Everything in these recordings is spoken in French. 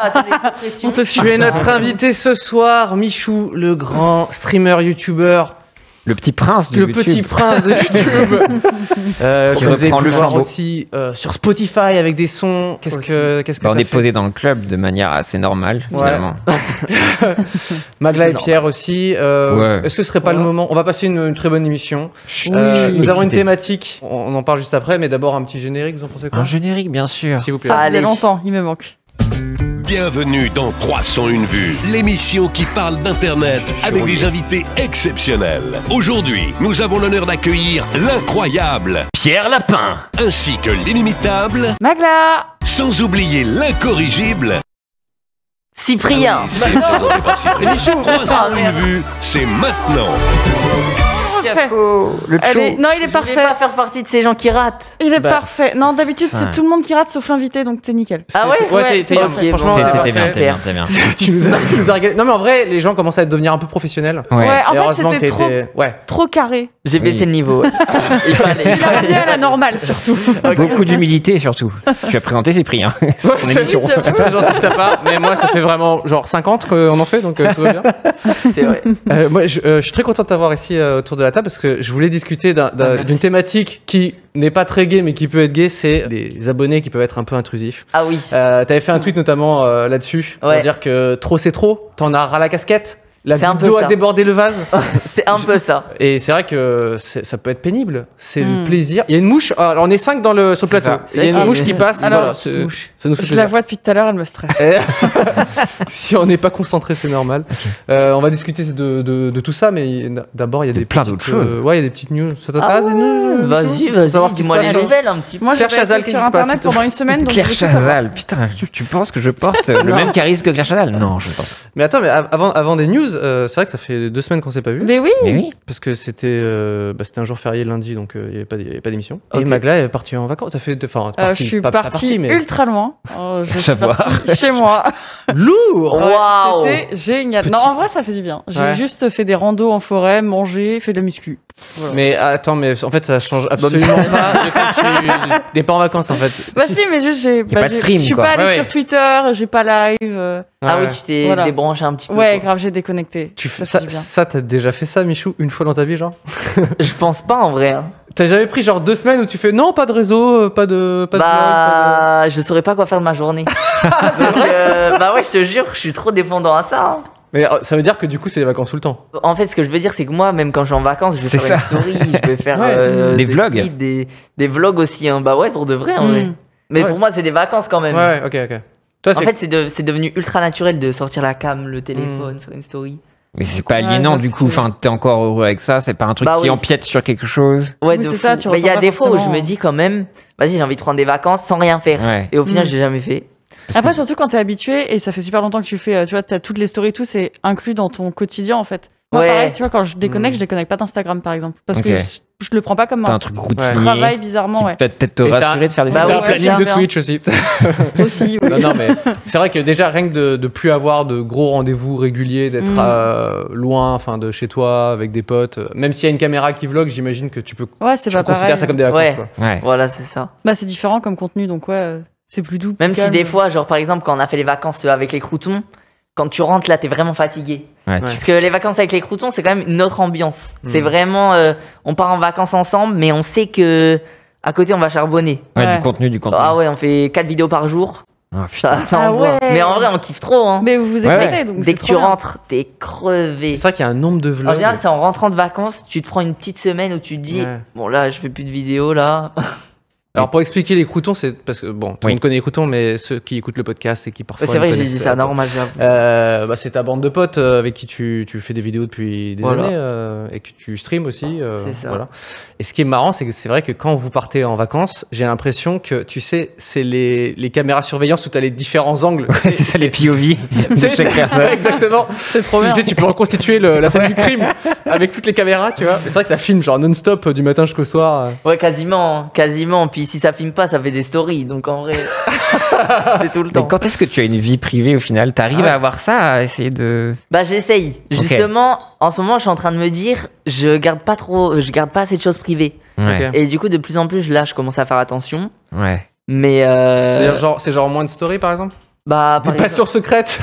Attendez, pression. Tu es notre invité ce soir, Michou, le grand streamer youtubeur. Le petit prince de Le YouTube. petit prince de YouTube. Qui vous avez reprend pu le voir flambeau. aussi sur Spotify avec des sons. Qu'est-ce que Bah, on t'as est fait posé dans le club de manière assez normale, Ouais. finalement. Magla et C'est Pierre aussi. Ouais. Est-ce que ce serait pas le moment? On va passer une très bonne émission. Oui, Nous avons une excité. thématique. On en parle juste après, mais d'abord un petit générique. Vous en pensez quoi? Un générique, bien sûr. S'il vous plaît. Ça faisait Allez. longtemps, il me manque. Bienvenue dans 301 vues, l'émission qui parle d'Internet avec des invités exceptionnels. Aujourd'hui, nous avons l'honneur d'accueillir l'incroyable, Pierre Lapin. ainsi que l'inimitable, Magla sans oublier l'incorrigible. Cyprien. C'est présenté par Cyprien. 301 vues, c'est maintenant. Fiasco. Le Allez, non, il est Je voulais parfait. pas faire partie de ces gens qui ratent. Il est Bah. parfait. Non, d'habitude, Enfin. c'est tout le monde qui rate sauf l'invité, donc t'es nickel. Ah ouais, T'es ouais, t'es c'est bien. ok, Franchement, bon. t'es T'es bien, parfait. t'es bien. tu nous as régalé. Non, mais en vrai, les gens commencent à devenir un peu professionnels. Ouais. Ouais, Et en fait, heureusement que c'était trop, Ouais. trop carré. J'ai baissé Oui. le niveau. Il fallait. Il a revenu à la normale, surtout. Beaucoup d'humilité, surtout. Tu as présenté Cyprien. Ouais, Ton émission. c'est très gentil de ta part, mais moi ça fait vraiment genre 50 qu'on en fait, donc tout va bien. C'est vrai. Moi je suis très content de t'avoir ici autour de la table parce que je voulais discuter d'une thématique qui n'est pas très gay mais qui peut être gay, c'est les abonnés qui peuvent être un peu intrusifs. Ah oui. T'avais fait un tweet notamment là-dessus pour Ouais. dire que trop c'est trop, t'en as ras la casquette, la C'est un vidéo peu a ça. débordé le vase. C'est un peu ça. Et c'est vrai que ça peut être pénible, c'est le Hmm. plaisir. Il y a une mouche, alors on est 5 sur le C'est plateau, ça. il y a une Ah, mouche mais- qui passe, Alors, voilà, ça nous fait Je la plaisir. vois depuis tout à l'heure, elle me stresse. Et- si on n'est pas concentré, c'est normal. On va discuter de tout ça, mais d'abord, il y a De des plein petites, d'autres choses. ouais, il y a des petites news. Ça Ah t'intéresse des news Vas-y, Savoir ce qui se dis-moi passe, les alors. nouvelles un petit peu. Moi, Claire j'ai été Chazal, sur qu'est-ce qui se passe, Internet pendant une semaine, donc je Claire veux tout savoir. Chazal, putain, tu penses que je porte le Non. même charisme que Claire Chazal? Non, je pense. Mais attends, mais avant des news, c'est vrai que ça fait 2 semaines qu'on s'est pas vu. Mais oui, Mais oui. Parce que c'était un jour férié lundi, donc il n'y avait pas d'émission. Ok. Et Magla est partie en vacances. T'as fait, enfin, je suis pas partie mais ultra loin. Je suis Savoir. partie chez moi. lourd. Ouais, Waouh. C'était génial. Petit- Non, en vrai, ça fait du bien. J'ai Ouais. juste fait des randos en forêt, mangé, fait de la muscu. Voilà. Mais attends, mais en fait, ça change absolument pas de quand tu n'es pas en vacances, en fait. Bah si, mais juste j'ai. pas de stream, Je suis quoi. pas allée Ouais, sur ouais. Twitter, j'ai pas live. Ah Ouais. oui, tu t'es Voilà. débranché un petit peu. Ouais, quoi. grave, j'ai déconnecté. Tu fais ça ça, fait du bien. ça, t'as déjà fait ça, Michou, une fois dans ta vie, genre? Je pense pas en vrai. Hein. T'as jamais pris genre 2 semaines où tu fais non, pas de réseau, pas de blog, Bah, je saurais pas quoi faire de ma journée. Donc, bah ouais, je te jure, je suis trop dépendant à ça. Hein. Mais ça veut dire que du coup, c'est les vacances tout le temps. En fait, ce que je veux dire, c'est que moi, même quand je suis en vacances, je vais C'est faire ça. une story, je vais faire Ouais. Des vlogs. feeds, des vlogs aussi. Hein. Bah ouais, pour de vrai, en vrai. Mm. Mais Ouais. pour moi, c'est des vacances quand même. Ouais, ok, ok. Toi, En c'est. fait, c'est devenu ultra naturel de sortir la cam, le téléphone, faire une story. Mais c'est pas Ouais, aliénant, je du vois coup. ce que tu veux Enfin, t'es encore heureux avec ça. C'est pas un truc Bah qui oui. empiète sur quelque chose. Ouais, Oui, de c'est fou. ça, tu Mais il y a ressens des pas fois où je forcément. me dis quand même, vas-y, j'ai envie de prendre des vacances sans rien faire. Ouais. Et au final, Mm. j'ai jamais fait. Après, surtout quand t'es habitué et ça fait super longtemps que tu fais, tu vois, t'as toutes les stories, et tout, c'est inclus dans ton quotidien en fait. Moi, Ouais. pareil, tu vois, quand je déconnecte, Mm. je déconnecte pas d'Instagram par exemple. Parce Ok. que je le prends pas comme T'as un un truc routinier. travail bizarrement, Qui ouais. peut peut-être te Et t'as- rassurer de faire des Bah T'as oui, un ouais, planning j'aime de bien. Twitch aussi. Aussi, oui. non, non, mais c'est vrai que déjà, rien que de plus avoir de gros rendez-vous réguliers, d'être loin, enfin, de chez toi, avec des potes, même s'il y a une caméra qui vlog, j'imagine que tu peux Ouais, c'est tu pas peux considérer pareil. ça comme des vacances, Ouais. quoi. Ouais. Voilà, c'est ça. Bah, c'est différent comme contenu, donc ouais, c'est plus doux. Même plus si calme. des fois, genre par exemple, quand on a fait les vacances avec les croutons, quand tu rentres là, t'es vraiment fatigué. Ouais, Ouais. Parce que les vacances avec les croutons, c'est quand même une autre ambiance. C'est Mm. vraiment, on part en vacances ensemble, mais on sait que à côté, on va charbonner. Ouais, Ouais. du contenu, du contenu. Ah ouais, on fait 4 vidéos par jour. Ah, putain. Ça Ah envoie. ouais. Mais en vrai, on kiffe trop. Hein. Mais vous vous Ouais, éclatez, ouais. donc Dès c'est que trop tu bien. rentres, t'es crevé. C'est vrai qu'il y a un nombre de En vlogs. général, c'est en rentrant de vacances, tu te prends une petite semaine où tu te dis, Ouais. bon là, je fais plus de vidéos là. Alors pour expliquer les croutons, c'est parce que bon, tout le Oui. monde connaît les croutons, mais ceux qui écoutent le podcast et qui parfois C'est vrai ne que j'ai dit connaissent, ça, normal, j'avoue. bah, c'est ta bande de potes avec qui tu fais des vidéos depuis des Voilà. années et que tu streams aussi. C'est ça. Voilà. Et ce qui est marrant, c'est que c'est vrai que quand vous partez en vacances, j'ai l'impression que tu sais, c'est les caméras surveillance où tu as les différents angles. C'est ça, les POV de C'est- chaque personne. Exactement. C'est trop Tu bien. sais, tu peux reconstituer la scène du crime avec toutes les caméras, tu vois. Mais c'est vrai que ça filme genre non-stop du matin jusqu'au soir. Ouais, quasiment, hein, quasiment. Puis si ça filme pas, ça fait des stories. Donc en vrai, c'est tout le Mais temps. quand est-ce que tu as une vie privée au final? T'arrives Ah ouais. à avoir ça, à essayer de. Bah j'essaye. Justement, en ce moment, je suis en train de me dire, je garde pas assez de choses privées. Ouais. Ok. Et du coup, de plus en plus, là, je commence à faire attention. Ouais. Mais C'est genre moins de story par exemple. Bah, Des passions secrètes.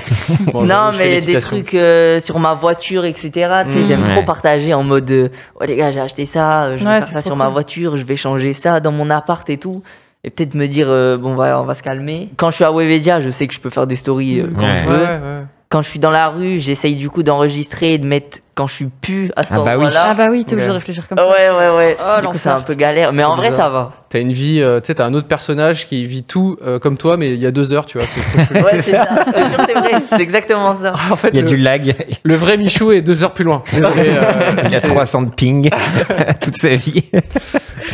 Bon, non, je fais mais des l'équitation. trucs sur ma voiture, etc. Tu sais, j'aime Ouais. trop partager en mode oh les gars, j'ai acheté ça, je vais Ouais, faire c'est ça trop sur ma cool. voiture, je vais changer ça dans mon appart et tout. Et peut-être me dire bon, on va se calmer. Quand je suis à Webedia, je sais que je peux faire des stories quand Ouais. je Ouais, veux. ouais. Quand je suis dans la rue, j'essaye du coup d'enregistrer et de mettre quand je suis plus à cet Ah bah oui. endroit-là. Ah bah oui, t'es obligé de Ouais. réfléchir comme ça. Ouais, ouais, ouais. Oh, Du coup, c'est l'enfer. un peu galère. Mais trop en vrai, bizarre. ça va. T'as une vie, tu sais, t'as un autre personnage qui vit tout comme toi, mais il y a 2 heures, tu vois. C'est trop cool. Ouais, c'est ça. Je te jure, c'est vrai. C'est exactement ça. En fait, Il y a du lag. le vrai Michou est 2 heures plus loin. Désolé, Il y a c'est- 300 de ping toute sa vie.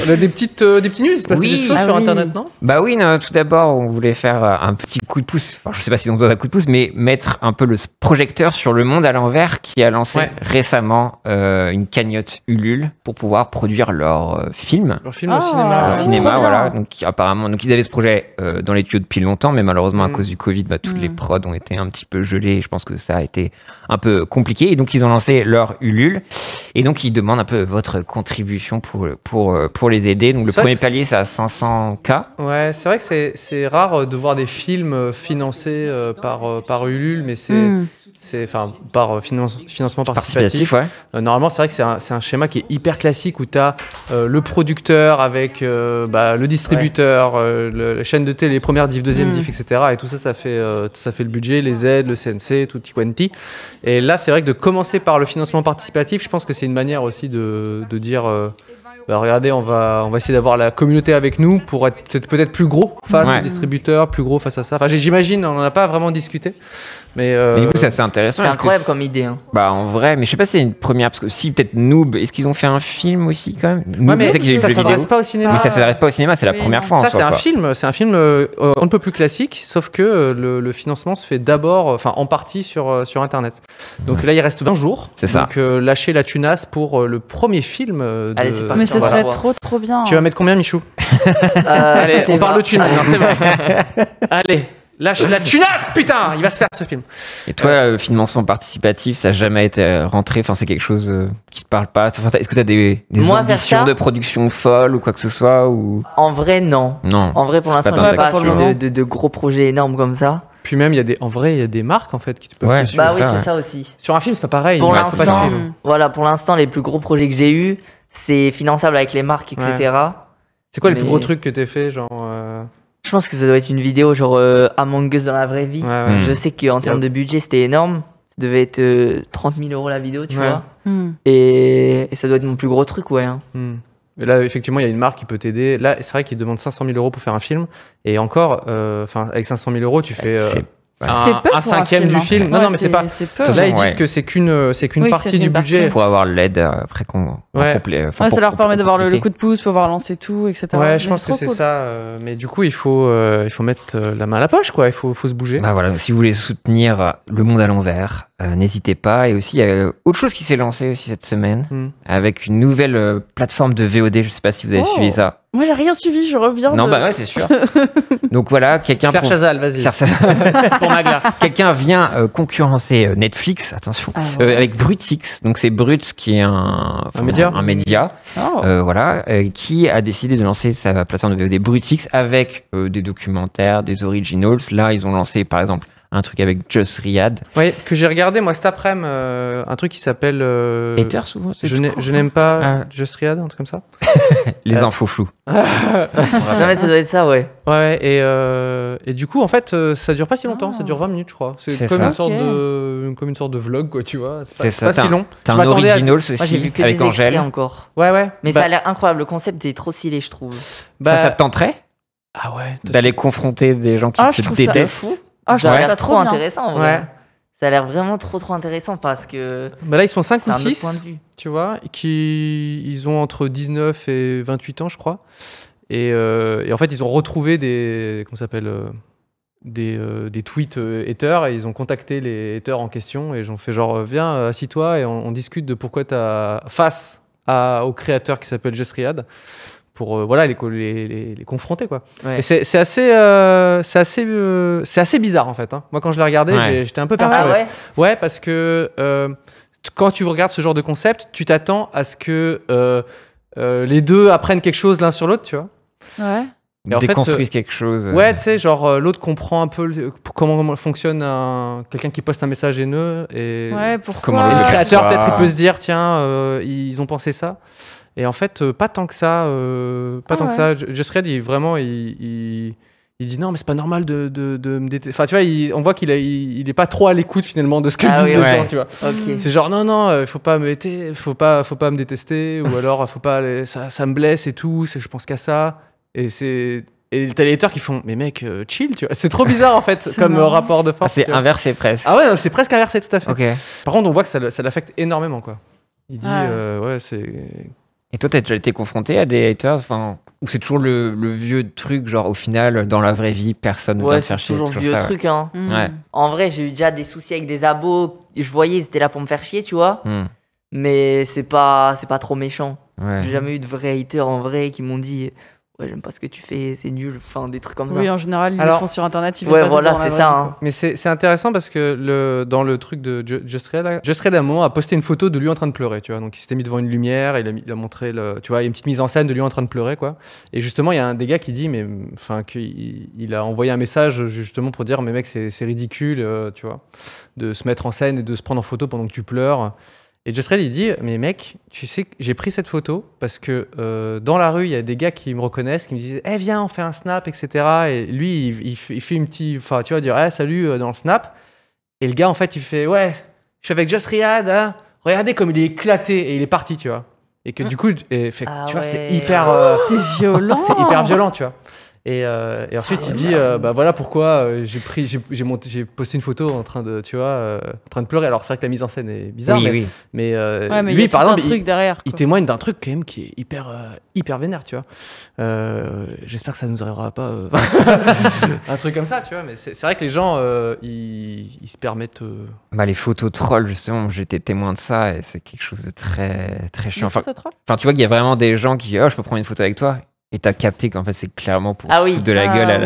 On a des petites news, il se passait Oui. des choses Ah sur oui. Internet, non? Bah oui, non, tout d'abord, on voulait faire un petit coup de pouce. Enfin, je sais pas si on doit un coup de pouce, mais mettre un peu le projecteur sur Le Monde à l'envers qui a lancé Ouais. récemment une cagnotte Ulule pour pouvoir produire leur film. Leur film Ah. au cinéma. Au Ah, ouais. cinéma, trop voilà. bien. Donc apparemment, donc ils avaient ce projet dans les tuyaux depuis longtemps, mais malheureusement à Mm. cause du Covid, bah, toutes les Mm. prods ont été un petit peu gelées. Je pense que ça a été un peu compliqué. Et donc ils ont lancé leur Ulule. Et donc ils demandent un peu votre contribution pour les aider. Donc le C'est vrai premier que c'est- palier, c'est à 500K. Ouais, c'est vrai que c'est rare de voir des films financés par Ulule, mais Hmm. c'est enfin par financement participatif. Participatif, ouais. Normalement, c'est vrai que c'est un schéma qui est hyper classique où tu as le producteur avec le distributeur, la chaîne de télé, première diff, deuxième diff, etc. Et tout ça, ça fait le budget, les aides, le CNC, tutti quanti. Et là, c'est vrai que de commencer par le financement participatif, je pense que c'est une manière aussi de dire regardez, on va essayer d'avoir la communauté avec nous pour être peut-être plus gros face Ouais. au distributeur, plus gros face à ça. Enfin, j'imagine, on n'en a pas vraiment discuté. Mais Mais du coup, c'est assez intéressant. C'est parce que incroyable comme idée. Hein. Bah, en vrai, mais je sais pas si c'est une première, parce que si, peut-être Noob, est-ce qu'ils ont fait un film aussi quand même Noob, ouais, mais je sais que j'ai vu ça le s'adresse vidéo. pas au cinéma. Mais ça s'adresse pas au cinéma, c'est la Oui, première non. fois en Ça, soi, c'est un quoi. film, on ne peut plus classique, sauf que le financement se fait d'abord, enfin en partie sur Internet. Donc là, il reste 20 jours. C'est ça. Donc lâchez la tunasse pour le premier film. Allez, c'est parti. Mais ce on va serait la voir. trop bien. Tu vas mettre combien, Michou Allez, on parle de thunes maintenant, c'est bon. Allez, lâche la tunasse, putain. Il va se faire ce film. Et toi, le financement participatif, ça n'a jamais été rentré, enfin, c'est quelque chose qui te parle pas. Enfin, est-ce que tu as des Moi, vers ambitions ça- de production folles ou quoi que ce soit ou... En vrai, non. Non. En vrai, pour C'est l'instant, pas j'ai dans pas ta pour le assez moment. de gros projets énormes comme ça. Puis même, en vrai, il y a des marques en fait qui te peuvent Ouais. te suivre. Bah oui, ça, c'est ouais. ça aussi. Sur un film, c'est pas pareil. Pour ils peuvent pas te l'instant, suivre. voilà, pour l'instant, les plus gros projets que j'ai eus, c'est finançable avec les marques, etc. C'est quoi les plus Mais- gros trucs que t'as fait, genre Je pense que ça doit être une vidéo genre Among Us dans la vraie vie. ouais, ouais. Mm. Je sais qu'en termes de budget, c'était énorme. Ça devait être 30 000 € la vidéo, tu Ouais. vois. Hmm. Et ça doit être mon plus gros truc, ouais. Hein. Hmm. Mais là, effectivement, il y a une marque qui peut t'aider. Là, c'est vrai qu'ils demandent 500 000 € pour faire un film. Et encore, avec 500 000 €, tu fais C'est- C'est peu pour un cinquième du hein. film. Non, Ouais, non, mais c'est pas. C'est peu. toute Là, façon, ils disent ouais. que c'est qu'une Oui, que partie c'est du une partie. budget. Pour avoir l'aide après qu'on Ouais. complet. Ouais, ça leur permet d'avoir le coup de pouce, pouvoir lancer tout, etc. Ouais, Mais je pense que trop c'est cool. ça. Mais du coup, il faut mettre la main à la poche, quoi. Il faut se bouger. Bah voilà, donc si vous voulez soutenir Le Monde à l'envers, n'hésitez pas. Et aussi, il y a autre chose qui s'est lancé aussi cette semaine, Hmm. avec une nouvelle plateforme de VOD. Je sais pas si vous avez Oh. suivi ça. Moi, j'ai rien suivi, je reviens. Non, de- bah ouais, c'est sûr. Donc voilà, quelqu'un Claire pour- Chazal, vas-y. Claire Chazal. Pour Magla. Quelqu'un vient concurrencer Netflix, attention, Ah, ouais. avec Brutix. Donc c'est Brut qui est un média. un média, Oh. voilà, qui a décidé de lancer sa plateforme de VOD Brutix avec des documentaires, des originals. Là, ils ont lancé par exemple un truc avec Just Riyad. Ouais, que j'ai regardé moi cet après-midi, un truc qui s'appelle. Hater souvent, c'est Je tout n'ai- court. je n'aime pas Ah. Just Riyad, un truc comme ça. Les infos floues. Non, mais ça doit être ça, ouais. Ouais, et du coup, en fait, ça dure pas si longtemps, ça dure 20 minutes, je crois. C'est C'est comme ça. une sorte de vlog, quoi, tu vois. C'est ça, pas t'as si long. T'as Je un m'attendais à- originals Moi, j'ai vu aussi que avec des extraits Angèle. encore. Ouais, ouais. Mais Bah- ça a l'air incroyable. Le concept est trop stylé, je trouve. bah- Ça te tenterait Ah ouais. d'aller confronter des gens qui Ah, je te trouve ça détestent fou. Ah, je Ça a trouve l'air ça trop trop bien. intéressant, en vrai. Ouais. Ça a l'air vraiment trop intéressant parce que Bah là, ils sont 5 c'est ou un autre 6, point de vue. tu vois, ils ont entre 19 et 28 ans, je crois. Et en fait, ils ont retrouvé comment ça s'appelle, des tweets haters, et ils ont contacté les haters en question et ils ont fait genre, viens, assis-toi et on discute de pourquoi t'as face au créateur qui s'appelle Just Riyad pour voilà les confronter, quoi. Ouais. Et c'est assez bizarre en fait, hein. Moi, quand je l'ai regardé, Ouais. j'étais un peu Ah perturbé. Ah ouais. Ouais, parce que quand tu regardes ce genre de concept, tu t'attends à ce que les deux apprennent quelque chose l'un sur l'autre, tu vois. Ouais. Et en fait, déconstruisent quelque chose. Ouais, tu sais, genre l'autre comprend un peu comment fonctionne quelqu'un qui poste un message haineux et Ouais, pourquoi Comment le Ouais, créateur soit- peut-être il peut se dire tiens ils ont pensé ça et en fait pas tant que ça ça. Just Red il dit non mais c'est pas normal de me détester. Enfin tu vois on voit qu'il est pas trop à l'écoute finalement de ce que disent les ouais. gens, tu vois. Ok. C'est genre non faut pas me détester ou alors faut pas ça me blesse et tout, je pense qu'à ça et t'as les haters qui font mais mec chill, tu vois. C'est trop bizarre en fait C'est comme marrant. rapport de Ah, force. c'est tu vois. inversé presque. Ah ouais, non, c'est presque inversé tout à fait. Ok. Par contre, on voit que ça l'affecte énormément, quoi. Il dit, Ouais. ouais, c'est... Et toi, t'as déjà été confronté à des haters, enfin, ou c'est toujours le vieux truc, genre au final, dans la vraie vie, personne ne vient Ouais, te faire c'est chier. toujours le vieux ça, ouais. truc, hein. Ouais. En vrai, j'ai eu déjà des soucis avec des abos. Je voyais, ils étaient là pour me faire chier, tu vois. Hmm. Mais c'est pas trop méchant. Ouais. J'ai jamais eu de vrais haters en vrai qui m'ont dit ouais, j'aime pas ce que tu fais, c'est nul. Enfin, des trucs comme ça. Oui, en général, ils Alors- le font sur Internet. Ils Ouais, veulent pas voilà, dire dans la c'est vraie ça, vie, hein. quoi. Mais c'est intéressant parce que dans le truc de Just Red, à un moment, a posté une photo de lui en train de pleurer, tu vois. Donc, il s'était mis devant une lumière, il a montré, tu vois, une petite mise en scène de lui en train de pleurer, quoi. Et justement, il y a un des gars qui dit, mais, enfin, qu'il a envoyé un message justement pour dire, mais mec, c'est ridicule, tu vois, de se mettre en scène et de se prendre en photo pendant que tu pleures. Et Just Red, il dit, mais mec, tu sais que j'ai pris cette photo parce que dans la rue, il y a des gars qui me reconnaissent, qui me disent, eh, viens, on fait un snap, etc. Et lui, il fait une petite, enfin, tu vois, dire, eh, salut, dans le snap. Et le gars, en fait, il fait, ouais, je suis avec Just Riyad, hein. Regardez comme il est éclaté et il est parti, tu vois. Et que du coup, tu vois, c'est ouais. hyper, C'est violent. c'est hyper violent, tu vois. Et ensuite, il dit, bah voilà pourquoi j'ai posté une photo en train de, tu vois, en train de pleurer. Alors c'est vrai que la mise en scène est bizarre, Oui, mais, oui. mais, Ouais, mais il y lui, a par tout un exemple, truc derrière. il quoi. témoigne d'un truc quand même qui est hyper vénère, tu vois. J'espère que ça nous arrivera pas un truc comme ça, tu vois. Mais c'est vrai que les gens, ils se permettent. Bah, les photos trolls, justement, j'étais témoin de ça et c'est quelque chose de très, très chiant. Mais Enfin, ça te troll tu vois qu'il y a vraiment des gens qui, oh, je peux prendre une photo avec toi. Et t'as capté qu'en fait, c'est clairement pour Ah se oui. foutre de la gueule à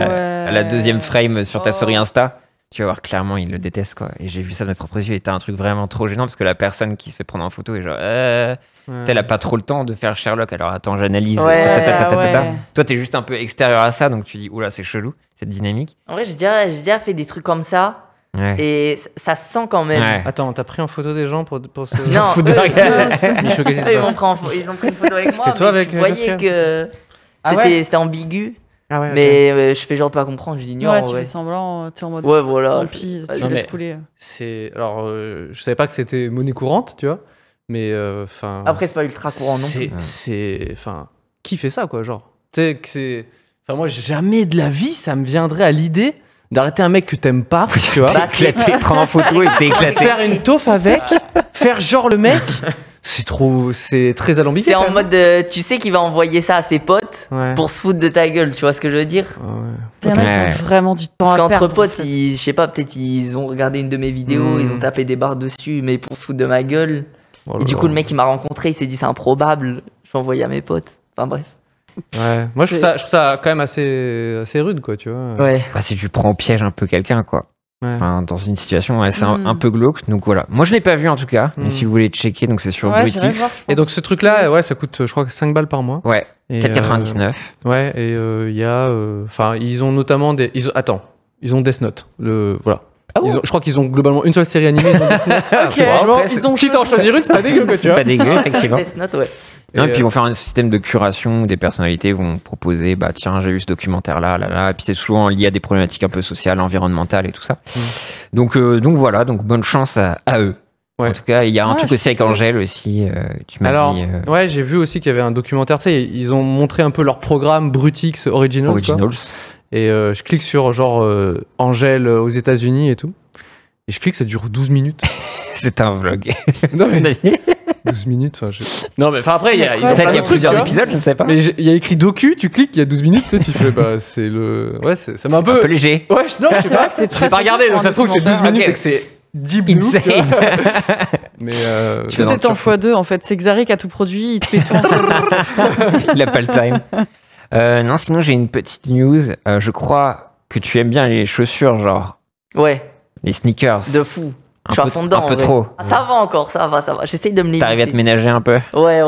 la ouais. deuxième frame sur ta Oh. story Insta. Tu vas voir clairement, ils le détestent, quoi. Et j'ai vu ça de mes propres yeux et t'as un truc vraiment trop gênant parce que la personne qui se fait prendre en photo est genre, elle a pas trop le temps de faire Sherlock, alors attends, j'analyse. Ouais, ouais. Toi, t'es juste un peu extérieur à ça, donc tu dis, oula, c'est chelou, cette dynamique. En vrai, j'ai déjà fait des trucs comme ça. Ouais. Et ça se sent quand même. Ouais. Attends, t'as pris en photo des gens pour se. Non, se foutre de la eux, gueule. Michel, qu'est-ce qui se eux, ils passe ils ont pris une photo avec moi. C'était toi mais avec, tu voyais Jessica que Ah ouais c'était ambigu. Ah ouais, ok. Mais je fais genre de pas comprendre, je l'ignore. Ouais, Ouais, tu fais semblant, t'es en mode. Ouais, voilà. Tant pis, tu Non, laisses mais- couler. Alors, je savais pas que c'était monnaie courante, tu vois. Mais enfin. Après, c'est pas ultra courant non plus. Enfin, qui fait ça, quoi, genre. Tu sais que c'est. Enfin, moi, jamais de la vie, ça me viendrait à l'idée d'arrêter un mec que t'aimes pas, tu vois. Bah, T'es éclaté, prendre en photo et t'es éclaté. Faire une taufe avec, faire genre le mec, c'est très alambiqué. C'est quand en même. mode, tu sais qu'il va envoyer ça à ses potes Ouais. pour se foutre de ta gueule, tu vois ce que je veux dire? Ah ouais. Il y en a qui Ouais. ont vraiment du temps Parce à qu'entre perdre. potes, en fait. je sais pas, peut-être ils ont regardé une de mes vidéos, ils ont tapé des barres dessus, mais pour se foutre de ma gueule. Oh là Et du là. coup, le mec, il m'a rencontré, il s'est dit c'est improbable. Je l'ai envoyé à mes potes. Enfin bref. Ouais. Moi, je trouve ça quand même assez rude, quoi, tu vois. Ouais. Bah, si tu prends au piège un peu quelqu'un, quoi. Ouais. Enfin, dans une situation, ouais, c'est Mm. un peu glauque. Donc voilà. Moi, je l'ai pas vu en tout cas. Mm. Mais si vous voulez checker, donc c'est sur Ouais, j'irai Brutix. voir, je Et pense. donc, ce truc-là, ouais, ça coûte, je crois, 5 balles par mois. Ouais, Et, 4,99. ouais, et il y a. Enfin, ils ont notamment des. Attends, ils ont Death Note. Voilà. Ah bon Je crois qu'ils ont globalement une seule série animée. Ils ont Death Note. Ok, Franchement, après, ils ont quitte à en choisir une, c'est pas dégueu, quoi, tu C'est vois. pas dégueu, effectivement. Death Note, ouais. Non, et Et, puis ils vont faire un système de curation où des personnalités vont proposer, bah tiens, j'ai vu ce documentaire là, et puis c'est souvent lié à des problématiques un peu sociales, environnementales et tout ça. Donc voilà, donc bonne chance à eux. Ouais. En tout cas, il y a un Ouais, truc je aussi avec sais. Angèle aussi, tu m'as Alors, dit. ouais, j'ai vu aussi qu'il y avait un documentaire, tu sais, ils ont montré un peu leur programme Brutix Originals, quoi. Originals. Et je clique sur genre Angèle aux États-Unis et tout. Et je clique, ça dure 12 minutes. C'est un vlog. Non, mais 12 minutes, enfin, Non, mais enfin, après, ils ont Peut-être plein qu'il y de a trucs, plusieurs tu vois. épisodes, je ne sais pas. Mais il y a écrit docu, tu cliques, il y a 12 minutes, tu sais, tu fais, bah, c'est le. Ouais, ça m'a C'est un peu. léger. Ouais, non, je sais C'est vrai pas. que c'est J'ai très pas regardé, focus donc ça se trouve que c'est 12 pour un minutes documentaire. et que c'est deep de ouf, tu vois. Insane. Mais. Tu Tout est en x2 en fait. C'est Xari qui a tout produit, il te fait tout en x2. Il a pas le time. Non, sinon j'ai une petite news. Je crois que tu aimes bien les chaussures, genre Ouais, les sneakers. de fou. Je suis à fond dedans. Un peu en vrai. trop. Ah, ça va encore, ça va. J'essaye de me limiter. T'arrives à te ménager un peu? Ouais.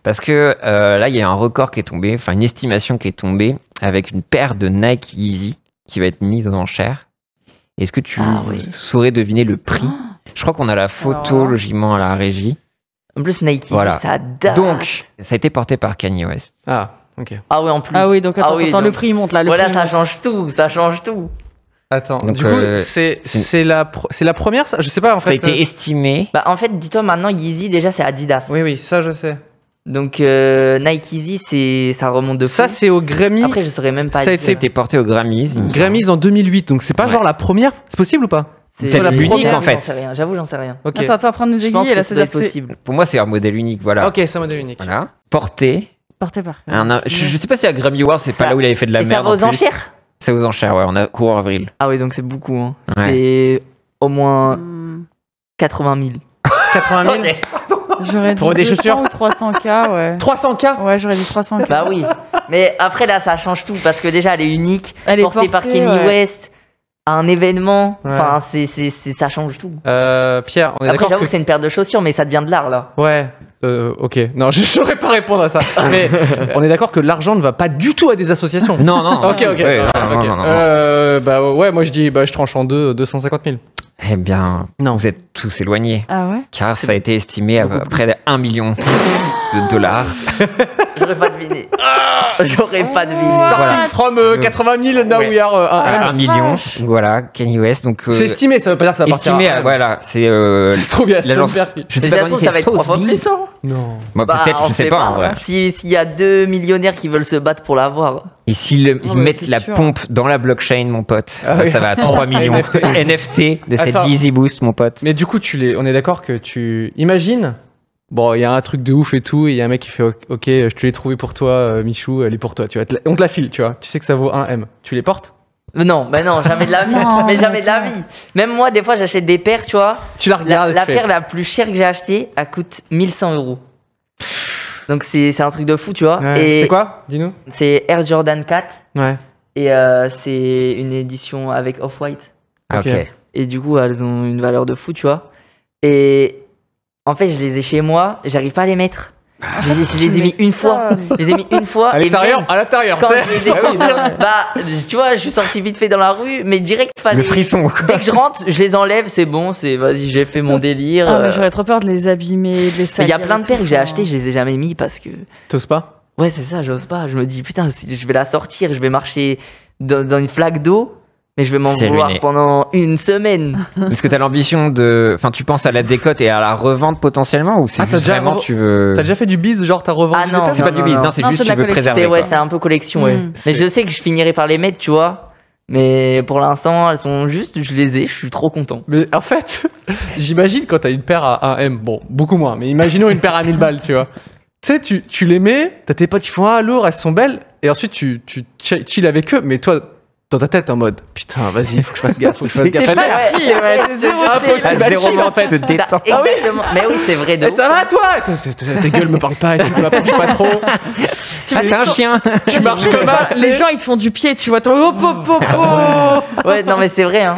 Parce que là, il y a un record qui est tombé, enfin une estimation qui est tombée avec une paire de Nike Yeezy qui va être mise aux enchères. Est-ce que tu saurais deviner le prix? Je crois qu'on a la photo, logiquement, à la régie. En plus, Nike, Voilà. ça date. Donc, ça a été porté par Kanye West. Ah, ok. Ah oui, en plus. Ah oui, donc attends, donc- le prix il monte là. Voilà, prix, il ça monte. change tout. Attends, Donc, du coup, c'est la première, ça? Je sais pas, en Ça a fait. été estimé. Bah, en fait, dis-toi, maintenant, Yeezy, déjà, c'est Adidas. Oui, ça, je sais. Donc, Nike Yeezy, ça remonte de fou. Ça, c'est au Grammy. Après, je saurais même pas Ça a dire. Ça a été porté aux Grammys. il me semble. Grammys en 2008, donc c'est pas Ouais. genre la première? C'est possible ou pas? C'est la l'unique, première, en fait. J'en sais rien, j'avoue, j'en sais rien. Ok. Attends, t'es en train de nous Je pense aiguiller là, que ça doit c'est-à-dire être que c'est possible. Pour moi, c'est un modèle unique. Voilà. Ok, c'est un modèle unique. Voilà. Porté. porté par. Je sais pas si à Grammy Awards, c'est pas Ça- là où il avait fait de la Et ça merde. va en aux plus. enchères? C'est aux enchères, ouais. On a cours avril. Ah oui, donc c'est beaucoup. Hein. Ouais. C'est au moins Hmm, 80 000. 80 000? J'aurais dit Pour des 200 chaussures ou 300K, ouais. 300K? Ouais, j'aurais dit 300K. Bah oui. Mais après, là, ça change tout parce que déjà, elle est unique. Elle est portée par portée, Kanye ouais. West à un événement. Ouais. Enfin, ça change tout. Pierre, on est Après, d'accord j'avoue que... que c'est une paire de chaussures, mais ça devient de l'art, là. Ouais, ok. Non, je saurais pas répondre à ça. Mais on est d'accord que l'argent ne va pas du tout à des associations. Non, non. Ok, ok. Ouais, ok. non, non, non. Bah ouais, moi je dis, je tranche en deux, 250 000. Eh bien, Non. vous êtes tous éloignés. Ah ouais? Car ça a été estimé à beaucoup près de 1 million de dollars. J'aurais pas deviné. J'aurais pas deviné. Starting from 80 000, now Ouais. we are À 1 million. vache. Voilà, Kanye West. Donc, C'est estimé, ça veut pas dire que ça va partir. estimé, à- voilà. C'est. Ça se trouve, il y a l'agence- 100 personnes. Je sais Mais pas ça se comment trouve, ça va c'est être 3 fois Sotheby's. plus, hein. Non. Bah, Bah, peut-être, on je sais sait pas, en vrai. S'il y a 2 millionnaires qui veulent se battre pour l'avoir. Et s'ils Oh, ils bah, mettent c'est la sûr. pompe dans la blockchain, mon pote, Ah oui. ça va à 3 millions. NFT. NFT de cette Attends. Yeezy Boost, mon pote. Mais du coup, on est d'accord que tu. Imagine, bon, il y a un truc de ouf et tout, et il y a un mec qui fait ok, je te l'ai trouvé pour toi, Michou, elle est pour toi. Tu vois, on te la file, tu vois. Tu sais que ça vaut 1 M. Tu les portes? Non, bah non, jamais de la vie. Non, mais jamais de la attends. vie. Même moi, des fois, j'achète des paires, tu vois. Tu la regardes et La tu fais, paire la plus chère que j'ai achetée, elle coûte 1100 €. Donc c'est un truc de fou, tu vois. Ouais. Et C'est quoi? Dis-nous. c'est Air Jordan 4 Ouais. et c'est une édition avec Off-White. Ah, ok. Ok. Et du coup, elles ont une valeur de fou, tu vois. Et en fait, je les ai chez moi, j'arrive pas à les mettre. Je les ai mis une fois. Je les ai mis une fois. À et l'extérieur? même À l'intérieur. quand t'sais, je les ai sans sortir. bah, tu vois, je suis sorti vite fait dans la rue, mais direct, fallait. Le frisson, quoi. Dès que je rentre, je les enlève, c'est bon, vas-y, j'ai fait mon délire. Ah, mais j'aurais trop peur de les abîmer, de les Mais salir. il y a plein de et paires tout, que j'ai enfin. achetées, je les ai jamais mis parce que. T'oses pas? Ouais, c'est ça, j'ose pas. Je me dis, putain, si je vais la sortir, je vais marcher dans une flaque d'eau, mais je vais m'en C'est vouloir ruiné. pendant une semaine. Est-ce que tu as l'ambition de. Enfin, tu penses à la décote et à la revente potentiellement ou c'est Ah, t'as juste déjà vraiment re- tu veux. T'as déjà fait du bise, genre t'as revendu Ah des non, paires? C'est pas du business, non, c'est Non, juste c'est de tu la veux collection. préserver. Ouais, quoi. c'est un peu collection, ouais. Mm. Mais je sais que je finirai par les mettre, tu vois. Mais pour l'instant, elles sont juste, je les ai, je suis trop content. Mais en fait, j'imagine quand t'as une paire à 1 M, bon, beaucoup moins, mais imaginons une paire à 1000 balles, tu vois. Tu sais, tu les mets, t'as tes potes qui font ah lourd, elles sont belles, et ensuite tu chill avec eux, mais toi, dans ta tête, en mode putain, vas-y, faut que je fasse gaffe, faut que je fasse gaffe. T'es pas Elle- chill, ouais, t'es zéro Ah, chill. faut- À c'est zéro chill, en moment, fait. tu te détends. Exactement. Mais oui, c'est vrai de Eh, ouf. ça va toi Ta gueule me parle pas, tu m'approches pas trop. Ah, t'es un chien. Tu marches comme ça. Les gens, ils te font du pied, tu vois. Hop, hop, hop, hop. Ouais, non, mais c'est vrai, hein.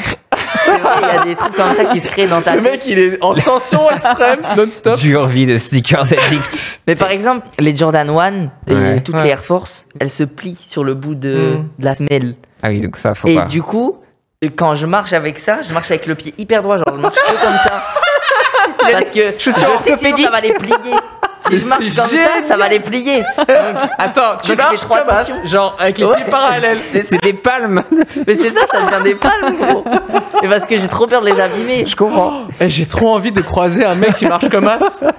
C'est vrai, il y a des trucs comme ça qui se créent dans ta Le tête. mec, il est en tension extrême, non-stop. Dure vie de sneakers addict. Mais par exemple, les Jordan 1 et Ouais. toutes Ouais. les Air Force, elles se plient sur le bout de la semelle. Ah oui, donc ça, faut Et pas. du coup, quand je marche avec ça, je marche avec le pied hyper droit, genre je marche que comme ça. Parce que je sais que sinon, ça va les plier. Si je marche c'est comme ça, ça va les plier. Attends, tu Donc, je marches fais trop comme ça, attention. genre avec les Ouais. pieds parallèles. C'est des palmes. Mais c'est ça, ça devient des palmes, gros. Et parce que j'ai trop peur de les abîmer. Je comprends. Eh, j'ai trop envie de croiser un mec qui marche comme as.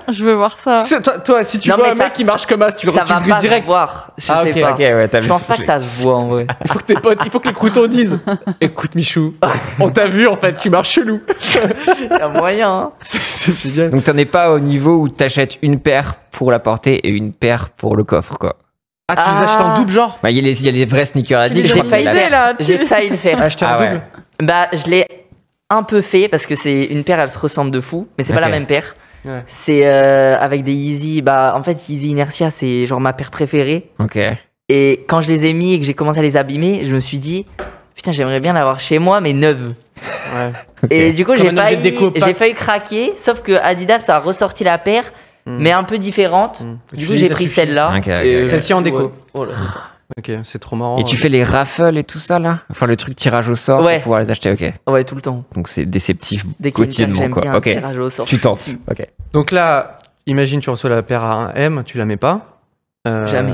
Je veux voir ça. Toi, si tu Non, vois mais un ça- mec qui marche comme as, tu le Ça tu va le grilles pas direct. se voir. Je Ah, sais ok, pas. Ok, ouais, t'as Je vu. pense pas que ça se voit en vrai. Il faut que tes potes, il faut que les croutons disent écoute Michou, on t'a vu en fait, tu marches chelou. Il y a moyen. Hein. C'est génial. Donc t'en es pas au niveau où t'achètes une paire pour la porter et une paire pour le coffre, quoi. Ah, tu les achètes en double genre? Bah, il y a les vrais sneakers addicts. J'ai je crois failli que le la- idée, là, faire. J'ai failli le faire. Acheter Ah en ouais. double? Bah, je l'ai un peu fait parce que c'est une paire, elle se ressemble de fou, mais c'est pas Ok. la même paire. Ouais. C'est avec des Yeezy. Bah, en fait, Yeezy Inertia, c'est genre ma paire préférée. Ok. Et quand je les ai mis et que j'ai commencé à les abîmer, je me suis dit, putain, j'aimerais bien l'avoir chez moi, mais neuve. Ouais. Et du coup, Comme un objet de déco j'ai opaque. failli craquer, sauf que Adidas a ressorti la paire, mais un peu différente. Du coup, j'ai pris celle-là. Ok, ok. Et Celle-ci en déco. ouais. Voilà, c'est ça. Ok, c'est trop marrant. Et tu fais les raffles et tout ça là? Enfin, le truc tirage au sort Ouais. pour pouvoir les acheter, ok. Ouais, tout le temps. Donc c'est déceptif Dès qu'il y a une paire que quotidiennement, j'aime quoi. bien, Ok. tirage au sort. Tu tentes. Ok. Donc là, imagine tu reçois la paire à 1M, tu la mets pas. Jamais.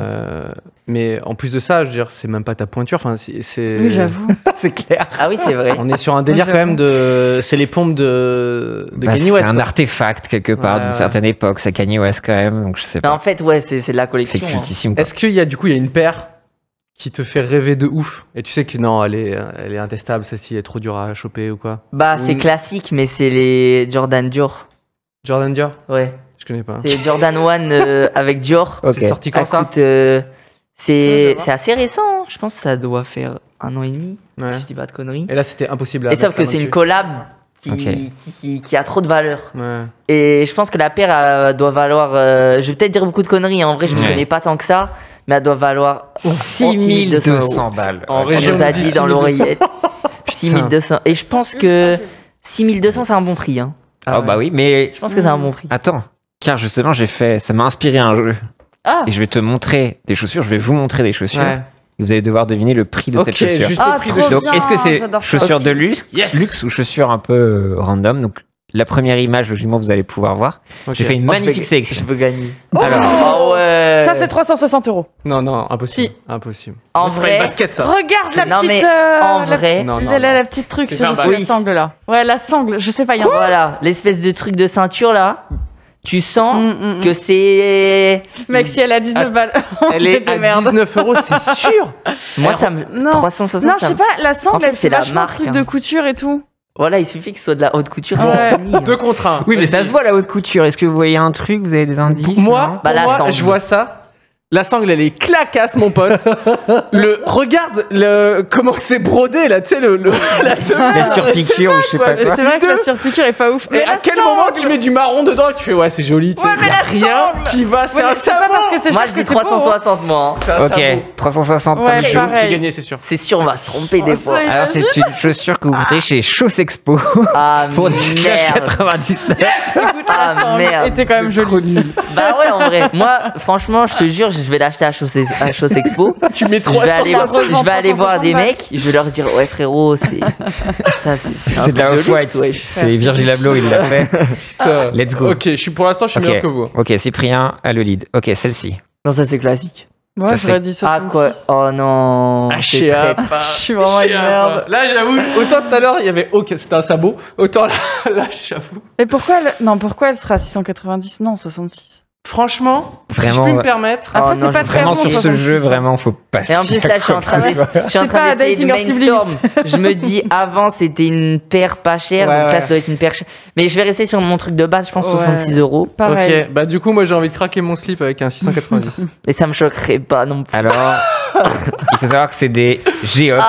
Mais en plus de ça, je veux dire, c'est même pas ta pointure. Enfin, c'est. Oui, j'avoue. C'est clair. Ah oui, c'est vrai. On est sur un délire Ouais, quand même de. C'est les pompes de Bah, Kanye c'est West. un quoi. artefact quelque part Ouais, d'une ouais. certaine époque. C'est Kanye West quand même, donc je sais Mais pas. en fait, ouais, c'est de la C'est collection. hein. cultissime. Quoi. Est-ce qu'il y a du coup il y a une paire qui te fait rêver de ouf et tu sais que non, elle est intestable, celle-ci elle est trop dure à choper ou quoi? Bah, c'est Oui. classique, mais c'est les Jordan Dior. Jordan Dior? Ouais. Je connais pas. C'est Jordan 1 avec Dior. Ok. C'est sorti quand Ça ça? coûte, Ouais, c'est je c'est assez récent. hein. Je pense que ça doit faire 1 an et demi. Ouais. Si je dis pas de conneries. Et là c'était impossible à Et sauf mettre que la c'est main une dessus. collab qui, Ok. qui a trop de valeur. Ouais. Et je pense que la paire doit valoir. Je vais peut-être dire beaucoup de conneries. En vrai, je ne Ouais. connais pas tant que ça. Mais elle doit valoir 6200 balles. En On région nous a de dit dans 6200. l'oreillette. 6200. Et je pense que 6200, c'est un bon prix. Hein. Ah bah oui, mais Je pense que c'est un bon prix. attends. Car justement, ça m'a inspiré un jeu. Ah, Et je vais te montrer des chaussures, je vais vous montrer des chaussures. Ouais. Et vous allez devoir deviner le prix de Ok, cette chaussure. juste Ah, le prix de trop chaussure. Donc, bien, est-ce que c'est j'adore ça. chaussures de luxe, Yes. luxe ou chaussures un peu random? Donc, la première image, logiquement, vous allez pouvoir voir. Ok. J'ai fait une Oh, je magnifique veux- sélection. Je veux gagner. Oh Ah ouais. ça, c'est 360 €. Non, non, impossible. Impossible. En C'est pas une vrai. basket ça. Regarde la Non, petite. mais en vrai- Non, non, la non. petite truc C'est sur, pas un sur bal. la sangle là. Ouais, la sangle, je sais pas, il y a un. Voilà, l'espèce de truc de ceinture là. Tu sens Mm. que c'est. Mec, si elle a 19 balles, on Elle fait est des à merdes. 19 €, c'est sûr. Moi, ça me. Non. 360. Non, je ça sais me- pas, la sangle, En fait, elle c'est fait la vachement marque, truc hein. de couture et tout. Voilà, il suffit que ce soit de la haute couture. Ouais. c'est fini, hein. 2 contre 1. Oui, mais ça se voit la haute couture. Est-ce que vous voyez un truc? Vous avez des indices? Moi, non Bah, la pour moi sangle. je vois ça. La sangle, elle est clacasse, mon pote. Regarde comment c'est brodé, là, tu sais, la semelle. La surpiqûre ou je sais pas Ouais, quoi. C'est vrai que deux. la surpiqûre est pas ouf. Mais à la quel sangle- moment tu mets du marron dedans et tu fais ouais, c'est joli, tu sais. Ouais, mais y a la rien sangle. qui va, c'est Ouais, un mais c'est pas sabot. parce que c'est Moi, cher je que dis c'est beau. 360, moi. hein. C'est un Ok, sabot. 360 Ouais, comme pareil. J'ai gagné, c'est sûr. C'est sûr, on va se tromper des Oh, fois. ça, Alors, c'est une chaussure que vous portez chez Chauss Expo Ah, pour merde. 19,99. Écoute, Ah, la sangle merde. était quand même jolie. Bah ouais, en vrai. Moi, franchement, je te jure, je vais l'acheter à Chauss Expo. Tu mets Je vais aller, 360. je vais aller voir des 360 mecs, je vais leur dire ouais frérot, c'est ça, c'est un C'est de la truc off-white. luxe, wesh. C'est Virgil Abloh, il l'a fait. Putain. Let's go. Ok, pour l'instant, je suis meilleur que vous. Ok, Cyprien a le lead. Ok, celle-ci. Non, ça c'est classique. Moi, Ça, j'aurais c'est- dit Ah 66. quoi? Oh non. Ah, c'est chez très- Apple. Je suis vraiment une merde. Là, j'avoue, autant tout à l'heure, il y avait ok, c'était un sabot. Autant là, j'avoue. Mais pourquoi elle sera à 690? Non, 66. Franchement, si je Vraiment, puis me ouais. permettre. Ah, Après, non, c'est pas je- très Vraiment, bon, sur ce 66. jeu, vraiment, faut pas se Et en plus fier là, à je suis en quoi train que ce soit. je suis en C'est train pas d'essayer de Dating or Siblings. brainstorm. Je me dis avant c'était une paire pas chère, Ouais, donc là ouais. ça doit être une paire chère. Mais je vais rester sur mon truc de base, je pense Ouais. 66 €. Pareil. Ok, bah du coup, moi j'ai envie de craquer mon slip avec un 690. Et ça me choquerait pas non plus. Alors, il faut savoir que c'est des Geox.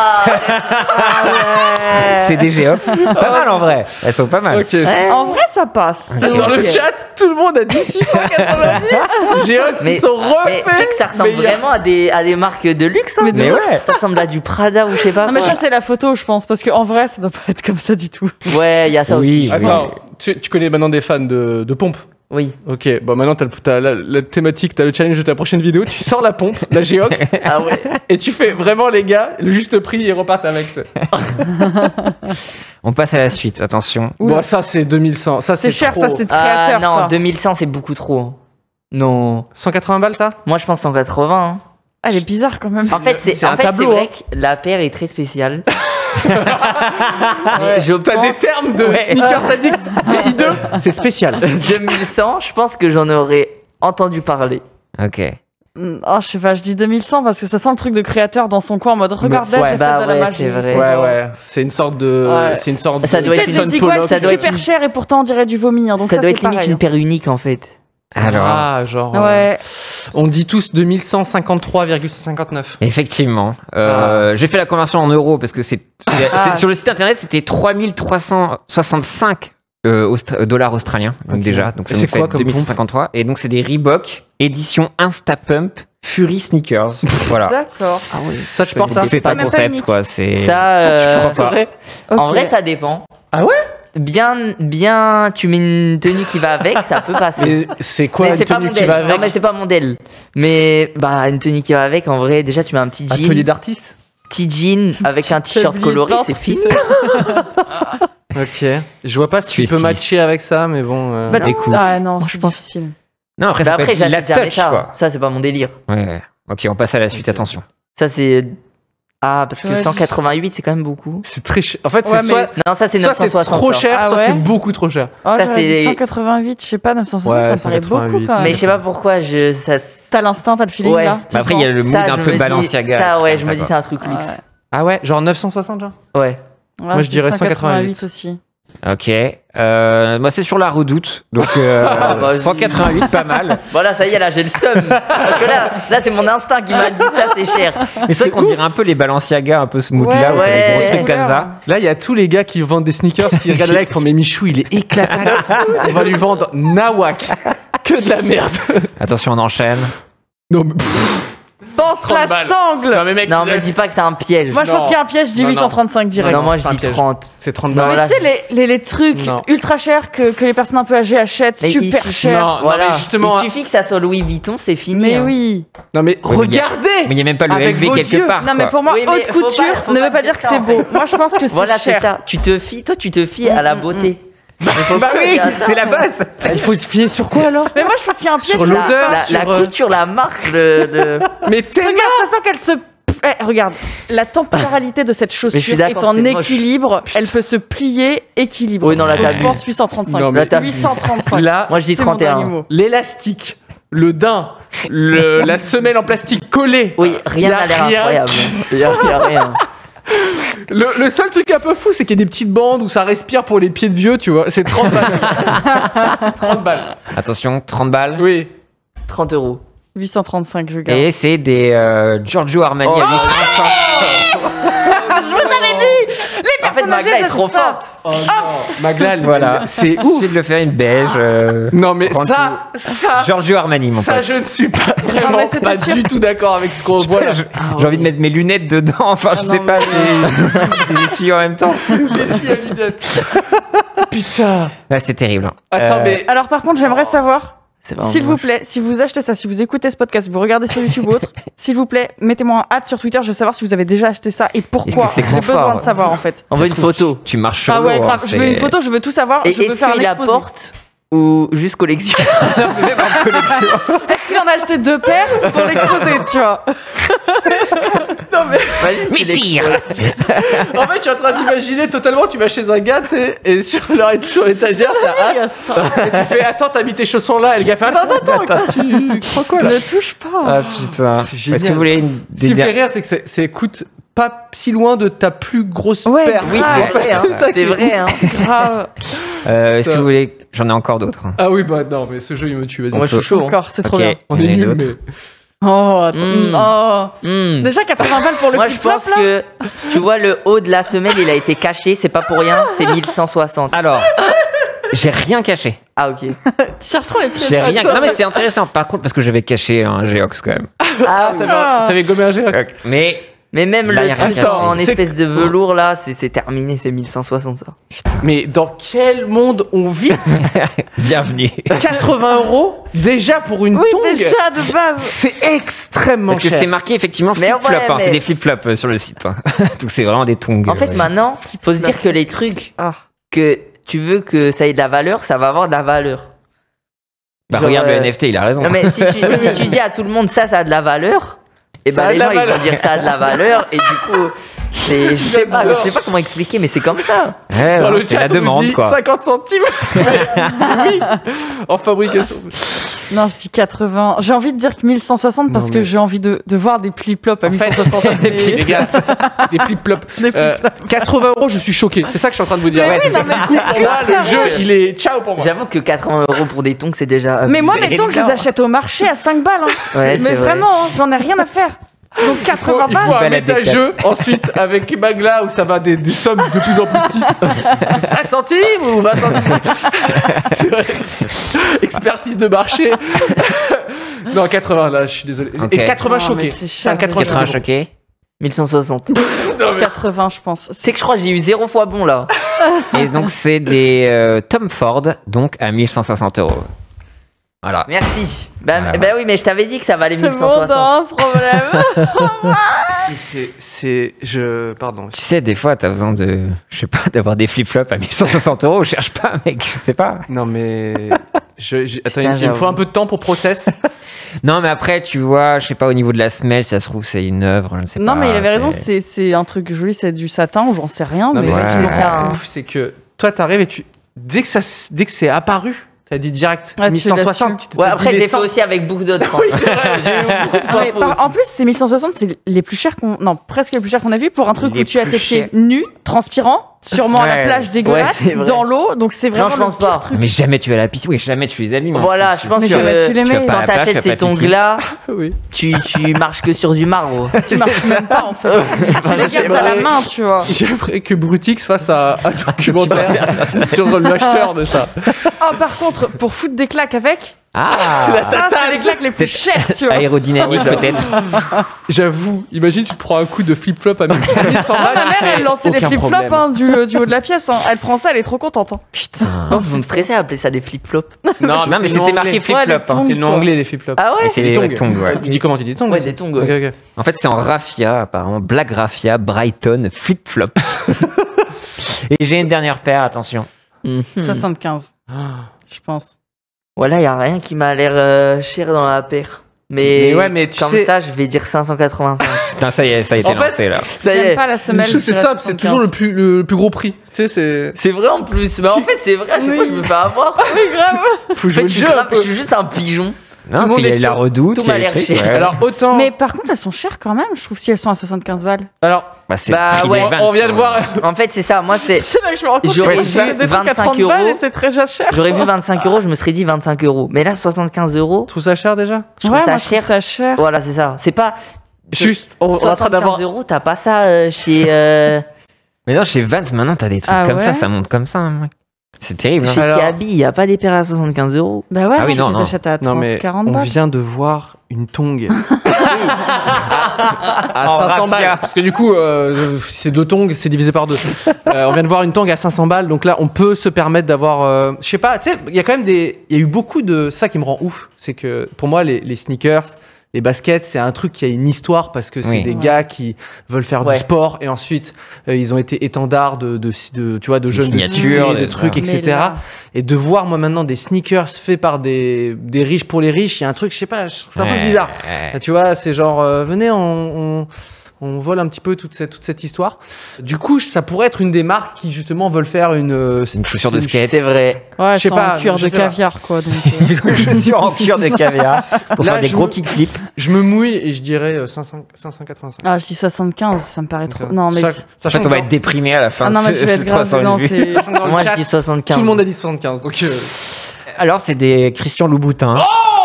C'est des Geox. Pas mal en vrai. Elles sont pas mal. Ok. En vrai, ça passe. C'est Dans le ok. chat, tout le monde a dit 690. Géox, Mais- ils sont Mais tu sais refaits. que ça ressemble Mais il y a- vraiment à des marques de luxe. Hein. Mais ouais. Ça ressemble à du Prada ou je sais pas Non, mais quoi. ça, c'est la photo, je pense. Parce qu'en vrai, ça doit pas être comme ça du tout. Ouais, il y a ça Oui. aussi. Attends, tu connais maintenant des fans de pompe. Oui. Ok, bon maintenant t'as la thématique, t'as le challenge de ta prochaine vidéo, tu sors la pompe, la Geox, Ah ouais. et tu fais vraiment les gars, le juste prix, ils repartent avec. On passe à la suite. Attention. Oula. Bon, ça c'est 2100, ça C'est cher, trop. ça, c'est de Ah créateur, non, ça. 2100 c'est beaucoup trop. Non. 180 balles ça. Moi je pense 180. hein. Ah, elle est bizarre quand même. En fait, c'est un tableau, c'est vrai hein. que la paire est très spéciale. Mais je T'as des pense termes de Ouais. sneakers addicts, c'est hideux, c'est spécial. 2100, je pense que j'en aurais entendu parler. Ok. Oh, je sais pas, je dis 2100 parce que ça sent le truc de créateur dans son coin en mode regardez, ouais, j'ai fait bah de la ouais, magie. c'est vrai. Ouais ouais, c'est une sorte de, Ouais. c'est une sorte Ça de doit Tu être sais, une- Jackson c'est quoi, Pollock. ça c'est doit être super une- cher et pourtant on dirait du vomi. Hein, donc ça doit c'est être limite pareil. une paire unique en fait. Alors, Ah, genre. Ouais. On dit tous 2153,159. effectivement, j'ai fait la conversion en euros parce que c'est Ah. sur le site internet, c'était 3365 dollars australiens, donc Ok. déjà. Donc ça C'est nous fait quoi comme 2153. Et donc c'est des Reebok édition Instapump Fury Sneakers. Voilà. D'accord. Ah oui. Ça, tu portes ça C'est pas un même pas concept unique. quoi. C'est Ça, Tu portes ça en Ok. vrai, ça dépend. Ah ouais? Bien, tu mets une tenue qui va avec, ça peut passer. Mais c'est quoi Mais une c'est pas tenue qui modèle. va avec? Non, mais c'est pas modèle. Mais bah, une tenue qui va avec, en vrai, déjà, tu mets un petit jean. Atelier d'artiste? Petit jean avec un t-shirt Tablier coloré, d'or, c'est tu fini. sais. Ok. Je vois pas si Tu tu es peux styliste. matcher avec ça, mais bon. Bah, écoute. Ah non, Moi, c'est je pense- difficile. Non, après, Bah ça peut après, être la j'achète jamais touch, ça. quoi. Ça, c'est pas mon délire. Ouais. Ok, on passe à la suite, attention. Ça, c'est. Ah, parce que Ouais. 188, c'est quand même beaucoup. C'est très cher. En fait, Ouais, c'est soit, Non, ça, c'est soit c'est 960. trop ça. cher, Ah soit ouais c'est beaucoup trop cher. Oh, Ça, j'aurais dit c'est- 188, je sais pas, 960, Ouais, ça me paraît 188. beaucoup quand même. Mais je sais pas pourquoi, T'as l'instinct, t'as le feeling Ouais. là. tu Bah après, le il y a le mood ça, un je peu me dis- Balenciaga. Ça, ouais, comme je me dis, quoi. c'est un truc sens. luxe. Ah ouais, genre 960 genre? Ouais. Moi, je dirais 188 aussi. Ok. Moi, c'est sur la redoute. Donc, vas-y. 188, pas mal. Voilà, ça y est, là, j'ai le seum. Parce que là c'est mon instinct qui m'a dit ça, c'est cher. Mais c'est qu'on dirait un peu les Balenciaga, un peu ce mood-là, où t'as des ouais. gros trucs comme ça. Là, il y a tous les gars qui vendent des sneakers qui regardent là et qui font mais Michou, il est éclataxe. On va lui vendre Nawak. Que de la merde. Attention, on enchaîne. Non, mais Pense 30 la balles. sangle. non mais mec, Non, me dis pas que c'est un piège. Moi, je Non. pense qu'il y a un piège, je dis Non, non. 835 direct. non, moi, c'est je pas un dis piège. 30. c'est 30 Non, balles. Mais là, tu sais, les trucs Non. ultra chers que les personnes un peu âgées achètent, Mais super il- chers. Non, Voilà. mais justement. Il suffit que ça soit Louis Vuitton, c'est fini. Mais hein. oui. Non mais Oui, mais il y a- regardez. Mais il n'y a même pas le Avec LV vos quelque yeux. part. Non, mais quoi. pour moi, Oui, mais haute faut pas- couture faut ne pas veut pas dire dire que ça, c'est en beau. fait. Moi, je pense que c'est Voilà, c'est cher. ça. Tu te fies à la beauté. Mais faut Bah pas oui, dire ça. c'est la base. Il faut se fier sur quoi alors? Mais moi, je pense qu'il y a un piège. Sur là. l'odeur. La sur, couture, la marque, le... Mais tellement. Regarde, ça sent qu'elle se. Regarde, la temporalité de cette je suis chaussure est d'accord, en c'est moche. équilibre. Elle peut se plier équilibre. Oui, non, là, Donc, je t'abuses. pense 835. Non, mais t'abuses. 835. Là, Moi, je dis C'est mon 31. dernier mot. l'élastique, le daim, la semelle en plastique collée. Oui, rien Y a n'a l'air rien. incroyable. Il y a rien. Le seul truc un peu fou, c'est qu'il y a des petites bandes où ça respire pour les pieds de vieux, tu vois. C'est 30 balles. C'est 30 balles. Attention, 30 balles. Oui. 30 euros. 835, je garde. Et c'est des Giorgio Armani Oh. à 835. Je vous avais dit. Les En fait, personnes âgées, Magla est elles trop achètent ça. forte. Oh non. Magla, Voilà. c'est Je ouf. suis de le faire une beige. Non, mais Prends ça, Giorgio Armani, mon ça, pote. je ne suis pas mais vraiment c'était pas sûr. du tout d'accord avec ce qu'on voit là. J'ai envie de mettre mes lunettes dedans. Enfin, je Ah sais non, pas, mais- je les essuie en même temps. Putain. Là, c'est terrible. hein. Attends, mais Alors, par contre, j'aimerais savoir, C'est vraiment s'il vous moche. plaît, si vous achetez ça, si vous écoutez ce podcast, vous regardez sur YouTube ou autre, s'il vous plaît, mettez-moi un hâte sur Twitter. Je veux savoir si vous avez déjà acheté ça et pourquoi. Est-ce que c'est J'ai besoin confort de savoir, en fait. On veut Ça une se trouve, photo. Tu marches sur Ah l'eau. ouais, hein, grave. Je veux une photo, je veux tout savoir. Et Je veux est-ce faire un qu'il la exposé. porte ou juste collection? Est-ce qu'il en a acheté 2 paires pour l'exposer, tu vois? Imagine Mais qu'il sire. en fait, je suis en train d'imaginer totalement, tu vas chez un gars, tu sais, et sur l'étagère, t'as Il y a As, ça. et tu fais attends, t'as mis tes chaussons là, et le gars fait attends, tu crois quoi là? Ne touche pas. Ah putain. C'est génial. Est-ce que vous voulez une Ce qui me fait rire, c'est que c'est coûte pas si loin de ta plus grosse Ouais, paire. Oui, Ah, c'est vrai, hein. c'est ça qui C'est est vrai, hein. Grave. Est-ce que vous voulez J'en ai encore d'autres. hein. Ah oui, bah non, mais ce jeu il me tue, vas-y. Moi, je suis chaud. hein. Encore, c'est trop Ok, bien. On il y est en a nuls, d'autres. mais. Oh, attends. Mm. Oh. Hmm. Déjà 80 balles pour le Moi, je flip-flop, pense là. que, tu vois, le haut de la semelle, il a été caché, c'est pas pour rien, c'est 1160. Alors, j'ai rien caché. Ah, ok. Tu cherches trop les pieds. J'ai rien. Non mais c'est intéressant. Par contre, parce que j'avais caché un Geox quand même. Ah, oui. T'avais gommé un Géox. Mais Mais même Là, y le a rien truc caché. en C'est- espèce de velours, là, c'est terminé, c'est 1160, ça. Mais dans quel monde on vit? bienvenue. 80 € déjà pour une Oui, tongue? déjà, de base. C'est extrêmement Parce que cher. c'est marqué effectivement Mais flip-flop. ouais, hein, mais- C'est des flip-flops sur le site. hein. Donc c'est vraiment des tongs. En fait, maintenant, faut se dire que les trucs que tu veux que ça ait de la valeur, ça va avoir de la valeur. Bah genre, regarde le NFT, il a raison. Non, mais si tu dis à tout le monde ça a de la valeur, et Ça a ben de les la gens ils valeur. vont dire ça a de la valeur, et du coup, je sais pas comment expliquer, mais c'est comme ça. Ouais, Dans non, le c'est chat, la on nous demande dit quoi. 50 centimes. Oui, en fabrication. Non, je dis 80. J'ai envie de dire que 1160 parce Non, que mais- j'ai envie de voir des flip-flops à En fait, 1160. les gars, des flip-flops. Des flip-flops. 80 €, je suis choqué. C'est ça que je suis en train de vous dire. Mais Ouais, oui, c'est non, mais ça. c'est Pour moi, le ultra jeu, rouge. il est ciao pour moi. J'avoue que 80 € pour des tongs, c'est déjà. Mais moi, abusé. mes tongs, je les achète au marché à 5 balles. hein. Ouais, Mais c'est vrai. vraiment, hein, j'en ai rien à faire. Donc Il 80 faut balles. un balles à Decathlon. méta-jeu ensuite avec Magla où ça va des sommes de plus en plus petites. C'est 5 centimes ou 20 centimes? C'est vrai. Expertise de marché. Non, 80 là, je suis désolé. Ok. Et 80 Non, choqués. mais c'est cher, un 80 80 choqués. choqués. 1160. 80, je pense. C'est que je crois que j'ai eu 0 fois bon là. Et donc, c'est des Tom Ford, donc à 1160 €. Voilà. Merci. Voilà. Bah oui, mais je t'avais dit que ça valait C'est bon, 1160. non, problème. Pardon. Tu sais, des fois, t'as besoin de, je sais pas, d'avoir des flip-flops à 1160 €. Je cherche pas, mec, je sais pas. Non, mais. Attends, Putain, il me faut j'avoue. un peu de temps pour process. Non, mais après, tu vois, je sais pas, au niveau de la semelle, si ça se trouve, c'est une œuvre, je ne sais pas. Non, mais il avait raison, c'est un truc joli, c'est du satin ou j'en sais rien. Non, mais mais ce qui me Ouais. rend ouf, c'est que toi, t'arrives et dès que c'est apparu, t'as dit direct Ouais, tu l'as 1160. su. tu t'es Ouais, dit après, les j'ai fait 100. aussi avec beaucoup d'autres. Oui, c'est vrai, j'ai eu beaucoup de Ah, mais infos aussi. en plus, ces 1160, c'est les plus chers qu'on. Non, presque les plus chers qu'on a vu pour un truc Les où tu as plus tes pieds chers. nus, transpirants, sûrement à la Ouais. plage dégueulasse, Ouais, c'est vrai. dans l'eau. Donc c'est vraiment je le pense pire pas. truc. Mais jamais tu vas à la piscine. Oui, jamais tu les abîmes. Voilà, je pense Mais que jamais tu les tu vas mets. pas à quand la plage, t'achètes tu vas ces pas à la piscine. tongs-là, Oui. tu marches que sur du marbre. Tu marches même pas en fait. Tu les gardes à la main, tu vois. J'aimerais que Brutix fasse un documentaire sur l'acheteur de ça. Oh, par contre, pour foutre des claques avec, Ah, ça, c'est les claques les plus chères, tu vois. aérodynamique Ouais, peut-être. J'avoue, imagine, tu te prends un coup de flip-flop à 1100 Ah, balles. ma mère, elle lançait des Aucun flip-flops problème. hein, du haut de la pièce. Hein. Elle prend ça, elle est trop contente. Hein. Putain. Non, vous me stressez à appeler ça des flip-flops. Non, Non, mais c'est le nom c'était marqué anglais. flip-flop. Ouais, les hein. tongs. C'est le nom quoi. anglais des flip-flops. Ah ouais C'est les tongs, ouais. Tu dis comment tu dis tongs Ouais, aussi des tongs. Ok, Ouais. ok. En fait, c'est en raffia, apparemment. Black raffia, Brighton, flip-flops. Et j'ai une dernière paire, attention. Mhm. 75, Ah. je pense. Voilà, y a rien qui m'a l'air cher dans la paire. Mais ouais, mais tu comme sais- ça, je vais dire 585. Putain, ça y est, ça a été En fait, lancé là. Ça y J'aime est. pas la semelle. Je trouve que c'est de la simple, c'est 75. toujours le plus gros prix. Tu sais, c'est. C'est vrai en plus. Mais en fait, c'est vrai, à chaque fois, je me fais avoir. Oui, grave. Faut En jouer fait, le je jeu suis un grave- peu. je suis juste un pigeon. Non, le parce monde qu'il y a est eu la sûr. redoute. Tout il y a m'a les l'air trucs, cher. ouais. Alors, autant. Mais par contre, elles sont chères quand même, je trouve, si elles sont à 75 balles. Alors, Bah, c'est Bah, le prix ouais, des vannes, on vient de ouais. voir. En fait, c'est ça. Moi, c'est. C'est là que je me rends compte J'aurais que vu j'ai des trucs à 25 30 balles et euros. c'est très cher. J'aurais vu 25 euros, je me serais dit 25 euros. Mais là, 75 euros, Tu trouves ça cher déjà je trouve Ouais, ça moi, je trouve cher. ça cher. Voilà, c'est ça. C'est pas. Juste, on est en train d'avoir. 75 euros, t'as pas ça chez. Mais non, chez Vans, maintenant, t'as des trucs Ah comme ouais ça, ça monte comme ça. hein, mec. C'est terrible. hein. Chez Alors- Kiabi, il n'y a pas des paires à 75 euros. Bah ouais, Ah oui, je non, les non. achète à 30, Non, mais 40 on balles. vient de voir une tongue à En 500 raffia. balles. Parce que du coup, si c'est 2 tongs, c'est divisé par 2. On vient de voir une tongue à 500 balles. Donc là, on peut se permettre d'avoir. Je sais pas, tu sais, il y a quand même des. Il y a eu beaucoup de. Ça qui me rend ouf. C'est que pour moi, les sneakers. Les baskets, c'est un truc qui a une histoire parce que c'est Oui. des Ouais. gars qui veulent faire Ouais. du sport et ensuite ils ont été étendards tu vois, de jeunes de signatures, cité, de de- trucs, Mais etc. là- Et de voir moi maintenant des sneakers faits par des riches pour les riches, il y a un truc, je sais pas, je trouve ça un peu Ouais, bizarre. ouais. Là, tu vois, c'est genre, venez, on vole un petit peu toute cette histoire. Du coup, ça pourrait être une des marques qui justement veulent faire une chaussure de skate. C'est vrai. Ouais, je sais c'est pas, en cuir je de sais pas. caviar, quoi. Donc, Une chaussure en cuir de caviar pour Là, faire des je gros me- kickflips. Je me mouille et je dirais 585. Ah, je dis 75, ça me paraît trop. Non, mais. Chaque- c'est- En sachant fait, que on va dans- être déprimé à la fin Ah non, mais de je vais être grave. 300 Non, vues. c'est. sachant que dans le Moi, chat, je dis 75. tout le monde a dit 75. Donc, Alors, c'est des Christian Louboutin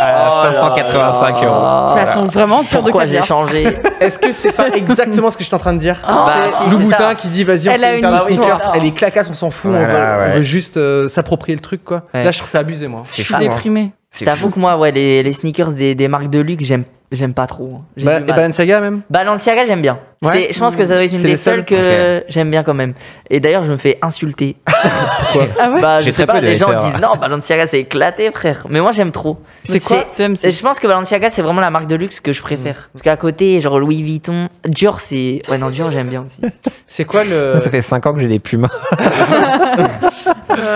à 585 euros. Bah, elles sont vraiment en cuir de Pourquoi j'ai caviar. changé est-ce que c'est pas exactement ce que je suis en train de dire Bah, C'est si, c'est Louboutin ça. qui dit vas-y, on Elle fait a une une paire de histoire. sneakers. Elle est clacasse, on s'en fout, Voilà, on ouais. veut juste s'approprier le truc, quoi. Ouais. Là, je trouve ça abusé, moi. Je C'est suis fou, hein. déprimée. Je t'avoue que moi, ouais, les sneakers des marques de luxe, j'aime pas trop. hein. J'ai Bah, du et mal. Balenciaga, même Balenciaga, j'aime bien. Ouais. Je pense que ça doit être une C'est des les seuls seules que j'aime bien quand même. Et d'ailleurs, je me fais insulter. Ah ouais Bah, J'ai je très sais pas, peu de les gens haters. disent non, Balenciaga c'est éclaté, frère. Mais moi, j'aime trop. C'est quoi T'aimes, Et je pense que Balenciaga, c'est vraiment la marque de luxe que je préfère. Parce qu'à côté, genre Louis Vuitton, Dior, c'est. Ouais, non, Dior, j'aime bien aussi. C'est quoi le. Ça fait 5 ans que j'ai des Pumas.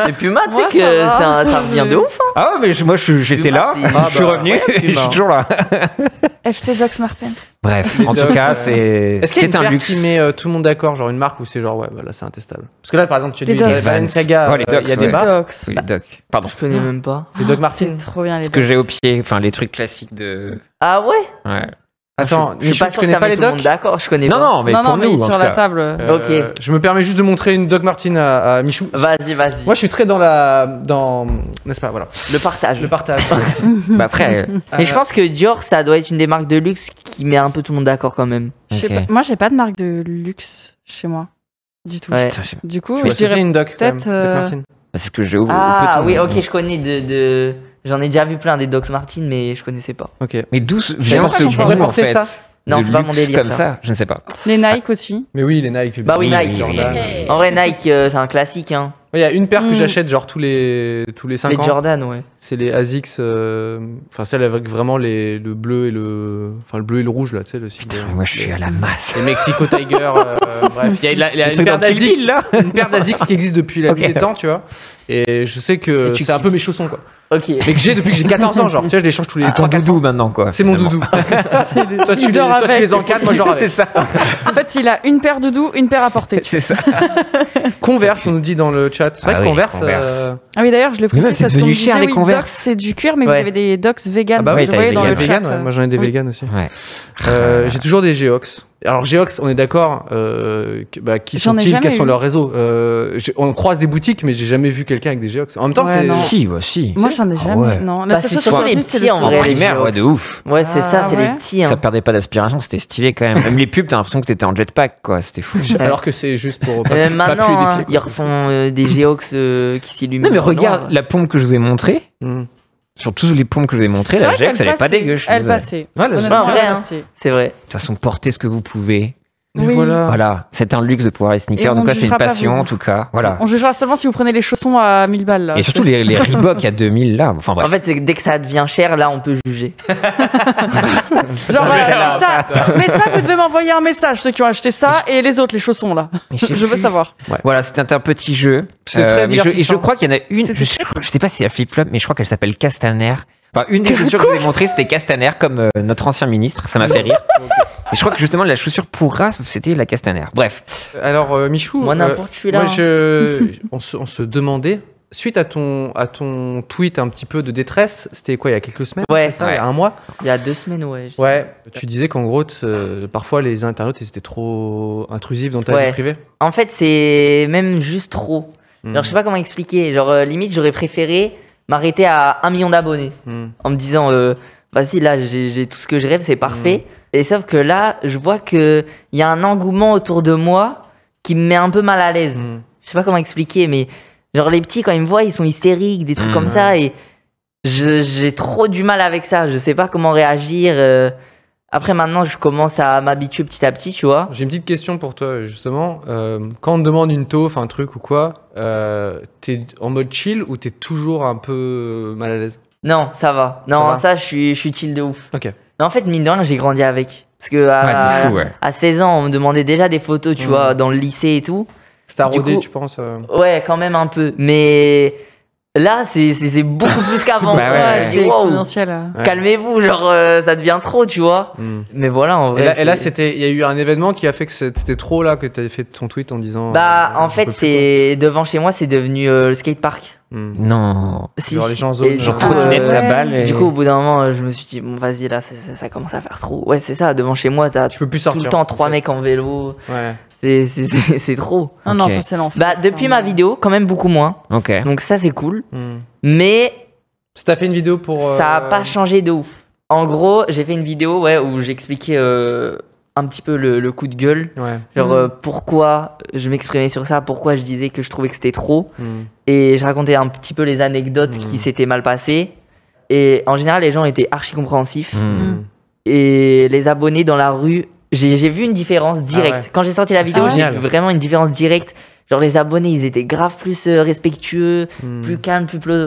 Et Puma, tu Moi, sais que ça va. ça revient de ouf. Hein. Ah ouais, mais moi j'étais là, Puma, c'est- je suis Ah bah, revenu, ouais, je suis Puma. toujours là. FC Docs Martens. Bref, Les en tout docs, cas, c'est Est-ce qu'il y a une c'est un paire luxe. qui met tout le monde d'accord, genre une marque où c'est genre, ouais, bah là, c'est intestable. Parce que là, par exemple, tu as Les dit Docs. Balenciaga, Ouais, les il y a Docs, des ouais. bas. Docs. Oui, les docs. Pardon. Je connais même pas. Les Doc Martens. C'est trop bien les Ce que Docs. j'ai au pied, enfin les trucs classiques de. Ah ouais? Ouais. Attends, Je suis Michou, pas tu sûr que connais ça pas met les tout le monde docs? d'accord, je connais pas. Non, mais pour nous, en sur tout la cas. table. Ok. Je me permets juste de montrer une Doc Martens à Michou. Vas-y. Moi, je suis très n'est-ce pas, voilà, Le partage. le partage. Bah après, Mais je pense que Dior, ça doit être une des marques de luxe qui met un peu tout le monde d'accord quand même. Je sais ok. pas- Moi, j'ai pas de marque de luxe chez moi. Du tout. Ouais. Putain, je sais pas. Du coup, Tu je vois, c'est dirais. une Doc, quand même, peut-être, Doc Martens. C'est ce que j'ai ouvert. Ah oui, ok, je connais de... J'en ai déjà vu plein des Doc Martens, mais je connaissais pas. Ok. Mais d'où vient pas ce si je pourrais goût, en porter fait ça. Non, de c'est pas mon luxe délire, comme ça. ça, je ne sais pas. Les Nike aussi. Mais oui, les Nike. Bah oui, Oui, Nike. Jordan. En vrai, Nike, c'est un classique, hein. Il y a une paire que Mm. j'achète genre tous les 5 Les ans. Jordan, ouais. C'est les ASICS, enfin celle avec vraiment le bleu et le rouge là, tu sais le sigle. Putain, mais moi je suis à la masse. Les Mexico Tiger, bref, il y a Le une truc paire dans Kill d'ASICS, Bill, là. une paire d'ASICS qui existe depuis la Ok. nuit des temps, tu vois. Et je sais que Et tu c'est un kiffes. peu mes chaussons quoi. Ok. Mais que j'ai depuis que j'ai 14 ans, genre, tu vois, je les change tous les C'est ton 3-4 doudou ans. maintenant, quoi. C'est mon finalement. doudou. Toi tu dort avec. les encadres, moi genre C'est avec. ça. En fait, il a une paire de doux, une paire à porter. C'est ça. Converse, on nous dit dans le chat. C'est vrai Ah que oui, Converse. Converse. Ah oui, d'ailleurs, je le Mais même, précise c'est parce qu'on devenu me cher, disait, les oui, Converse. Docs, c'est du cuir, mais Ouais. vous avez des Docs vegan. Ah bah oui, je le t'as voyais les dans le vegan, chat. ouais. Moi j'en ai des Oui. vegan aussi. Ouais. J'ai toujours des Geox. Alors Geox, on est d'accord. Qui J'en ai sont-ils? jamais Quels sont eu. leurs réseaux? On croise des boutiques, mais j'ai jamais vu quelqu'un avec des Geox. En même temps, Ouais, c'est non. Si, ouais, si. Moi, j'en ai Ah jamais. ouais. Non, Bah, la seule c'est chose surtout que j'ai les retenue, c'est petits, le en En vrai, sport. les primaire, Geox. ouais, de ouf. Ouais, c'est Ah, ça, c'est ouais. les petits, hein. Ça perdait pas d'aspiration, c'était stylé quand même. Même les pubs, t'as l'impression que t'étais en jetpack, quoi. C'était fou. alors que c'est juste pour pas, Même pas maintenant, puer hein, des pieds. ils refont des Geox qui s'illuminent. Non, mais en regarde noir. la pompe que je vous ai montrée. Mm. Sur tous les pompes que je vous ai montrées, C'est la vrai Gex, qu'elle elle est pas passait. dégueu. je suis Elle désolé. passait. Ouais, la Honnêtement, Gex, elle ouais, hein. passait. C'est vrai. De toute façon, portez ce que vous pouvez. Mais Oui. voilà. Voilà, c'est un luxe de pouvoir les Et sneakers. on Donc, ne là, c'est une jugera pas passion, vous. en tout cas. Voilà. On jugera seulement si vous prenez les chaussons à 1000 balles. Là. Et surtout les Reebok à 2000 là. Enfin bref. En fait, c'est que dès que ça devient cher, là, on peut juger. Genre, voilà, celle-là, ça. Mais ça, vous devez m'envoyer un message, ceux qui ont acheté ça, et les autres, les chaussons, là. Mais je sais Je veux plus. savoir. Voilà, c'était un petit jeu. C'est très mais et je divertissant. crois qu'il y en a une, je sais pas si c'est la flip-flop, mais je crois qu'elle s'appelle Castaner. Enfin, une des chaussures que je vous ai montrées, c'était Castaner, comme notre ancien ministre. Ça m'a fait rire. Et je crois que justement, la chaussure pourra, c'était la Castaner. Bref. Alors Michou, Moi, n'importe, je suis là. moi, on se demandait, suite à ton tweet un petit peu de détresse, c'était quoi, il y a quelques semaines? Ouais. c'est ça, Ouais. il y a un mois. Il y a 2 semaines, ouais. Ouais. Tu disais qu'en gros, parfois les internautes, ils étaient trop intrusifs dans ta Ouais. vie privée. En fait, c'est même juste trop. Genre, je sais pas comment expliquer. Genre, limite, j'aurais préféré m'arrêter à 1 million d'abonnés. En me disant, vas-y, là, j'ai tout ce que je rêve, c'est parfait. Et sauf que là, je vois qu'il y a un engouement autour de moi qui me met un peu mal à l'aise. Je sais pas comment expliquer, mais genre, les petits, quand ils me voient, ils sont hystériques, des trucs comme ça. Et j'ai trop du mal avec ça. Je sais pas comment réagir. Après, maintenant, je commence à m'habituer petit à petit, tu vois. J'ai une petite question pour toi, justement. Quand on te demande une taufe, un truc ou quoi, t'es en mode chill ou t'es toujours un peu mal à l'aise? Non, ça va. Non, va ça, je suis chill de ouf. Ok. Mais en fait, mine de rien, j'ai grandi avec. Parce que Ouais, c'est fou, ouais. à 16 ans, on me demandait déjà des photos, tu vois, dans le lycée et tout. C'est à Du rodé, coup- tu penses Ouais, quand même un peu. Mais là, c'est beaucoup plus qu'avant. Bah ouais, Ouais, ouais. Je dis, c'est wow, exponentiel. Ouais. calmez-vous, genre, ça devient trop, tu vois. Mais voilà, en Et vrai. là, c'est- c'était, il y a eu un événement qui a fait que c'était trop là que t'avais fait ton tweet en disant. Bah, en je fait, peux plus, c'est devant chez moi, c'est devenu le skatepark. quoi. Non. Si. Genre les gens Et zonent, du Genre coup, trottinette, euh, la balle. et- Du coup, au bout d'un moment, je me suis dit, bon, vas-y, là, ça commence à faire trop. Ouais, c'est ça, devant chez moi, t'as Tu peux plus tout sortir. le temps en 3 fait. mecs en vélo. Ouais. C'est trop. Non, non, Ok. ça, c'est l'enfer. Bah, depuis ma vidéo, quand même beaucoup moins. Ok. Donc, ça, c'est cool. Hmm. Mais Si t'as fait une vidéo pour. ça a pas changé de ouf. En gros, j'ai fait une vidéo ouais, où j'expliquais un petit peu le coup de gueule. Ouais. Genre, Mm. pourquoi je m'exprimais sur ça, pourquoi je disais que je trouvais que c'était trop. Hmm. Et je racontais un petit peu les anecdotes qui s'étaient mal passées. Et en général, les gens étaient archi compréhensifs. Hmm. Et les abonnés dans la rue, j'ai vu une différence directe. Ah ouais. Quand j'ai sorti la vidéo, c'est j'ai génial. vu vraiment une différence directe. Genre, les abonnés, ils étaient grave plus respectueux, Hmm. plus calmes,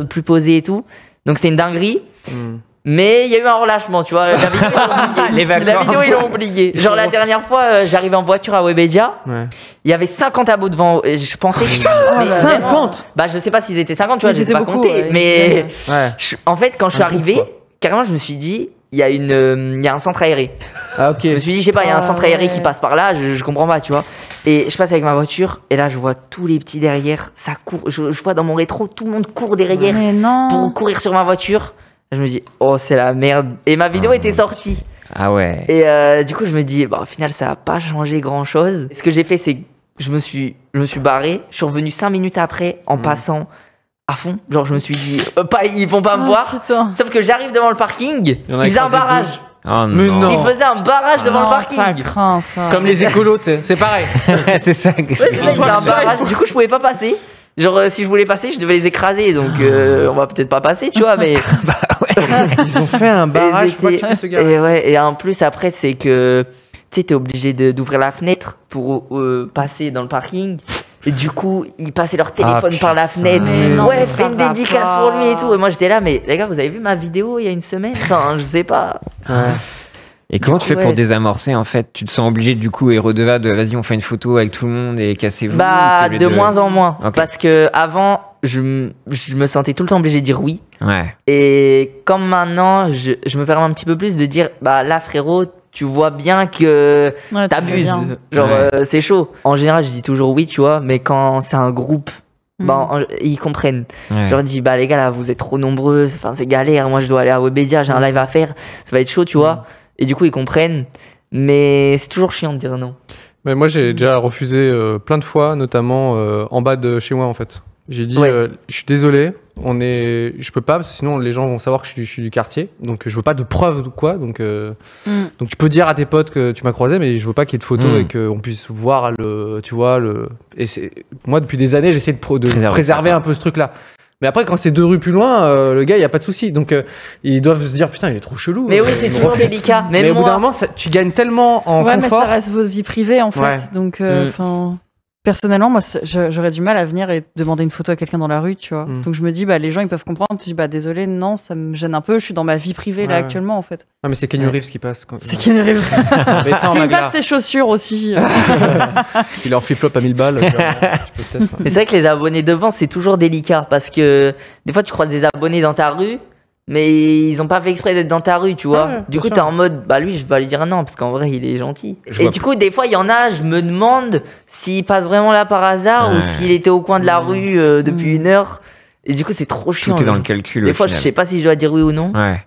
plus posés et tout. Donc, c'était une dinguerie. Hmm. Mais il y a eu un relâchement, tu vois. La vidéo, ils l'ont oublié. Les vacances. La vidéo, ils l'ont oublié. Genre, la dernière fois, j'arrivais en voiture à Webedia. Ouais. Il y avait 50 abos devant. Et je pensais que. Mais vraiment, 50. Bah, je sais pas s'ils étaient 50, tu vois, Mais je les ai c'était pas beaucoup, comptés. ouais, Mais Ouais. en fait, quand je suis Un groupe, arrivé, quoi. carrément, je me suis dit, il y a un centre aéré. Ah, ok. Je me suis dit, je sais pas, il y a un Ah, centre aéré ouais. qui passe par là, je comprends pas, tu vois. Et je passe avec ma voiture, et là, je vois tous les petits derrière, ça court. Je vois dans mon rétro, tout le monde court derrière Mais non. pour courir sur ma voiture. Je me dis, oh, c'est la merde. Et ma vidéo Ah, était sortie. Ah ouais. Et du coup, je me dis, au final, ça n'a pas changé grand-chose. Ce que j'ai fait, c'est que je me suis barré. Je suis revenu 5 minutes après en passant à fond. Genre, je me suis dit, ils vont pas me voir. Putain. Sauf que j'arrive devant le parking, ils faisaient un barrage. Oh Mais non. Ils faisaient un barrage devant le parking. Ça craint, ça. Comme les écolos, tu sais, c'est pareil. c'est ça. Ouais, c'est ça, ils faisaient un barrage. Du coup, je pouvais pas passer. Genre, si je voulais passer, je devais les écraser. Donc, on va peut-être pas passer, tu vois, mais. Ils ont fait un barrage. Je crois que tu peux se garer. Et ouais, et en plus, après, c'est que tu sais, t'es obligé d'ouvrir la fenêtre pour passer dans le parking. Et du coup, ils passaient leur téléphone par la fenêtre. non, Ouais, mais fais ça une va dédicace pas. pour lui et tout. Et moi, j'étais là, mais les gars, vous avez vu ma vidéo il y a une semaine? Enfin, je sais pas. Et comment tu fais ouais. pour désamorcer en fait? Tu te sens obligé du coup et redevable de vas-y on fait une photo avec tout le monde et cassez-vous? Bah, Ou t'es de obligé moins en moins. Ok. Parce que avant, je me sentais tout le temps obligé de dire oui. Ouais. Et comme maintenant, je me permets un petit peu plus de dire, bah là, frérot, tu vois bien que Ouais, tu fais t'abuses. bien. Genre, Ouais. c'est chaud. En général, je dis toujours oui, tu vois, mais quand c'est un groupe, ils comprennent. Ouais. Je leur dis, bah les gars, là, vous êtes trop nombreux, enfin, c'est galère. Moi, je dois aller à Webedia, j'ai un live à faire, ça va être chaud, tu vois. Et du coup, ils comprennent. Mais c'est toujours chiant de dire non. Mais moi, j'ai déjà refusé plein de fois, notamment en bas de chez moi, en fait. J'ai dit, Ouais. je suis désolé, je peux pas, parce que sinon les gens vont savoir que je suis du quartier, donc je veux pas de preuves ou quoi. Donc tu peux dire à tes potes que tu m'as croisé, mais je veux pas qu'il y ait de photos et qu'on puisse voir tu vois. Et moi, depuis des années, j'essaie de préserver un peu ce truc-là. Mais après, quand c'est 2 rues plus loin, le gars, il n'y a pas de souci. Donc, ils doivent se dire, putain, il est trop chelou. Mais oui, c'est toujours délicat. Mais Même au bout d'un moi. moment, tu gagnes tellement en Ouais, mais confort. ça reste votre vie privée en fait. Ouais. Donc, personnellement, moi, j'aurais du mal à venir et demander une photo à quelqu'un dans la rue, tu vois. Donc, je me dis, les gens, ils peuvent comprendre. Tu dis, désolé, non, ça me gêne un peu. Je suis dans ma vie privée là Ouais. actuellement, en fait. Ah, mais c'est Kenny Reeves qui passe. C'est qui arrive. Embêtant, S'il Magla. passe ses chaussures aussi. Il est en flip-flop à 1000 balles. tu peux peut-être. Mais c'est vrai que les abonnés devant, c'est toujours délicat parce que des fois, tu croises des abonnés dans ta rue, mais ils ont pas fait exprès d'être dans ta rue, tu vois. Ouais, du bien coup, sûr. t'es en mode, lui, je vais pas lui dire non parce qu'en vrai, il est gentil. Je Et vois du coup, des fois, il y en a, je me demande s'il passe vraiment là par hasard Ouais. ou s'il était au coin de la rue depuis 1 heure. Et du coup, c'est trop chiant. Tout est dans genre. le calcul. Des au fois, je final. sais pas si je dois dire oui ou non. Ouais.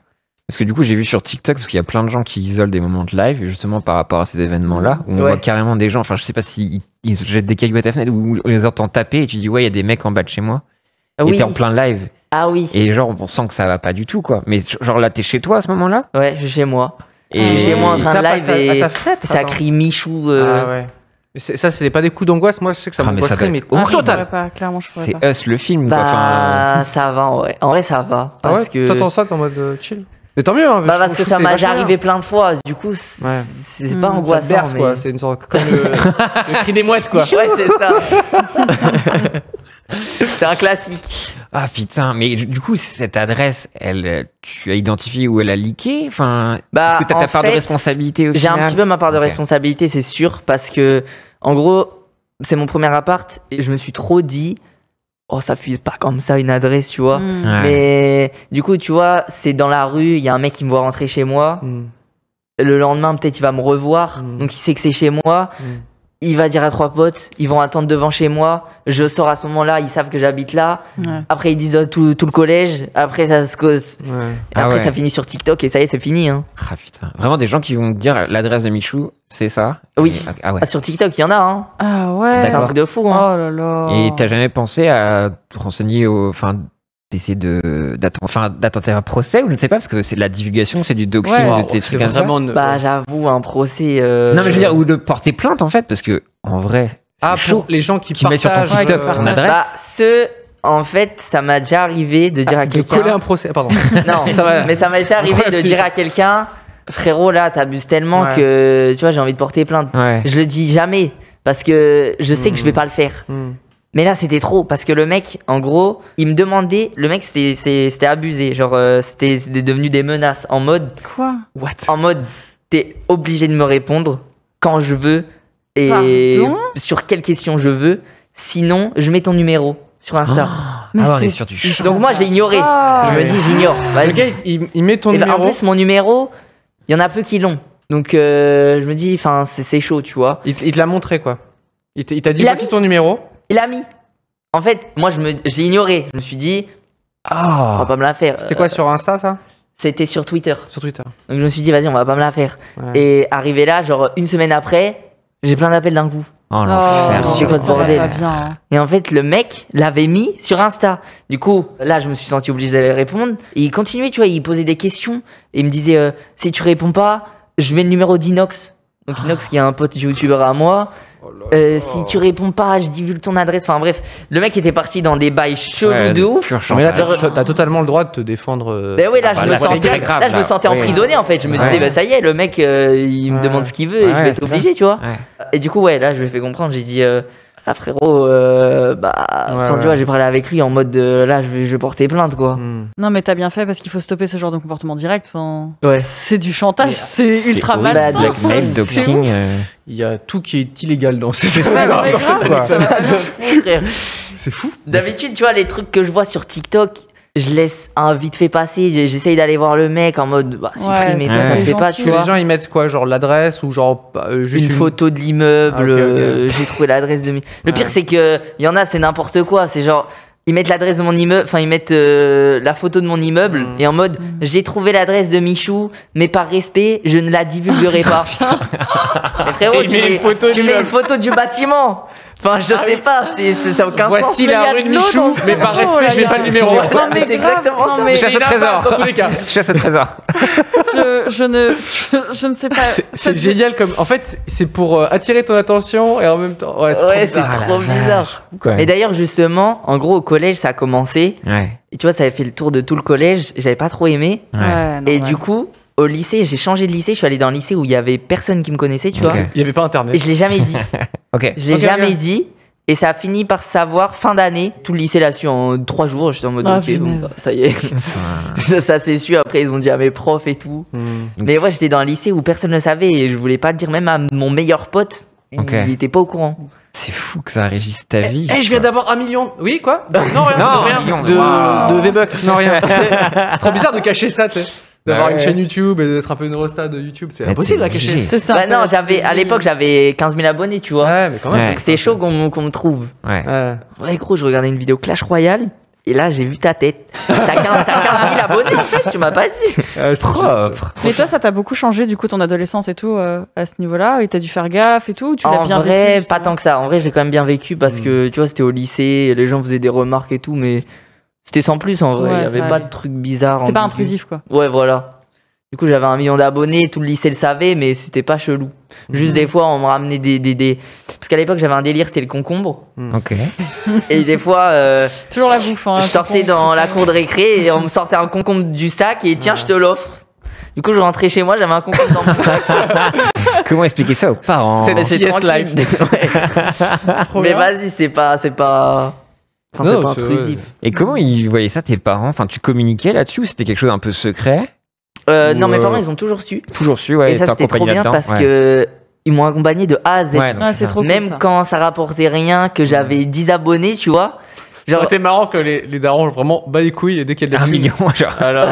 Parce que du coup, j'ai vu sur TikTok, parce qu'il y a plein de gens qui isolent des moments de live, justement par rapport à ces événements-là, où on Ouais. voit carrément des gens, enfin, je sais pas s'ils ils jettent des cailloux à ta fenêtre ou on les entend taper et tu dis, ouais, il y a des mecs en bas de chez moi. Ah Et oui. t'es en plein live. Ah oui. Et genre, on sent que ça va pas du tout, quoi. Mais genre là, t'es chez toi à ce moment-là? Ouais, je suis chez moi. Et Je suis chez moi en Il train de tape live à et ta fenêtre. ça Attends. crie Michou. Ah ouais. Mais ça, c'est pas des coups d'angoisse. Moi, je sais que ça Ah, mais ça m'angoisserait, doit mais être horrible. Je pourrais total. pas, clairement, je pourrais c'est pas. Us le film, quoi. Enfin, Bah, ça va, en vrai. En vrai, ça va. Ah ouais, Parce que. t'entends ça, t'es en mode chill. Mais tant mieux. Hein, Bah je parce que trouve ça c'est m'est déjà vachement arrivé bien. plein de fois, du coup c'est pas Ça te angoissant. berce, mais... quoi. C'est une sorte comme le cri des mouettes, quoi. Ouais, c'est ça. C'est un classique. ah putain, mais du coup, cette adresse, tu as identifié où elle a leaké? Enfin, Bah, est-ce que t'as en ta part de fait, responsabilité au J'ai final? un petit peu ma part de Ok. responsabilité, c'est sûr, parce que en gros, c'est mon premier appart et je me suis trop dit, oh ça fuse pas comme ça une adresse, tu vois. Ouais. Mais du coup, tu vois, c'est dans la rue, il y a un mec qui me voit rentrer chez moi. Le lendemain, peut-être il va me revoir, donc il sait que c'est chez moi. Il va dire à 3 potes, ils vont attendre devant chez moi. Je sors à ce moment-là, ils savent que j'habite là. Ouais. Après, ils disent tout le collège. Après, ça se cause. Ouais. Et après, ouais. ça finit sur TikTok et ça y est, c'est fini. Hein. Ah putain, vraiment des gens qui vont te dire l'adresse de Michou, c'est ça? Oui. Et- ah ouais. Ah, sur TikTok, il y en a. Hein. Ah ouais. C'est un truc de fou. Oh Hein. là là. Et t'as jamais pensé à te renseigner enfin, d'essayer d'attenter un procès ou je ne sais pas parce que c'est de la divulgation, c'est du doxing, Ouais. des trucs comme ça. Bah, j'avoue, un procès. Non mais je veux dire, ou de porter plainte en fait parce que en vrai, c'est Ah, chaud. pour les gens qui mettent sur ton partagent, TikTok ton adresse. Bah, en fait, ça m'a déjà arrivé de dire à de quelqu'un. coller un procès. Pardon. Non, Ça va. mais ça m'a déjà arrivé Incroyable, de c'est dire ça. à quelqu'un, frérot, là, t'abuses tellement Ouais. que, tu vois, j'ai envie de porter plainte. Ouais. Je le dis jamais parce que je sais que je vais pas le faire. Mais là, c'était trop parce que le mec, en gros, il me demandait, le mec, c'était abusé. Genre, c'était devenu des menaces en mode, Quoi? en mode, t'es obligé de me répondre quand je veux et Pardon sur quelle question je veux. Sinon, je mets ton numéro sur Insta. Mais Ah ouais, on est c'est- sur du chaud. Donc moi, j'ai ignoré. Ah. Je me dis, j'ignore. Le Vas-y. gars, il met ton Et bah, numéro. en plus, mon numéro, il y en a peu qui l'ont. Donc, je me dis, enfin, c'est chaud, tu vois. Il te l'a montré, quoi. Il t'a dit Il a voici mis. ton numéro. Il a mis. En fait, moi, j'ai ignoré. Je me suis dit, on va Ah. pas me la faire. C'était quoi sur Insta, ça? c'était sur Twitter. Sur Twitter. Donc je me suis dit, vas-y, on va pas me la faire. Ouais. Et arrivé là, genre une semaine après, j'ai plein d'appels d'un coup. Oh l'enfer. non, c'est ce bordel. pas bien. Hein. Et en fait, le mec l'avait mis sur Insta. Du coup, là, je me suis senti obligé d'aller répondre. Et il continuait, tu vois, il posait des questions. Et il me disait, si tu réponds pas, je mets le numéro d'Inox. Donc Inox, qui est un pote youtubeur à moi. Si tu réponds pas, je divulgue ton adresse. Enfin bref, le mec était parti dans des bails chelous de ouf. Mais là, t'as totalement le droit de te défendre. Ben oui, là, bah, je là, me c'est sentais, très grave, là, je me là. sentais Oui. emprisonné en fait. Je me Ouais. disais, bah ça y est, le mec, il me Ouais. demande ce qu'il veut et je Ouais, vais être c'est ça. obligé, tu vois. Ouais. Et du coup, ouais, là, je lui ai fait comprendre. J'ai dit, ah frérot, enfin, tu vois, j'ai parlé avec lui en mode, là, je vais porter plainte, quoi. Non, mais t'as bien fait parce qu'il faut stopper ce genre de comportement direct. Enfin, Ouais. c'est du chantage, Mais c'est ultra horrible. malsain. Blackmail, C'est doxing. ouf. Il y a tout qui est illégal dans ces Ouais, dans c'est cette grave, année. ça va pas bien. Frère. C'est fou. D'habitude, tu vois, les trucs que je vois sur TikTok, je laisse un vite fait passer. J'essaye d'aller voir le mec en mode, bah, supprime et tout, Ouais. ça se C'est fait pas, gentil. tu Les vois. gens ils mettent quoi, genre l'adresse ou genre juste Une photo de l'immeuble, Ah, ok. j'ai trouvé l'adresse de... Le pire, Ouais. c'est que il y en a, c'est n'importe quoi. C'est genre, ils mettent l'adresse de mon immeuble, enfin, ils mettent la photo de mon immeuble Mm. et en mode, j'ai trouvé l'adresse de Michou, mais par respect, je ne la divulguerai pas. Mais frérot, Et il met une photo de tu mets une l'immeuble. photo du bâtiment. Enfin, je sais pas, ça n'a aucun sens. Voici Mais la y a rue de de l'eau dans Michou, le mais par cerveau, respect, là, je mets y a- pas le numéro. Ouais, Non, mais c'est grave, exactement non, ça. mais- Chasse au Une trésor. impasse dans tous les cas. Chasse au trésor. je ne sais pas. C'est génial comme. En fait, c'est pour attirer ton attention et en même temps. Ouais, c'est Ouais, trop c'est bizarre. trop bizarre. Et d'ailleurs, justement, en gros, au collège, ça a commencé. Ouais. Et tu vois, ça avait fait le tour de tout le collège. J'avais pas trop aimé. Ouais. Ouais, non, Et ouais. du coup, au lycée, j'ai changé de lycée. Je suis allé dans un lycée où il y avait personne qui me connaissait, tu Ok. vois. Il y avait pas internet. Et je l'ai jamais dit. Ok. Je l'ai Ok, jamais ok. dit. Et ça a fini par savoir fin d'année. Tout le lycée l'a su en 3 jours. J'étais en mode, Ah, ok, bon, punaise. bah, ça y est. ça s'est su. Après, ils ont dit à mes profs et tout. Hmm. Mais ouais, j'étais dans un lycée où personne ne savait. Et je voulais pas le dire même à mon meilleur pote. Ok. Il était pas au courant. C'est fou que ça régisse ta vie. Eh, je viens d'avoir 1 million. Oui, quoi Non, rien. Non, de rien. 1 million, de, waouh. de V-Bucks. Non, rien. C'est trop bizarre de cacher ça, tu sais. D'avoir Bah une ouais. chaîne YouTube et d'être un peu une rosta de YouTube. C'est Mais impossible t'es à cacher. obligé. C'est ça. Bah non, à l'époque, j'avais 15 000 abonnés, tu vois. Ouais, mais quand même. Ouais. Donc c'était chaud qu'on me trouve. Ouais. Ouais. Ouais, gros, je regardais une vidéo Clash Royale. Et là, j'ai vu ta tête. T'as 15 000 abonnés, en fait, tu m'as pas dit. C'est Propre. Mais toi, ça t'a beaucoup changé du coup ton adolescence et tout à ce niveau-là. Et t'as dû faire gaffe et tout. Ou tu l'as En bien vrai, vécu, pas tant que ça. En vrai, je l'ai quand même bien vécu parce que, tu vois, c'était au lycée, les gens faisaient des remarques et tout, mais c'était sans plus, en vrai. Ouais, Il y avait ça pas allait. de trucs bizarres. C'est pas ambigus. intrusif quoi. Ouais, voilà. Du coup, j'avais 1 million d'abonnés, tout le lycée le savait, mais c'était pas chelou. Juste des fois, on me ramenait des... Parce qu'à l'époque, j'avais un délire, c'était le concombre. Ok. Et des fois, Toujours la bouffe. Hein, je sortais dans la cour de récré et on me sortait un concombre du sac et tiens, je te l'offre. Du coup, je rentrais chez moi, j'avais un concombre dans mon sac. Comment expliquer ça aux parents C'est Mais c'est CS tranquille. Ouais. Trop Mais bien. vas-y, c'est pas... Enfin, Non, c'est pas c'est- intrusif. Et comment ils voyaient ça, tes parents? Enfin, tu communiquais là-dessus ou c'était quelque chose d'un peu secret? Non, Ou, mes parents, ils ont toujours su. Toujours su, ouais. Et ça, t'as c'était trop accompagné bien là-dedans, parce ouais. que ils m'ont accompagné de A à Z. Ouais, donc Ah, c'est c'est ça. trop cool, Même ça. quand ça rapportait rien, que j'avais 10 abonnés, tu vois. Ça aurait Genre, été marrant que les darons vraiment bat les couilles et dès qu'il y a de la 1 thune. million, genre. Alors,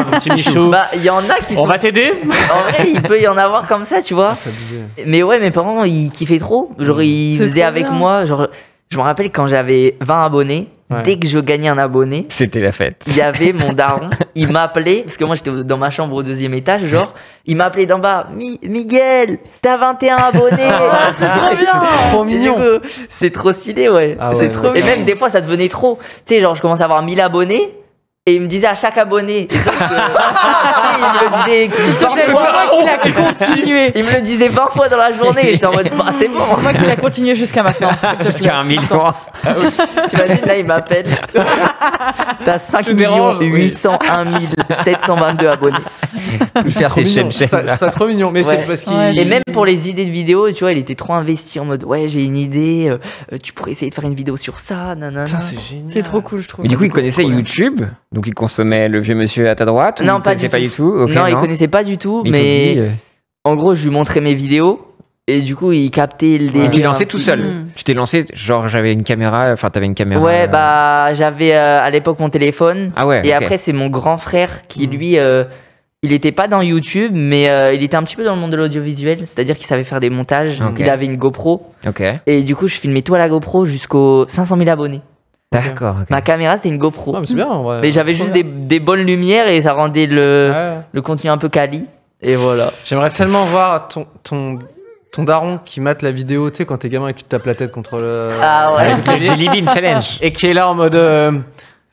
mon petit Michou, bah, il y en a qui on sont. va t'aider. En vrai, il peut y en avoir comme ça, tu vois. C'est abusé. Mais ouais, mes parents, ils kiffaient trop. Genre, ils C'est faisaient trop avec bien. moi. Genre, je me rappelle quand j'avais 20 abonnés, Ouais. dès que je gagnais un abonné, C'était la fête. il y avait mon daron, il m'appelait, parce que moi j'étais dans ma chambre au 2e étage, genre, il m'appelait d'en bas, Miguel, t'as 21 abonnés! c'est trop bien. Trop Et du mignon. coup, c'est trop stylé, ouais. Ah ouais, C'est trop... ouais. Et même des fois, ça devenait trop. Tu sais, genre, je commençais à avoir 1000 abonnés. Et il me disait à chaque abonné. Et sauf que, il me le disait S'il te plaît, dis-moi qu'il a continué. il me le disait 20 fois dans la journée. Et j'étais en mode, bah, c'est bon. Dis-moi qu'il a continué jusqu'à maintenant. s'il te plaît. Jusqu'à 1 million. T'imagines, là, il m'appelle. T'as 5 te dérange, oui. 801 722 abonnés. Il faire Trop ses mignon. chèmes Je trouve ça trop mignon. Mais Ouais. c'est parce qu'il. Ouais. Et même pour les idées de vidéos, tu vois, il était trop investi en mode, ouais, j'ai une idée, tu pourrais essayer de faire une vidéo sur ça, nanana. Putain, c'est génial. C'est trop cool, je trouve. Mais du coup, il connaissait Trop bien. YouTube, donc il consommait le vieux monsieur à ta droite. ou Non, il pas connaissait du pas du tout. Ok, non, il connaissait pas du tout, Mais, mais il t'a dit, en gros, je lui montrais mes vidéos et du coup, il captait le et délire. tu t'es lancé un tout petit seul. peu. Tu t'es lancé, genre j'avais une caméra, enfin t'avais une caméra. Ouais, bah, j'avais à l'époque mon téléphone. Ah ouais. Et ok. après, c'est mon grand frère qui, lui, il était pas dans YouTube, mais il était un petit peu dans le monde de l'audiovisuel. C'est-à-dire qu'il savait faire des montages. Ok. Il avait une GoPro. Ok. Et du coup, je filmais tout à la GoPro jusqu'aux 500 000 abonnés. D'accord. ok. Ma caméra, c'était une GoPro. Ah, mais c'est bien en vrai. Mais j'avais juste des bonnes lumières et ça rendait le contenu un peu quali. Et voilà. J'aimerais tellement voir ton daron qui mate la vidéo, tu sais, quand t'es gamin et que tu te tapes la tête contre le. Ah ouais. Avec le Jelly Bean Challenge. Et qui est là en mode.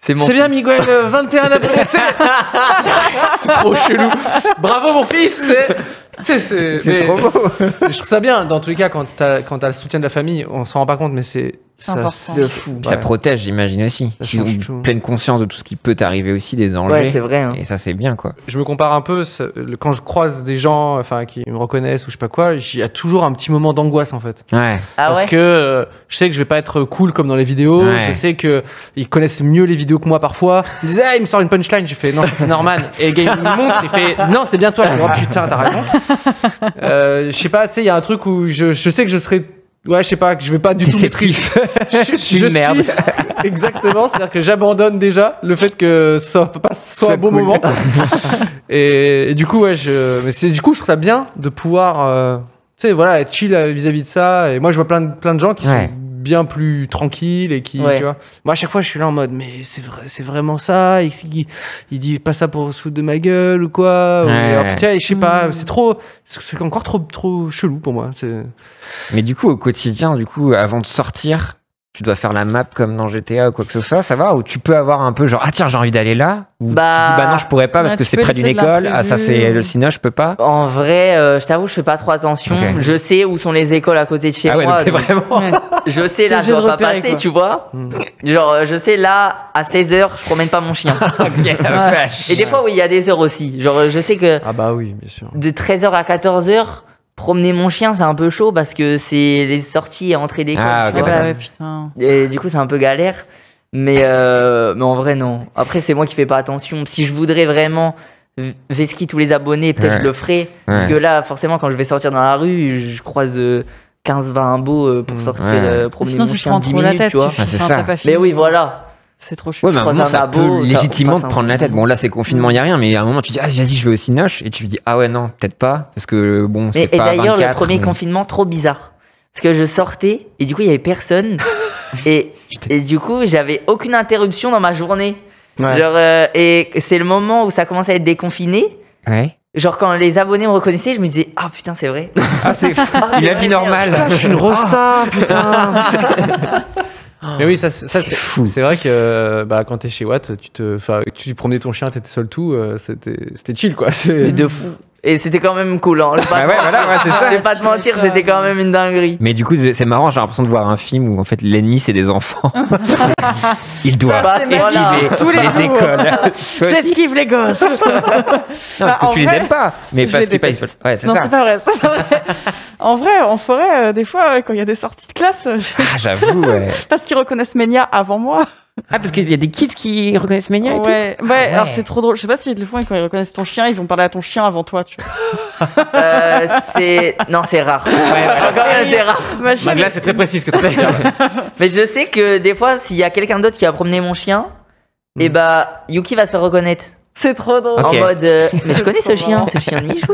C'est bien, Miguel, 21 abonnés. C'est trop chelou. Bravo, mon fils. Tu sais, C'est trop beau. Je trouve ça bien, dans tous les cas, quand t'as le soutien de la famille, on s'en rend pas compte, mais c'est important. de fou. Ça protège, j'imagine aussi. Ça Ils ont change tout. pleine conscience de tout ce qui peut t'arriver aussi, des dangers. Ouais, c'est vrai. Hein. Et ça, c'est bien, quoi. Je me compare un peu, quand je croise des gens qui me reconnaissent ou je sais pas quoi, il y a toujours un petit moment d'angoisse en fait. Ouais. Ah Parce ouais. que je sais que je vais pas être cool comme dans les vidéos, Ouais. je sais qu'ils connaissent mieux les vidéos que moi parfois. Ils me disent, il me sort une punchline, j'ai fait, non, c'est Norman. Et le gars, il me montre, il fait, non, c'est bien toi. Je fais, oh putain, t'as raison. Je sais pas, tu sais, il y a un truc où je sais que je serai. Ouais, je sais pas, que je vais pas du tout maîtriser. Une merde. Exactement, c'est-à-dire que j'abandonne déjà le fait que ça soit un bon cool. moment. Et du coup, ouais, je trouve ça bien de pouvoir, tu sais, voilà, être chill vis-à-vis de ça. Et moi, je vois plein de gens qui sont bien plus tranquilles et qui, Ouais. tu vois. Moi, à chaque fois, je suis là en mode, mais c'est vraiment ça. Il dit pas ça pour se foutre de ma gueule ou quoi. Ou, Ouais. alors, tu vois, je sais pas, c'est encore trop chelou pour moi. Mais du coup, au quotidien, avant de sortir, tu dois faire la map comme dans GTA ou quoi que ce soit, ça va? Ou tu peux avoir un peu genre, ah tiens, j'ai envie d'aller là? Ou tu dis, non, je pourrais pas parce Ouais, que tu c'est peux près d'une laisser de école. Ah, ça, c'est l'imprévu. le cinéma, je peux pas. En vrai, je t'avoue, je fais pas trop attention. Ok. Je sais où sont les écoles à côté de chez Ah ouais, moi. donc c'est donc vraiment. Ouais. je sais là, T'es je dois obligé de pas repérer, passer, quoi. tu vois. Genre, je sais là, à 16h, je promène pas mon chien. Ok, la vache. Et des fois, oui, il y a des heures aussi. Genre, je sais que Ah bah oui, bien sûr. de 13h à 14h, promener mon chien, c'est un peu chaud parce que c'est les sorties et entrées d'école. Ah, tu ok, vois. Bah ouais, putain. Et du coup, c'est un peu galère. Mais en vrai, non. Après, c'est moi qui fais pas attention. Si je voudrais vraiment vesquiller tous les abonnés, peut-être Ouais. je le ferais. Parce Ouais. que là, forcément, quand je vais sortir dans la rue, je croise 15-20 beaux pour sortir Ouais. promener Sinon, mon tu te chien prends 10 trop la minutes, tête. tu vois. Ah, c'est enfin, ça. t'as pas fini. Mais oui, voilà. C'est trop chaud. Ouais, mais à un moment, croises un ça abo, peut ça légitimement passe te un prendre la peu. tête. Bon, là, c'est confinement, il n'y a rien, mais à un moment, tu dis, ah, vas-y, je vais au Cinoche. Et tu te dis, ah ouais, non, peut-être pas. Parce que bon, c'est Et pas d'ailleurs, 24. le premier mais- confinement, trop bizarre. Parce que je sortais et du coup, il y avait personne. et du coup, j'avais aucune interruption dans ma journée. Ouais. Genre, et c'est le moment où ça commence à être déconfiné. Ouais. Genre, quand les abonnés me reconnaissaient, je me disais, ah putain, c'est vrai. Ah, c'est Ah, c'est une vrai, vie normale. merde. Je suis une rosta, putain. Mais oui, ça c'est fou. C'est vrai que quand t'es chez Watt, tu promenais ton chien, t'étais seul tout, c'était chill quoi. Mais de fou. Et c'était quand même cool. Hein. Je vais pas Ah te ouais, mentir. voilà, ouais, c'est ça. Je vais pas te mentir, c'était quand même une dinguerie. Mais du coup, c'est marrant, j'ai l'impression de voir un film où en fait l'ennemi c'est des enfants. Ils doivent Ça, c'est esquiver voilà. Tous les jours. écoles. Toi aussi J'esquive les gosses. Non, parce que en tu les vrai, aimes pas, mais je parce les qu'ils déteste. payent. Ouais, c'est Non, ça. c'est pas vrai, c'est pas vrai. En vrai, en forêt, des fois, quand il y a des sorties de classe, Ah, j'avoue, ouais. parce qu'ils reconnaissent Ménia avant moi. Ah, parce qu'il y a des kids qui reconnaissent Ménia et tout. Ouais, ouais, alors c'est trop drôle. Je sais pas s'ils le font et quand ils reconnaissent ton chien, ils vont parler à ton chien avant toi, tu vois. Non, c'est rare. Quand même, c'est rare. Ma chienne, Magla, c'est très précis ce que tu fais. Mais je sais que des fois, s'il y a quelqu'un d'autre qui va promener mon chien, et bah, Yuki va se faire reconnaître. c'est trop drôle. Ok. En mode, mais je connais ce chien, c'est le chien de Michou.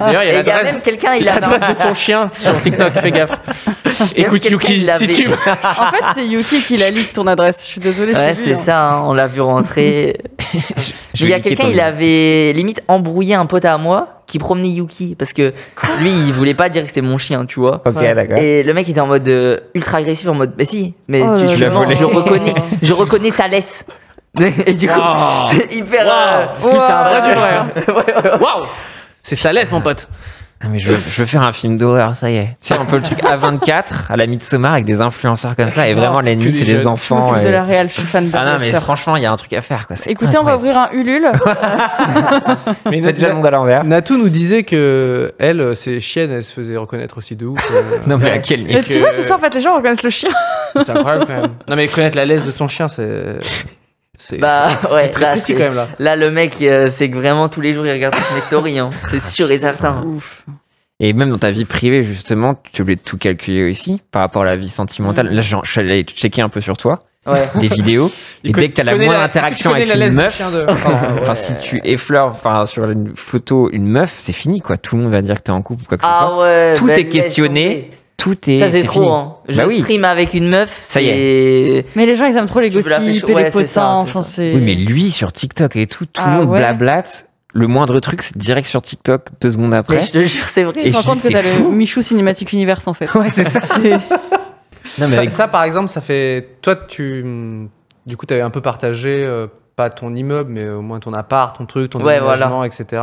D'ailleurs, il y Et a il y a l'adresse même quelqu'un, il a l'adresse de ton chien sur TikTok, fais gaffe. Écoute quelqu'un, Yuki, il si l'avait. tu veux. En fait, c'est Yuki qui l'a leak ton adresse. Je suis désolée, Ouais, lui, c'est hein. ça, hein, on l'a vu rentrer. Je Mais il y vais a niquer quelqu'un, ton il avait limite embrouillé un pote à moi qui promenait Yuki parce que lui, il voulait pas dire que c'était mon chien, tu vois. Ok, d'accord. Et le mec était en mode ultra agressif, en mode, mais si, mais Oh là là non, là. je reconnais sa laisse. Et du coup, Wow. c'est hyper. Wow. Lui, c'est un Vrai vrai du vrai, hein. Waouh. C'est sa laisse, mon pote. Ah, mais je veux faire un film d'horreur, ça y est. Tu sais, un peu le truc A24 à la Midsommar avec des influenceurs comme ça. Et vraiment, l'ennemi, Que c'est des les jeunes. Je enfants. m'occupe de et- la réal, je suis fan de Ah non, mais Lester. franchement, il y a un truc à faire. Quoi. C'est Écoutez, on va incroyable. ouvrir un Ulule. Mais Faites déjà le monde à l'envers. Natou nous disait que elle, ses chiennes, elles se faisaient reconnaître aussi de ouf. Non, mais à quel Et Mais que- tu vois, c'est ça en fait, les gens reconnaissent le chien. C'est incroyable quand même. Non mais connaître la laisse de ton chien, c'est Bah, c'est ouais, très là, précis c'est- quand même là. Là, le mec, c'est que vraiment tous les jours, il regarde toutes mes stories. Hein. C'est sûr et certain. Ouf. Et même dans ta vie privée, justement, tu es obligé de tout calculer aussi par rapport à la vie sentimentale. Là, je suis allé checker un peu sur toi, Ouais. des vidéos. Et dès que tu as la moindre interaction avec une meuf, enfin, si tu effleures enfin, sur une photo une meuf, c'est fini, quoi. Tout le monde va dire que tu es en couple ou quoi que ce soit. Ah ouais. Tout ben, est questionné. laisse tomber. Tout est. Ça, c'est trop, fini. hein. Je stream avec une meuf, ça y est. Mais les gens, ils aiment trop les gossips et les potins. Enfin, oui, mais lui, sur TikTok et tout le monde blablate. Le moindre truc, c'est direct sur TikTok 2 secondes après. Mais je te jure, c'est vrai. Et je me rends compte que t'as le Michou Cinematic Universe, en fait. Ouais, c'est ça. Non, mais ça, par exemple, ça fait. Toi, du coup, tu avais un peu partagé, pas ton immeuble, mais au moins ton appart, ton truc, ton aménagement, etc.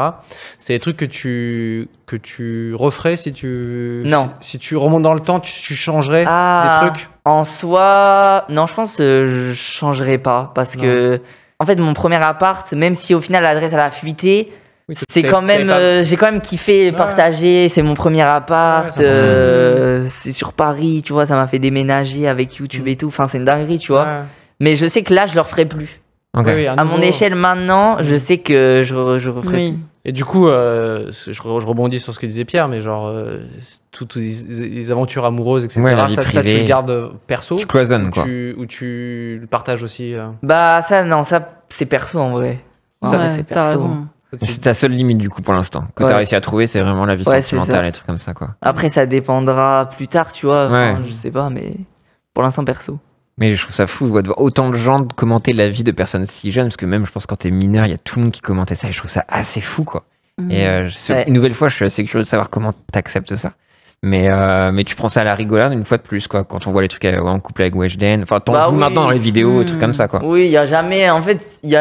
C'est des trucs que tu referais si tu. Non. Si tu remontes dans le temps, tu changerais des trucs. En soi, non, je pense que je changerais pas. Parce que, en fait, mon premier appart, même si au final l'adresse elle a fuité, c'est quand même. J'ai quand même kiffé partager. C'est mon premier appart. C'est sur Paris, tu vois. Ça m'a fait déménager avec YouTube et tout. Enfin, c'est une dinguerie, tu vois. Ouais. Mais je sais que là, je le referai plus. Okay. Oui, à mon échelle maintenant, je sais que je referai plus. Et du coup, je rebondis sur ce que disait Pierre, mais genre, toutes les aventures amoureuses, etc. Ça, tu le gardes perso. Tu cloisonnes, quoi. Ou tu le partages aussi. Bah, ça, c'est perso en vrai. C'est perso. T'as raison. C'est ta seule limite, du coup, pour l'instant. Que t'as réussi à trouver, c'est vraiment la vie sentimentale et trucs comme ça, quoi. Après, ça dépendra plus tard, tu vois. Enfin, je sais pas, mais pour l'instant, perso. Mais je trouve ça fou de voir autant de gens commenter la vie de personnes si jeunes, parce que même je pense quand t'es mineur, il y a tout le monde qui commentait ça et je trouve ça assez fou, quoi. Et une nouvelle fois, je suis assez curieux de savoir comment t'acceptes ça. Mais tu prends ça à la rigolade une fois de plus, quoi. Quand on voit les trucs en couple avec Weshden, enfin t'en joues maintenant dans les vidéos, trucs comme ça, quoi. Oui, il y a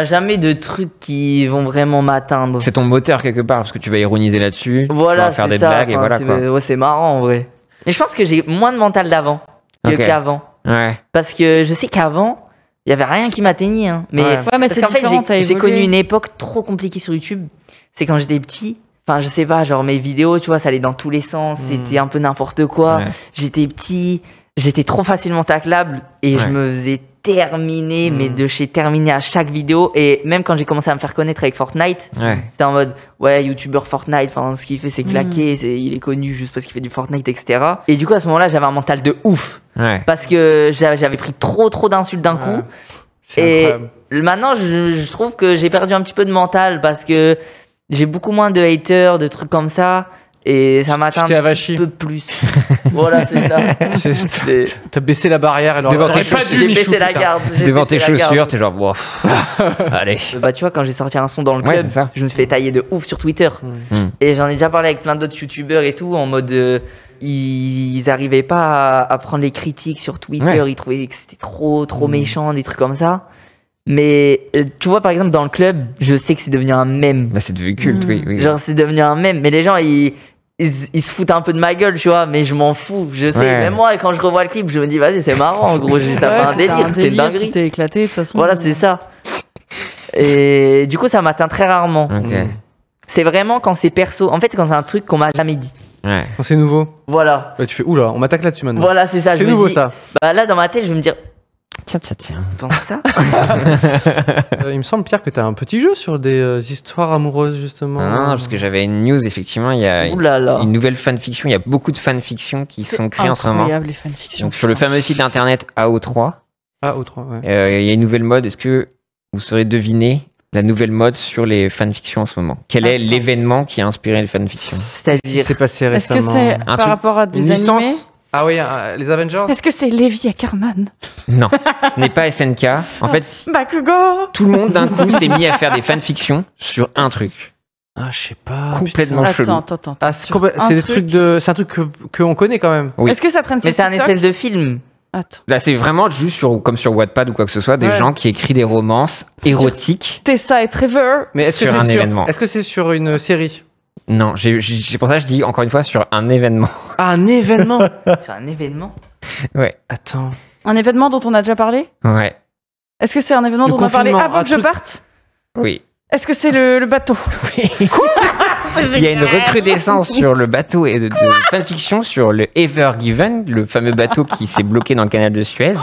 jamais de trucs qui vont vraiment m'atteindre. C'est ton moteur quelque part, parce que tu vas ironiser là-dessus, tu vas faire des blagues et voilà, quoi. Ouais, c'est marrant en vrai. Mais je pense que j'ai moins de mental d'avant qu'avant. Ouais. Parce que je sais qu'avant, il y avait rien qui m'atteignait. Hein. Mais parce qu'en fait, j'ai connu une époque trop compliquée sur YouTube. C'est quand j'étais petit. Enfin, je sais pas, genre mes vidéos, tu vois, ça allait dans tous les sens. C'était un peu n'importe quoi. Ouais. J'étais petit, j'étais trop facilement taclable et je me faisais terminer, mais de chez terminer à chaque vidéo. Et même quand j'ai commencé à me faire connaître avec Fortnite, c'était en mode, youtubeur Fortnite, enfin, ce qu'il fait, c'est claquer, il est connu juste parce qu'il fait du Fortnite, etc. Et du coup, à ce moment-là, j'avais un mental de ouf. Parce que j'avais pris trop d'insultes d'un coup. Et incroyable. Maintenant, je trouve que j'ai perdu un petit peu de mental parce que j'ai beaucoup moins de haters, de trucs comme ça. Et ça m'atteint un petit peu plus. Voilà, c'est ça. T'as baissé la barrière alors devant tes chaussures. J'ai baissé la garde. Devant tes chaussures, t'es genre, wow. Allez. Bah, tu vois, quand j'ai sorti un son dans le club, je me suis fait tailler de ouf sur Twitter. Et j'en ai déjà parlé avec plein d'autres youtubeurs et tout, en mode. Ils arrivaient pas à prendre les critiques sur Twitter. Ils trouvaient que c'était trop méchant, des trucs comme ça. Mais tu vois, par exemple, dans le club, je sais que c'est devenu un mème. Bah, c'est devenu culte, oui. Genre, c'est devenu un mème. Mais les gens, ils se foutent un peu de ma gueule, tu vois. Mais je m'en fous. Je sais, même moi, quand je revois le clip, je me dis, vas-y, c'est marrant. En gros, j'ai tapé un délire. C'est une dinguerie. Tu t'es éclaté, de toute façon. Voilà, c'est ça. Et du coup, ça m'atteint très rarement. C'est vraiment quand c'est perso. En fait, quand c'est un truc qu'on m'a jamais dit. Quand c'est nouveau. Voilà. Tu fais, oula, on m'attaque là-dessus maintenant. Voilà, c'est ça. C'est nouveau, ça. Bah là, dans ma tête, je vais me dire. Tiens. Pense ça. Il me semble, Pierre, que tu as un petit jeu sur des histoires amoureuses, justement. Non, parce que j'avais une news, effectivement, il y a une nouvelle fanfiction. Il y a beaucoup de fanfictions qui sont créées en ce moment. Incroyable, les fanfictions. Donc, sur le fameux site internet AO3. AO3, il y a une nouvelle mode. Est-ce que vous saurez deviner la nouvelle mode sur les fanfictions en ce moment? Quel est l'événement qui a inspiré les fanfictions? C'est-à-dire, c'est passé récemment. Est-ce que c'est par rapport à des animés? Ah oui, les Avengers. Est-ce que c'est Lévi et Carman? Non, ce n'est pas SNK. En fait, Bakugo. Tout le monde d'un coup s'est mis à faire des fanfictions sur un truc. Ah, je sais pas. Complètement chelou. Attends. C'est des trucs c'est un truc que on connaît quand même. Oui. Est-ce que ça traîne sur Mais c'est un TikTok? espèce de film. Attends. Là, c'est vraiment juste comme sur Wattpad ou quoi que ce soit, des gens qui écrivent des romances érotiques. Tessa et Trevor. Mais est-ce que c'est sur une série? Non, c'est pour ça que je dis encore une fois sur un événement. Ah, un événement. Sur un événement. Ouais. Attends. Un événement dont on a déjà parlé? Ouais. Est-ce que c'est un événement dont on a parlé avant que je parte? Oui. Est-ce que c'est le bateau? Oui. Quoi? Il y a une recrudescence sur le bateau et de fanfiction sur le Ever Given, le fameux bateau qui s'est bloqué dans le canal de Suez.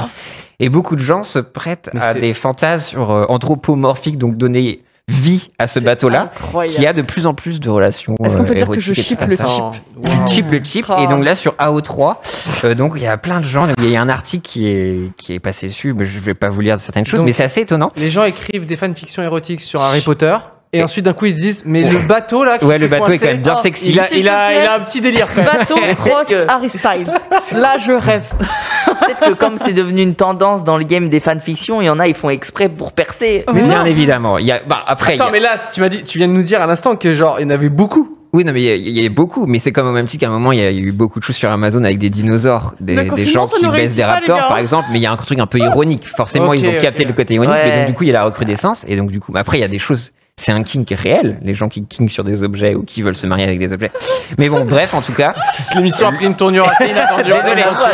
Et beaucoup de gens se prêtent à des fantasmes anthropomorphiques, donc donner vie à ce bateau-là, qui a de plus en plus de relations. Est-ce qu'on peut dire que je chip le chip? Tu chips le chip. Et donc là, sur AO3, donc il y a plein de gens. Il y a un article qui est passé dessus, mais je vais pas vous lire certaines choses, mais c'est assez étonnant. Les gens écrivent des fanfictions érotiques sur Harry Potter. Et ensuite, d'un coup, ils se disent, mais le bateau là, Ouais, le bateau est quand même bien sexy. il a un petit délire quand même. Bateau cross Harry Styles. Là, je rêve. Peut-être que comme c'est devenu une tendance dans le game des fanfictions, il y en a, ils font exprès pour percer. Mais bien évidemment. Après, Attends, mais là, tu viens de nous dire à l'instant que genre, il y en avait beaucoup. Oui, non, mais il y a beaucoup, mais c'est comme au même titre qu'à un moment, il y a eu beaucoup de choses sur Amazon avec des dinosaures, des gens qui baissent des raptors, par exemple, mais il y a un truc un peu ironique. Forcément, ils ont capté le côté ironique, Ouais. mais donc du coup, il y a la recrudescence, et donc du coup, après, il y a des choses. C'est un kink réel, les gens qui kinkent sur des objets ou qui veulent se marier avec des objets. Mais bon, bref, en tout cas. L'émission a pris une tournure assez inattendue.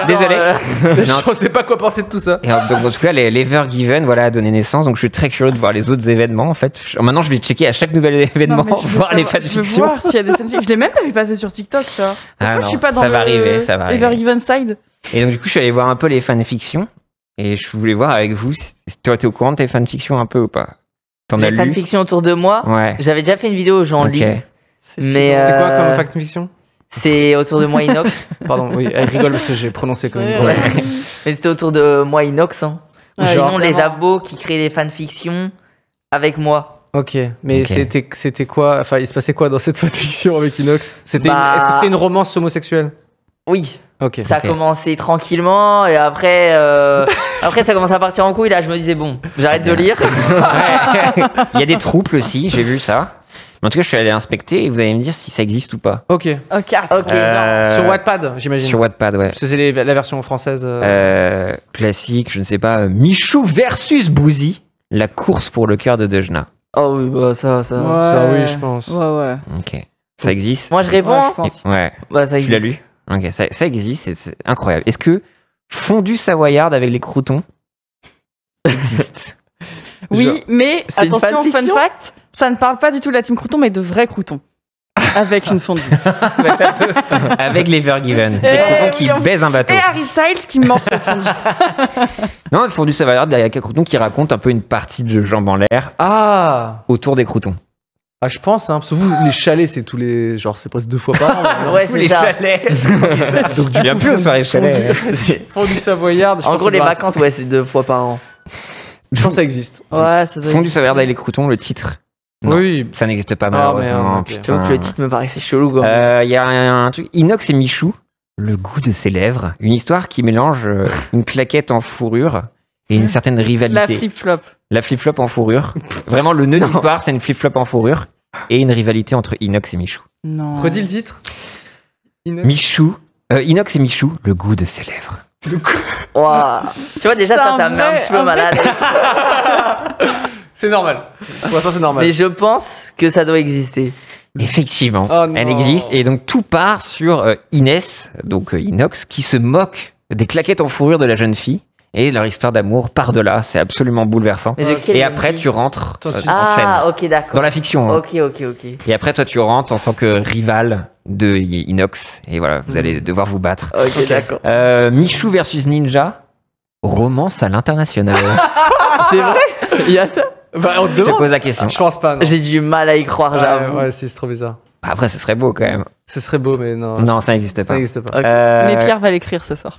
Désolé. Je ne sais pas quoi penser de tout ça. Et donc, en tout cas, l'Ever Given, voilà, a donné naissance. Donc, je suis très curieux de voir les autres événements, en fait. Maintenant, je vais checker à chaque nouvel événement, voir les fanfictions. Je veux voir s'il y a des fanfictions. Je l'ai même pas vu passer sur TikTok, ça. Pourquoi je suis pas dans ça va arriver. Ever Given side? Et donc, du coup, je suis allé voir un peu les fanfictions. Et je voulais voir avec vous, toi, t'es au courant de tes fanfictions un peu ou pas? T'en as Les lu? fanfictions autour de moi. Ouais. J'avais déjà fait une vidéo où j'en lis. Mais C'était quoi comme fanfiction? C'est autour de moi Inox. Pardon, oui, elle rigole parce que j'ai prononcé comme une Ouais. Mais c'était autour de moi Inox. Hein. Ouais, Sinon, les vraiment. abos qui créent des fanfictions avec moi. Ok, mais Ok. c'était quoi? Enfin, il se passait quoi dans cette fanfiction avec Inox? Est-ce que c'était une romance homosexuelle? Oui. Ok. Ça a commencé tranquillement et après, ça commence à partir en couille. Là, je me disais, bon, j'arrête de lire. Ouais. Il y a des troupes aussi, j'ai vu ça. Mais en tout cas, je suis allé inspecter et vous allez me dire si ça existe ou pas. Ok. Ok. Sur Wattpad, j'imagine. Sur Wattpad, ouais. Parce que c'est la version française. Classique, je ne sais pas. Michou versus Bouzy, la course pour le cœur de Dejna. Oh oui, bah ça. Ça, oui, je pense. Ouais. Ok. Ça existe? Moi, je réponds. Ouais, je pense. Ouais. Bah, ça Tu l'as existe. lu? Ok, ça existe, c'est incroyable. Est-ce que fondue savoyarde avec les croûtons existe? Oui, Genre, mais c'est une attention, fun fanfiction fact, ça ne parle pas du tout de la team crouton, mais de vrais croutons. Avec une fondue. Avec les Vergiven. Eh Les croûtons qui oui, baisent un bateau. Et Harry Styles qui mange sa fondue. Non, fondue savoyarde, il y a quelques croûtons qui racontent un peu une partie de jambes en l'air Ah! autour des croûtons. Ah, je pense, hein, parce que vous, les chalets, c'est tous les. Genre, c'est presque 2 fois par an. non? Ouais, c'est Les ça. chalets. Donc, Je viens plus aux soirées chalets. Fondue savoyarde. je En pense gros, que les ça doit- vacances, ouais, c'est 2 fois par an. Je pense que ça existe. Ouais, ça doit Fondue savoyarde avec les croûtons, le titre. Non, Oui. ça n'existe pas Ah, malheureusement. merde, ok. Putain. Donc, le titre me paraissait chelou, quoi. Il y a un truc, Inox et Michou, le goût de ses lèvres, une histoire qui mélange une claquette en fourrure et une certaine La rivalité. flip-flop. La flip-flop en fourrure. Vraiment, le nœud de l'histoire, c'est une flip-flop en fourrure et une rivalité entre Inox et Michou. Non. Redis le titre. Inox et Michou, le goût de ses lèvres. Ouah. Tu vois, déjà, C'est ça un me met un vrai- petit peu un vrai- malade. C'est normal. Pour l'instant, c'est normal. Mais je pense que ça doit exister. Effectivement, Oh non. elle existe et donc tout part sur Inès, donc Inox, qui se moque des claquettes en fourrure de la jeune fille et leur histoire d'amour part de là. C'est absolument bouleversant. Mais de quelle Et après, vie tu rentres Toi, tu- en scène. Ah, ok, d'accord. Dans la fiction. Hein. Ok. Et après, toi, tu rentres en tant que rival de Inox. Et voilà, vous allez devoir vous battre. Ok, d'accord. Michou versus Ninja, romance à l'international. C'est vrai. Il y a ça. Bah, on te Je te demande. pose la question. Je pense pas. Non. J'ai du mal à y croire, j'avoue. Ouais, c'est trop bizarre. Après, ce serait beau quand même. Ce serait beau, mais non. Non, ça n'existe Ça pas. n'existe pas. Ok. Mais Pierre va l'écrire ce soir.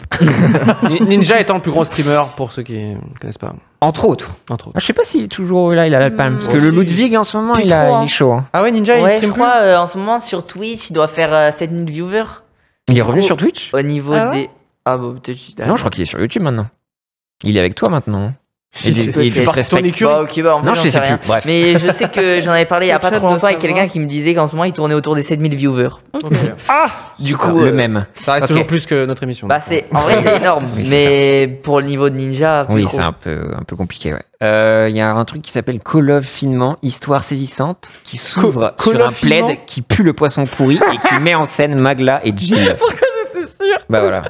Ninja étant le plus grand streamer, pour ceux qui ne connaissent pas, Entre autres. entre autres. Je sais pas s'il est toujours là, il a la palme. Parce que le aussi. Ludwig, en ce moment, Plus il trop, est chaud. Hein. Ah ouais, Ninja, il Ouais, je stream crois, en ce moment, sur Twitch, il doit faire 7000 viewers. Il est revenu sur Twitch? Au niveau Ah ouais des. Ah, bah, peut-être. Non, je crois qu'il est sur YouTube maintenant. Il est avec toi maintenant. Et il Il se fait partie de ton respecte. écurie. Bah, ok, bah, en fait, Non, j'en je sais rien. plus. Bref. Mais je sais que j'en avais parlé il y a pas Le trop chat longtemps doit avec quelqu'un savoir. qui me disait qu'en ce moment, il tournait autour des 7000 viewers. Ok. Du Super. coup, Le même. Ça reste Ok. toujours plus que notre émission. Bah, donc. c'est. En vrai, c'est énorme. Oui, c'est mais pour le niveau de Ninja. plus Oui, trop. c'est un peu compliqué, ouais. Il y a un truc qui s'appelle Call of Finement, histoire saisissante, qui s'ouvre Call sur of un plaid Finement qui pue le poisson pourri et qui met en scène Magla et Jill. J'étais sûre. Bah voilà.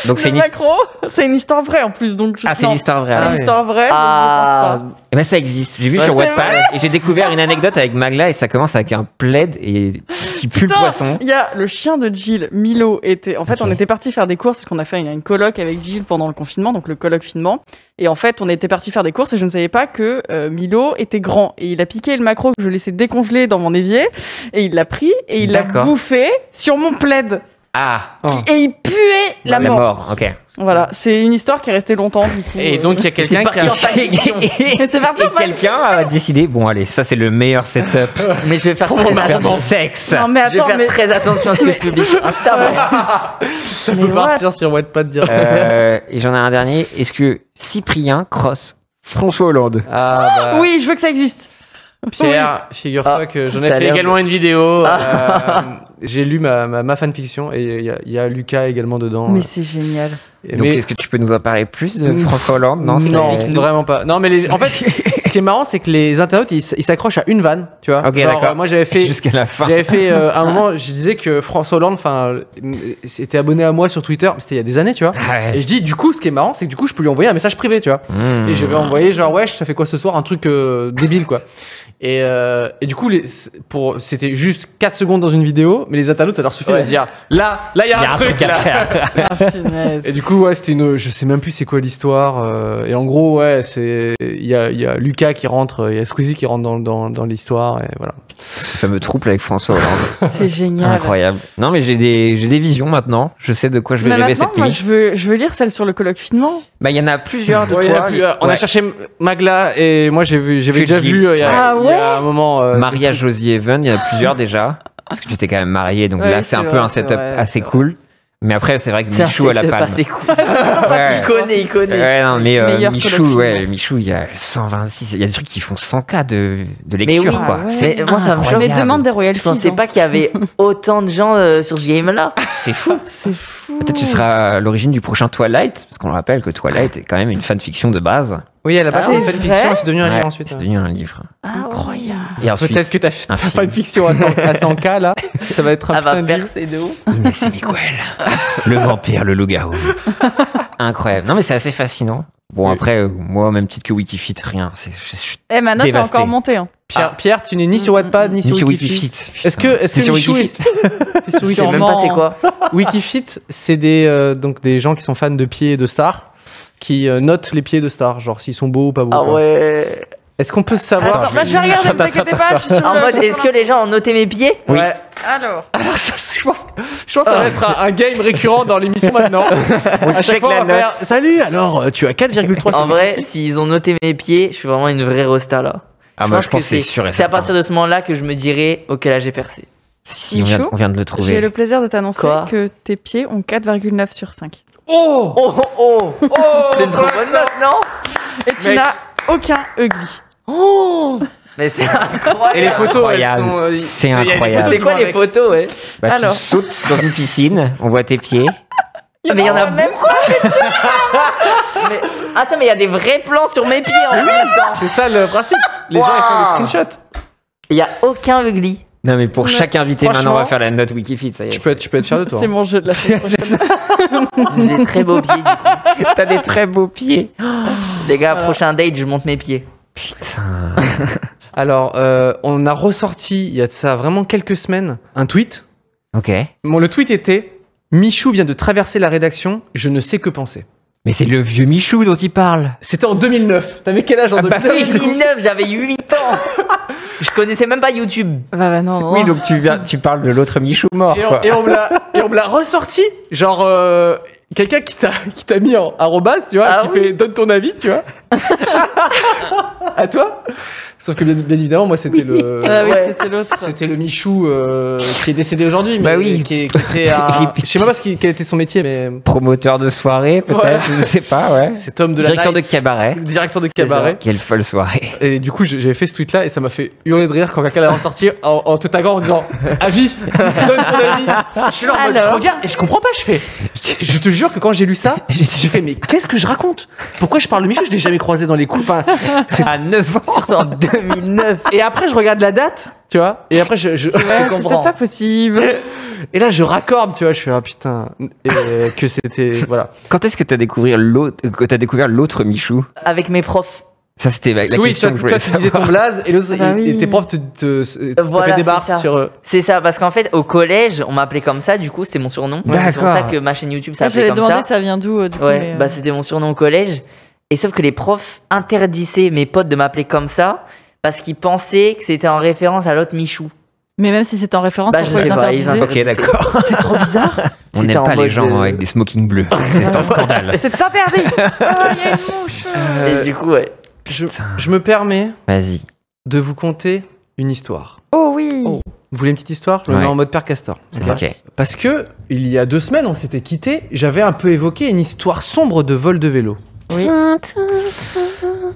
Donc c'est Le une, macro, c'est une histoire vraie en plus. Donc ah, c'est une histoire vraie. C'est Ah, une ouais. histoire vraie. donc Ah. je pense Eh ben ça existe. J'ai vu Ouais, sur c'est Wattpad et j'ai découvert une anecdote avec Magla et ça commence avec un plaid et qui pue le Putain, poisson. Il y a le chien de Jill, Milo, était. En fait, Ok. on était parti faire des courses parce qu'on a fait une coloc avec Jill pendant le confinement, donc le coloc finement. Et en fait, on était parti faire des courses et je ne savais pas que Milo était grand. Et il a piqué le macro que je laissais décongeler dans mon évier et il l'a pris et il l'a D'accord. bouffé sur mon plaid. Ah, Et il puait la mort. ok. Voilà, c'est une histoire qui est restée longtemps du coup. Et donc il y a quelqu'un qui a... Et c'est parti. Et quelqu'un a décidé, bon allez, ça c'est le meilleur setup Mais je vais faire pour faire du sexe. Non mais Je vais attends, faire mais très attention à ce que je publie sur Insta. Ouais. Ça peut partir sur Wattpad direct. Et j'en ai un dernier. Est-ce que Cyprien crosse François Hollande? Ah, bah, oui, je veux que ça existe. Pierre, figure-toi Ah, que j'en t'as ai fait l'air également une vidéo. J'ai lu ma fanfiction et il y a Lucas également dedans. Mais c'est génial. Donc est-ce que tu peux nous en parler plus de François Hollande? Non, vraiment pas. Non, mais en fait, ce qui est marrant, c'est que les internautes, ils s'accrochent à une vanne, tu vois. Ok, Genre, d'accord. moi, j'avais fait... Jusqu'à la fin. J'avais fait à un moment, je disais que François Hollande, était abonné à moi sur Twitter, mais c'était il y a des années, tu vois. Ouais. Et je dis, du coup, ce qui est marrant, c'est que du coup, je peux lui envoyer un message privé, tu vois. Et je vais envoyer genre, wesh, ça fait quoi ce soir? Un truc débile, quoi. Et du coup, c'était juste 4 secondes dans une vidéo, mais les internautes, ça leur suffit de dire, là, il y a un truc à là. faire. Et du coup, ouais, c'était je sais même plus c'est quoi l'histoire. Et en gros, ouais, il y a Lucas qui rentre, il y a Squeezie qui rentre dans l'histoire, et voilà. Ce fameux trouble avec François Hollande. C'est génial. Incroyable. Non, mais j'ai des visions maintenant. Je sais de quoi je vais Mais rêver maintenant, cette moi, nuit. je veux lire celle sur le colloque finement. Bah, il y en a plusieurs de Ouais, toi. on a cherché Magla, et moi j'avais déjà Phil. vu il y a Ah ouais un moment. Maria Josie Even, il y en a plusieurs déjà. Parce que tu t'es quand même marié, donc Ouais, là, c'est un peu un c'est setup vrai, assez c'est cool. Mais après, c'est vrai que C'est un Michou à la setup palme. assez cool. Ouais. Il connaît. Ouais, non, mais Meilleur Michou, colloque Michou, il y a 126, il y a des trucs qui font 100K de Mais lecture, oui, quoi. ouais. C'est Moi, ça me choque. Mais demande des Je royalties. pensais pas qu'il y avait autant de gens sur ce game-là. C'est fou. C'est fou. Peut-être tu seras à l'origine du prochain Twilight, parce qu'on le rappelle que Twilight est quand même une fanfiction de base. Oui, elle a passé c'est une fanfiction, vrai et c'est devenu un Ouais, livre ensuite. C'est devenu un livre. Incroyable. Et ensuite, Peut-être que t'as un film. pas une fiction à 100K là, ça va être un Elle va putain de livre. percer de ouf. Inès et Miguel, le vampire, le loup-garou. Incroyable. Non, mais c'est assez fascinant. Bon, Oui. après, moi, au même titre que Wikifit, rien. Eh, ma note a Dévasté. encore monté. Hein. Pierre, tu n'es ni sur Wattpad ni Ni sur sur Wikifit. Wikifit. Est-ce que sur Michou Wikifit est sur Je sais même Wikifit pas c'est quoi. Wikifit, c'est donc des gens qui sont fans de pieds de stars qui notent les pieds de stars, genre s'ils sont beaux ou pas beaux. Ah quoi. ouais. Est-ce qu'on peut savoir Attends, bah, je vais regarder, ne vous inquiétez pas. Je suis sur En le- mode, je suis est-ce sur que les gens ont noté mes pieds? Oui. Ouais. Alors. Alors ça, je pense que ça va être un game récurrent dans l'émission maintenant. À chaque check fois, la on va faire, note. salut, alors tu as 4,3 En sur vrai, Wikifit. s'ils ont noté mes pieds, je suis vraiment une vraie rosta là. Ah, moi, je pense que c'est sûr et C'est à certain. partir de ce moment-là que je me dirais, ok, là j'ai percé. Si, Michou, on vient de le J'ai trouver. le plaisir de t'annoncer Quoi que tes pieds ont 4,9 sur 5. Oh, Oh oh oh C'est une trop bonne note, non? Et tu Mec. n'as aucun ugly. Oh Mais c'est incroyable. Et les photos, elles Incroyable. sont. C'est il y a des incroyable. photos C'est qui quoi vont les avec. photos, ouais? Bah, Alors. tu sautes dans une piscine, on voit tes pieds. Mais il y en a beaucoup. Mais attends, mais il y a des vrais plans sur mes pieds en plus. hein. C'est ça le principe. Les gens ils font des screenshots. Il y a aucun ugly. Non, mais pour Ouais. chaque invité, Franchement, maintenant, on va faire la note Wikifit. Ça y est. Tu peux être fier de toi. C'est mon jeu de la semaine prochaine. J'ai des très beaux pieds. Du coup. T'as des très beaux pieds. Les gars, Voilà. prochain date, je monte mes pieds. Putain. Alors, on a ressorti il y a de ça vraiment quelques semaines un tweet. Ok. Bon, le tweet était Michou vient de traverser la rédaction, je ne sais que penser. Mais c'est le vieux Michou dont il parle. C'était en 2009. T'avais quel âge en Ah bah 2009 oui, 2009, j'avais 8 ans. Je connaissais même pas YouTube. Bah non, non. Oui, donc tu parles de l'autre Michou mort, Et quoi. on me l'a ressorti. Genre, quelqu'un qui t'a mis en arrobase, tu vois, Ah qui oui. fait donne ton avis, tu vois. À toi. Sauf que bien évidemment, moi, c'était le. Ah oui, Ouais. c'était l'autre. C'était le Michou qui est décédé aujourd'hui, mais Bah oui. qui était un... Je sais même pas quel était son métier, mais Promoteur de soirée, peut-être, Ouais. je sais pas, ouais. cet homme de Directeur la de night, cabaret. directeur de cabaret. Quelle folle soirée. Et du coup, j'avais fait ce tweet-là et ça m'a fait hurler de rire quand quelqu'un l'a ressorti en te taguant en disant avis, donne ton avis. Je suis là en mode, je Alors. regarde et je comprends pas. Je fais, je te jure que quand j'ai lu ça, j'ai fait, mais qu'est-ce que je raconte? Pourquoi je parle de Michou? Je l'ai jamais croisé dans les coups. Enfin, C'est à 9 ans. Surtout en 2009. et après, je regarde la date, tu vois, et après, je Ouais, Je c'est comprends. peut-être pas possible. et là, je raccorde, tu vois. Je fais, ah putain, et que c'était, voilà. Quand est-ce que t'as découvert l'autre Michou? Avec mes profs. Ça, c'était la Oui, question toi, que je voulais tu disais ton savoir. blaze et l'autre, Bah oui. et tes profs te Voilà, tapaient des c'est barres ça. sur. C'est ça, parce qu'en fait, au collège, on m'appelait comme ça, du coup, c'était mon surnom. C'est pour ça D'accord. que ma chaîne YouTube Ah, s'appelait J'allais comme demander ça. ça vient d'où du coup. Ouais, mais, bah c'était mon surnom au collège. Et sauf que les profs interdisaient mes potes de m'appeler comme ça parce qu'ils pensaient que c'était en référence à l'autre Michou. Mais même si c'était en référence, Bah, pourquoi je sais ils pas, ils interdisaient Ok, d'accord. C'est trop bizarre. On C'était n'aime en pas les mode, gens avec des smokings bleus. C'est un scandale. C'est interdit. Ah, il y a une mouche. Et du coup, ouais. Je me permets Vas-y. de vous conter une histoire. Oh oui. Oh. Vous voulez une petite histoire? Je me Ouais. mets en mode Père Castor. Ok. Parce que, il y a 2 semaines, on s'était quittés, j'avais un peu évoqué une histoire sombre de vol de vélo. Oui.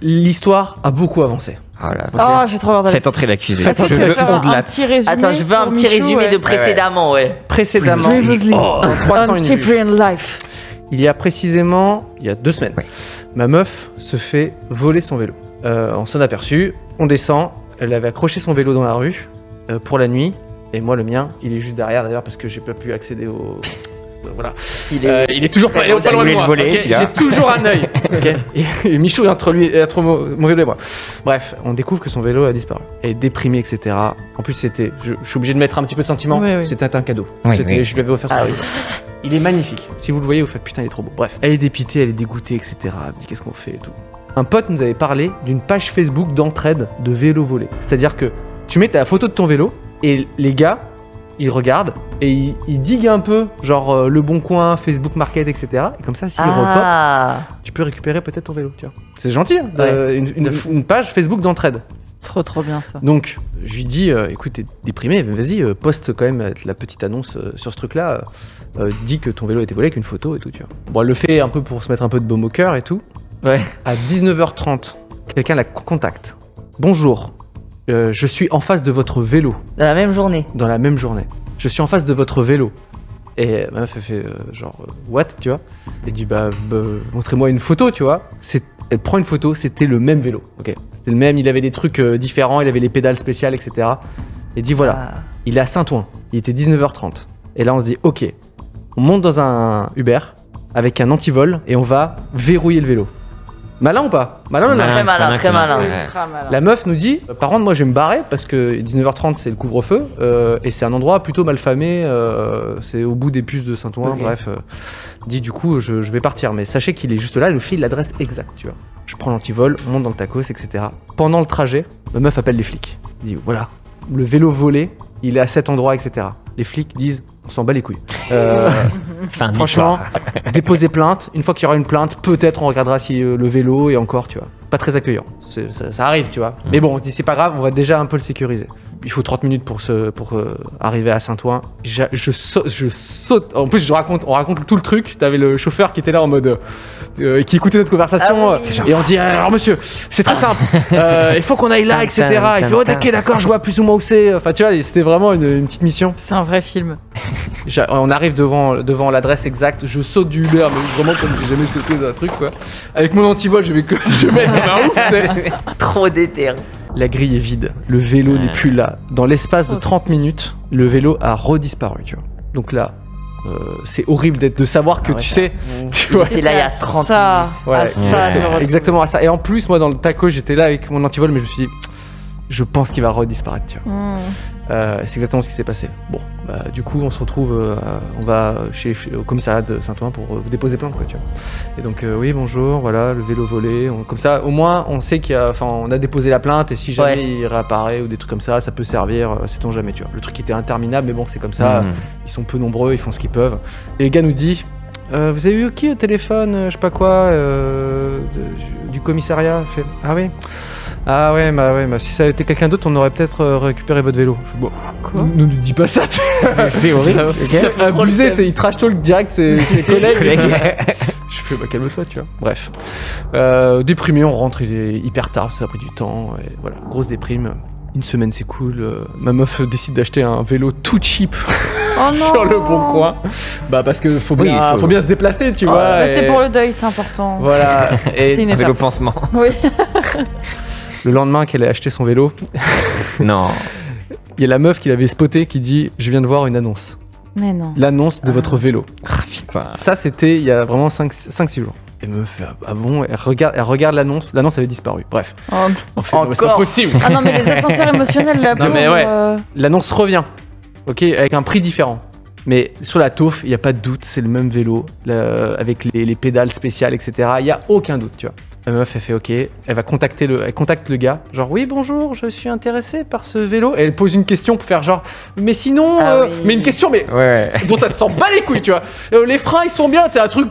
L'histoire a beaucoup avancé. Oh là. Oh, j'ai trop peur d'aller. Faites entrer l'accusé. Faites Est-ce que tu entrer veux faire on un de la- petit résumé Attends, je veux un pour petit Michou, résumé ouais. de précédemment, ouais. Précédemment, Previously dans 301 on vues. Cyprian Life. Il y a précisément, il y a 2 semaines, Ouais. ma meuf se fait voler son vélo. On s'en aperçut, on descend, elle avait accroché son vélo dans la rue pour la nuit, et moi le mien, il est juste derrière d'ailleurs parce que j'ai pas pu accéder au... Voilà. Il est toujours pas, il est pas loin de voulez moi. le voler, ok. celui-là. J'ai toujours un œil. ok. Et Michou est entre mon vélo et moi. Bref, on découvre que son vélo a disparu. Elle est déprimée, etc. En plus, c'était, je suis obligé de mettre un petit peu de sentiment. Oui, oui. C'était un cadeau. Oui, C'était, oui. je lui avais offert son Ah vélo. Il est magnifique. Si vous le voyez, vous faites putain, il est trop beau. Bref, elle est dépitée, elle est dégoûtée, etc. Elle me dit qu'est-ce qu'on fait et tout. Un pote nous avait parlé d'une page Facebook d'entraide de vélo volé. C'est-à-dire que tu mets ta photo de ton vélo et les gars, ils regardent et ils diguent un peu, genre Le Bon Coin, Facebook Market, etc. Et comme ça, s'ils repopent, Ah, tu peux récupérer peut-être ton vélo. Tu vois. C'est gentil, hein, Ouais, une page Facebook d'entraide. Trop bien ça. Donc, je lui dis, écoute, t'es déprimé, vas-y, poste quand même la petite annonce sur ce truc-là. Dis que ton vélo a été volé avec une photo et tout, tu vois. Bon, elle le fait un peu pour se mettre un peu de baume au cœur et tout. ouais. À 19h30, quelqu'un la contacte. Bonjour, je suis en face de votre vélo Dans la même journée. dans la même journée. Je suis en face de votre vélo. Et ma meuf, elle fait what, tu vois. Elle dit, montrez-moi une photo, tu vois. Elle prend une photo, c'était le même vélo. Ok. C'était le même, il avait des trucs différents, il avait les pédales spéciales, etc. Et dit, voilà, Ah. il est à Saint-Ouen. Il était 19h30. Et là, on se dit, ok, on monte dans un Uber avec un antivol et on va verrouiller le vélo. Malin ou pas? Malin ou Malin. Très malin, très malin. Ouais. Ultra malin. La meuf nous dit, par contre, moi je vais me barrer parce que 19h30 c'est le couvre-feu et c'est un endroit plutôt mal famé, c'est au bout des puces de Saint-Ouen, Ok. bref. Dit du coup, je vais partir, mais sachez qu'il est juste là, elle nous file l'adresse exacte, tu vois. Je prends l'antivol, on monte dans le tacos, etc. Pendant le trajet, ma meuf appelle les flics. Elle dit, voilà, le vélo volé, il est à cet endroit, etc. Les flics disent, on s'en bat les couilles. Fin de Franchement, l'histoire. déposer plainte. Une fois qu'il y aura une plainte, peut-être on regardera si le vélo et encore, tu vois. Pas très accueillant. Ça arrive, tu vois. Mais bon, on se dit c'est pas grave, on va déjà un peu le sécuriser. Il faut 30 minutes pour arriver à Saint-Ouen. Je saute. En plus, on raconte tout le truc. T'avais le chauffeur qui était là en mode. Qui écoutait notre conversation. Ah oui. Et on dit alors monsieur, c'est très simple. Il faut qu'on aille là, etc. Il fait oh, ok, d'accord, je vois plus ou moins où c'est. Enfin, tu vois, c'était vraiment une petite mission. C'est un vrai film. On arrive devant l'adresse exacte, je saute du Uber, mais vraiment comme j'ai jamais sauté d'un truc quoi. Avec mon antivol, je mets la main ouf, tu sais. Trop déter. La grille est vide, le vélo n'est plus là. Dans l'espace de 30 minutes, le vélo a redisparu, tu vois. Donc là, c'est horrible de savoir que Ah ouais, tu ça. sais, tu vois. Et là, il y a 30 ça, minutes. Ouais, à ça, je me retrouve. exactement à ça. Et en plus, moi dans le taco, j'étais là avec mon antivol, mais je me suis dit, je pense qu'il va redisparaître, tu vois. C'est exactement ce qui s'est passé. Bon, bah, du coup, on se retrouve, on va au commissariat de Saint-Ouen pour déposer plainte, quoi, tu vois. Et donc, oui, bonjour, voilà, le vélo volé. Comme ça, au moins, on sait on a déposé la plainte et si jamais Ouais. il réapparaît ou des trucs comme ça servir, sait-on jamais, tu vois. Le truc était interminable, mais bon, c'est comme ça. Mmh. Ils sont peu nombreux, ils font ce qu'ils peuvent. Et le gars nous dit, vous avez eu qui au téléphone, je sais pas quoi, du commissariat? Il fait, ah oui. Ah ouais, bah, si ça avait été quelqu'un d'autre, on aurait peut-être récupéré votre vélo. Je fais, bon, Quoi ne nous dis pas ça. C'est horrible. C'est abusé, tu sais, il trash talk direct ses collègues. Collègues. Je fais, bah calme-toi, tu vois. Bref. Déprimé, on rentre, il est hyper tard, ça a pris du temps. Et voilà, grosse déprime. Une semaine s'écoule. Ma meuf décide d'acheter un vélo tout cheap Oh sur non. le bon coin. Bah parce que faut Oui, bien se déplacer, tu vois. Bah, c'est et- pour le deuil, c'est important. Voilà. C'est Et une Un vélo étape. pansement. Oui. le lendemain qu'elle a acheté son vélo, Non. il y a la meuf qui l'avait spoté qui dit, je viens de voir une annonce. Mais non. L'annonce de votre vélo. Ah putain. Ça, c'était il y a vraiment 5-6 jours. Elle me fait, ah bon, elle regarde l'annonce. L'annonce avait disparu. Bref. Oh. On fait, non, mais c'est pas Encore possible. Ah non, mais les ascenseurs émotionnels, là, Non, mais ouais. L'annonce revient. Ok, avec un prix différent. Mais sur la taufe, il n'y a pas de doute, c'est le même vélo, avec les pédales spéciales, etc. Il n'y a aucun doute, tu vois. La meuf, elle fait OK. Elle contacte le gars. Genre, oui, bonjour, je suis intéressé par ce vélo. Et elle pose une question pour faire genre, mais sinon, oui. mais une question, mais dont elle s'en bat les couilles, tu vois. Les freins, ils sont bien, c'est un truc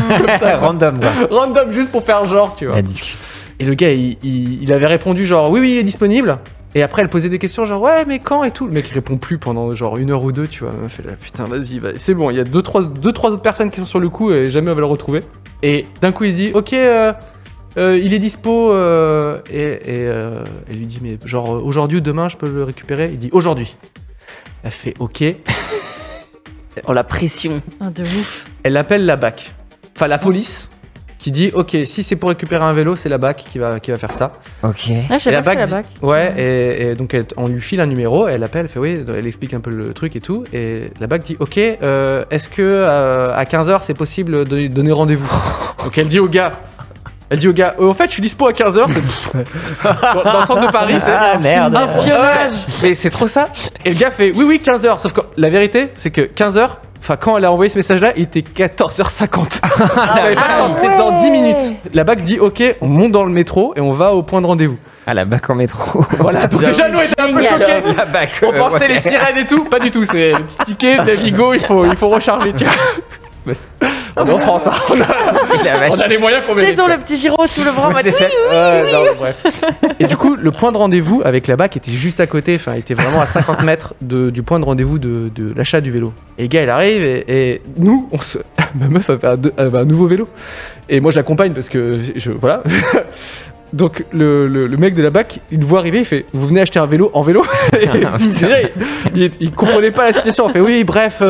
comme ça. Random, quoi. Random, juste pour faire genre, tu vois. Et le gars, il avait répondu genre, oui, il est disponible. Et après, elle posait des questions genre, ouais, mais quand et tout. Le mec, il répond plus pendant genre 1 heure ou 2, tu vois. Elle fait là, putain, vas-y. C'est bon, il y a 2-3 autres personnes qui sont sur le coup et jamais on va le retrouver. Et d'un coup, il se dit, OK, il est dispo. Elle lui dit, mais genre, aujourd'hui ou demain, je peux le récupérer? Il dit, aujourd'hui. Elle fait, OK. Oh, la pression. De ouf. Elle appelle la BAC. Enfin, la police. Qui dit ok, si c'est pour récupérer un vélo, c'est la BAC qui va faire ça. Ok. Ah, je savais pas que c'était la BAC. Ouais, et donc on lui file un numéro, elle appelle, elle fait oui, elle explique un peu le truc et tout, et la BAC dit ok, est-ce que à 15h c'est possible de donner rendez-vous? Donc elle dit au gars, en fait je suis dispo à 15h dans le centre de Paris. Ah merde. Un espionnage. Mais c'est trop ça. Et le gars fait oui 15h, sauf que la vérité c'est que 15h, enfin, quand elle a envoyé ce message-là, il était 14h50. C'était dans 10 minutes. La BAC dit ok, on monte dans le métro et on va au point de rendez-vous. Ah, la BAC en métro. Voilà, donc déjà nous on était un peu choqués. La BAC. On pensait les sirènes et tout, pas du tout. C'est le petit ticket, Navigo, il faut recharger. Tu vois. On est en France, hein. On a les moyens qu'on mérite. Ils ont le petit gyro sous le bras. Non, bref. Et du coup, le point de rendez-vous avec la BAC était juste à côté. Enfin, il était vraiment à 50 mètres du point de rendez-vous de l'achat du vélo. Et le gars, il arrive et nous, ma meuf avait un nouveau vélo. Et moi, je l'accompagne parce que voilà. Donc le mec de la BAC, il nous voit arriver, il fait vous venez acheter un vélo en vélo. Déjà, il comprenait pas la situation. On fait oui, bref,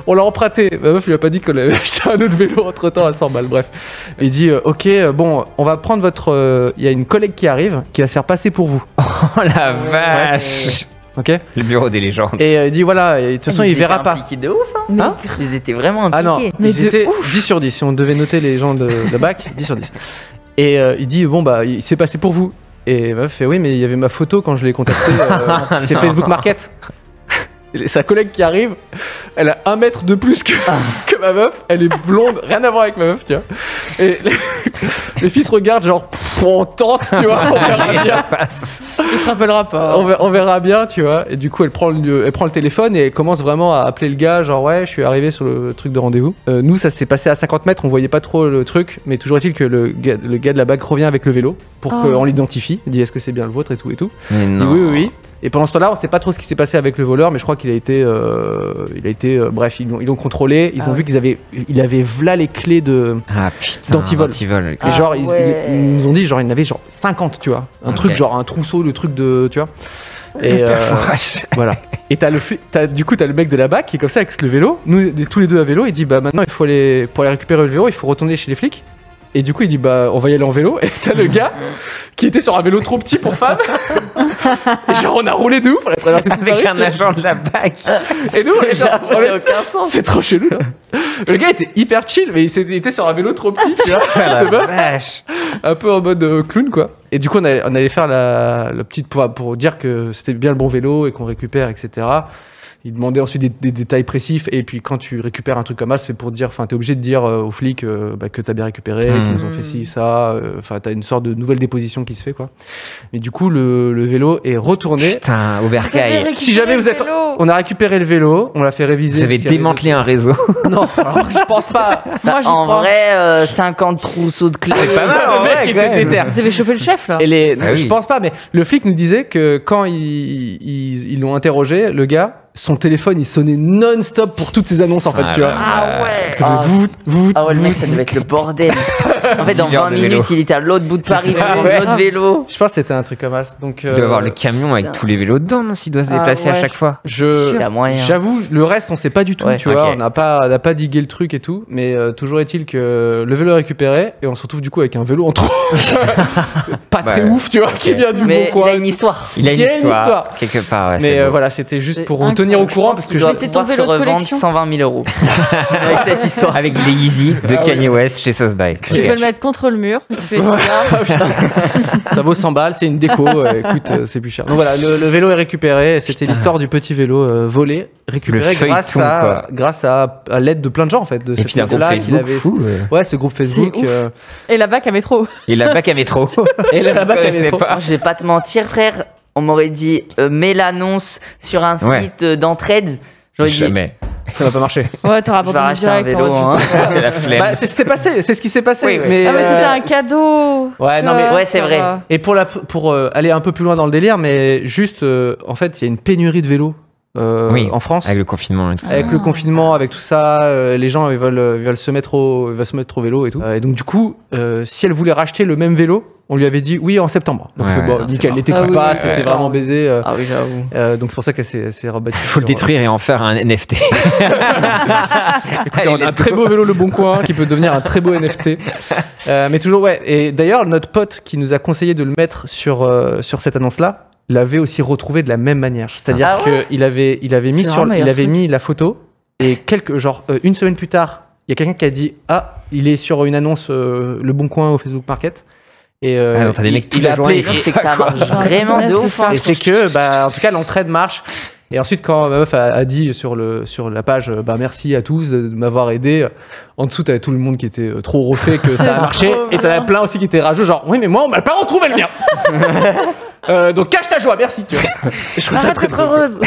on l'a emprunté. Ma meuf lui a pas dit qu'on avait acheté un autre vélo entre temps à 100 balles. Bref, il dit ok, bon, on va prendre votre. Il y a une collègue qui arrive, qui va se faire passer pour vous. Oh la vache. Ok. Le bureau des légendes. Et il dit voilà, de toute façon il verra pas. Impliqués de ouf. Hein. Ils étaient vraiment impliqués. Ah non, ils étaient 10 sur 10. Si on devait noter les gens de la BAC, 10 sur 10. Et il dit bon bah il s'est passé pour vous. Et ma meuf fait oui mais il y avait ma photo quand je l'ai contacté. C'est Facebook Market. Et sa collègue qui arrive, elle a 1 mètre de plus que ma meuf. Elle est blonde, rien à voir avec ma meuf, tu vois. Et les filles se regardent genre on tente, tu vois. On verra bien. Il se rappellera pas. On verra bien, tu vois. Et du coup elle prend le téléphone et elle commence vraiment à appeler le gars genre ouais je suis arrivé sur le truc de rendez-vous. Nous ça s'est passé à 50 mètres, on voyait pas trop le truc, mais toujours est-il que le gars de la BAC revient avec le vélo pour qu'on l'identifie. Il dit est-ce que c'est bien le vôtre et tout. Mais non. Oui. Et pendant ce temps-là, on sait pas trop ce qui s'est passé avec le voleur, mais je crois qu'il a été, bref, ils l'ont contrôlé. Ils ont vu il avait v'là les clés d'antivol. Et genre, ils nous ont dit, genre, il y en avait genre 50, tu vois. Un truc, genre un trousseau, le truc de, tu vois. Et voilà. Et du coup, t'as le mec de la BAC qui est comme ça avec le vélo. Nous, tous les deux à vélo, il dit, bah maintenant, pour aller récupérer le vélo, il faut retourner chez les flics. Et du coup, il dit, bah, on va y aller en vélo. Et t'as le gars qui était sur un vélo trop petit pour femme. Et genre, on a roulé de ouf, on a traversé tout avec Paris, un agent de la BAC. Et nous, genre, aucun sens. c'est trop chelou, là. Le gars était hyper chill, mais il était sur un vélo trop petit, tu vois. Un peu en mode clown, quoi. Et du coup, on allait faire la petite pour dire que c'était bien le bon vélo et qu'on récupère, etc. Il demandait ensuite des détails précis, et puis quand tu récupères un truc comme ça, c'est pour dire, enfin, t'es obligé de dire aux flics que t'as bien récupéré, qu'ils ont fait ci, ça, enfin, t'as une sorte de nouvelle déposition qui se fait, quoi. Mais du coup, le vélo est retourné. Putain, au bercail. Si jamais on a récupéré le vélo, on l'a fait réviser. Vous avez démantelé un réseau. Non, alors, je pense pas. Moi, en vrai, 50 trousseaux de clés. C'est pas mal, Le mec était déter. Vous avez chopé le chef là. Je pense pas, mais le flic nous disait que quand ils l'ont interrogé, le gars, son téléphone il sonnait non-stop pour toutes ces annonces en fait, tu vois. Ah ouais. Ça faisait Ah ouais, le mec, ça devait être le bordel. En fait, dans 20 minutes, il était à l'autre bout de Paris, avec l'autre vélo. Je pense que c'était un truc comme ça. Donc, il doit avoir le camion avec tous les vélos dedans, non, s'il doit se déplacer à chaque fois. J'avoue, le reste, on sait pas du tout, tu vois. On n'a pas digué le truc et tout, mais toujours est-il que le vélo est récupéré et on se retrouve du coup avec un vélo en trop. Pas très ouf, tu vois, qui vient du bon coin. Il a une histoire. Il a une histoire quelque part. Mais voilà, c'était juste pour honteux. tenir au courant parce que c'est ton vélo de collection. 120 000 euros avec cette histoire. Avec les Yeezy de Kanye West chez South by. Tu peux le mettre contre le mur. Tu fais ça vaut 100 balles, c'est une déco. Écoute, c'est plus cher. Donc voilà, le vélo est récupéré. C'était l'histoire du petit vélo volé, récupéré grâce à l'aide de plein de gens en fait. De et puis un groupe Facebook fou. Ouais, ce groupe Facebook. Et la bac à métro. Et la bac à métro. Et la bac à métro. Je vais pas te mentir, frère. On m'aurait dit mets l'annonce sur un site d'entraide. J'aurais dit jamais. Ça va pas marcher. Ouais, t'auras pas acheter un vélo. La flemme. Bah, c'est passé, c'est ce qui s'est passé. Oui. Mais, ah mais c'était un cadeau. Ouais, non mais ouais, c'est vrai. Et pour aller un peu plus loin dans le délire, mais juste, en fait, il y a une pénurie de vélos. En France, avec le confinement et tout ça. Avec le confinement, avec tout ça, les gens ils veulent se mettre au vélo et tout. Et donc du coup, si elle voulait racheter le même vélo, on lui avait dit oui en septembre. Donc nickel, l'été qui passe, c'était vraiment baisé. Ah oui, j'avoue. Donc c'est pour ça qu'elle s'est rabattue. Il faut le détruire et en faire un NFT. Écoutez, on a un très beau vélo Le Bon Coin qui peut devenir un très beau NFT. Mais toujours Et d'ailleurs, notre pote qui nous a conseillé de le mettre sur cette annonce-là, l'avait aussi retrouvé de la même manière. C'est-à-dire qu'il avait mis la photo et une semaine plus tard, il y a quelqu'un qui a dit il est sur une annonce Le Bon Coin au Facebook Market. Et t'as des mecs tous les jours, c'est que ça marche vraiment de ouf. Et c'est que, en tout cas, l'entraide marche. Et ensuite, quand ma meuf a dit sur la page, merci à tous de m'avoir aidé, en dessous, t'avais tout le monde qui était trop refait que ça a marché. Et t'en as plein aussi qui étaient rageux, genre, oui, mais moi, on m'a pas retrouvé le mien. Donc, cache ta joie, merci. Tu vois. Et je trouve ça très heureuse.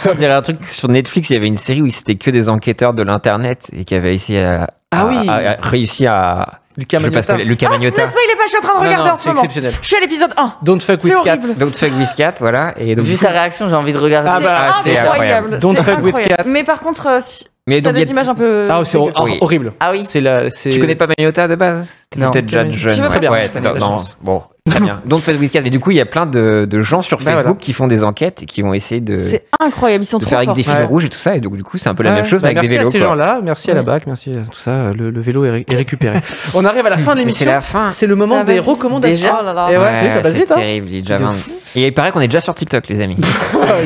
Ça, on dirait un truc sur Netflix, il y avait une série où c'était que des enquêteurs de l'internet et qui avaient essayé réussi à. Lucas Magnotta. Lucas Magnotta. Ne spoilez pas, je suis en train de regarder en ce moment. C'est exceptionnel. Je suis à l'épisode 1. Don't fuck with cats. Don't fuck with cats, voilà. Et donc, vu sa réaction, j'ai envie de regarder. c'est incroyable. Don't fuck with cats. Mais par contre, mais t'as des images un peu. Ah, c'est horrible. Ah oui. Tu connais pas Magnotta de base? T'étais déjà jeune. Très bien. Ouais, bon. Très bien. Don't fuck with cats. Mais du coup, il y a plein de gens sur Facebook qui font des enquêtes et qui vont essayer de. C'est incroyable, ils sont trop faire avec forts. des fils rouges et tout ça. Et donc, du coup, c'est un peu la même chose avec des vélos. Merci à ces gens-là, merci à la BAC, merci à tout ça. Le vélo est récupéré. On arrive à la fin de l'émission. C'est la fin. C'est le moment des recommandations. Oh là là. Et ouais, ça passe vite. C'est terrible. Il est déjà 20. Et il paraît qu'on est déjà sur TikTok, les amis.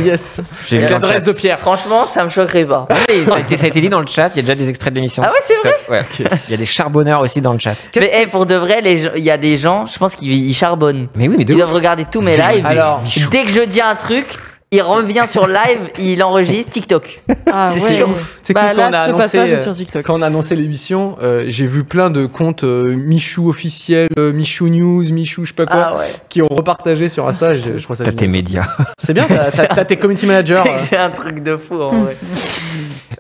Yes. J'ai vu l'adresse de Pierre. Franchement, ça me choquerait pas. Ça a été dit dans le chat. Il y a déjà des extraits de l'émission. Ah ouais, c'est vrai. Ouais. Il y a des charbonneurs aussi dans le chat. Mais pour de vrai, il y a des gens, je pense qu'ils charbonnent. Mais oui, mais ils doivent regarder tous mes lives. Alors, dès que je dis un truc, il revient sur live, il enregistre TikTok. Ah c'est ouais. sûr. C'est cool, sur TikTok. quand on a annoncé l'émission, j'ai vu plein de comptes Michou officiel, Michou News, Michou je sais pas quoi, qui ont repartagé sur Insta. Je trouve ça t'as tes médias. C'est bien, t'as tes community managers. C'est un truc de fou en vrai.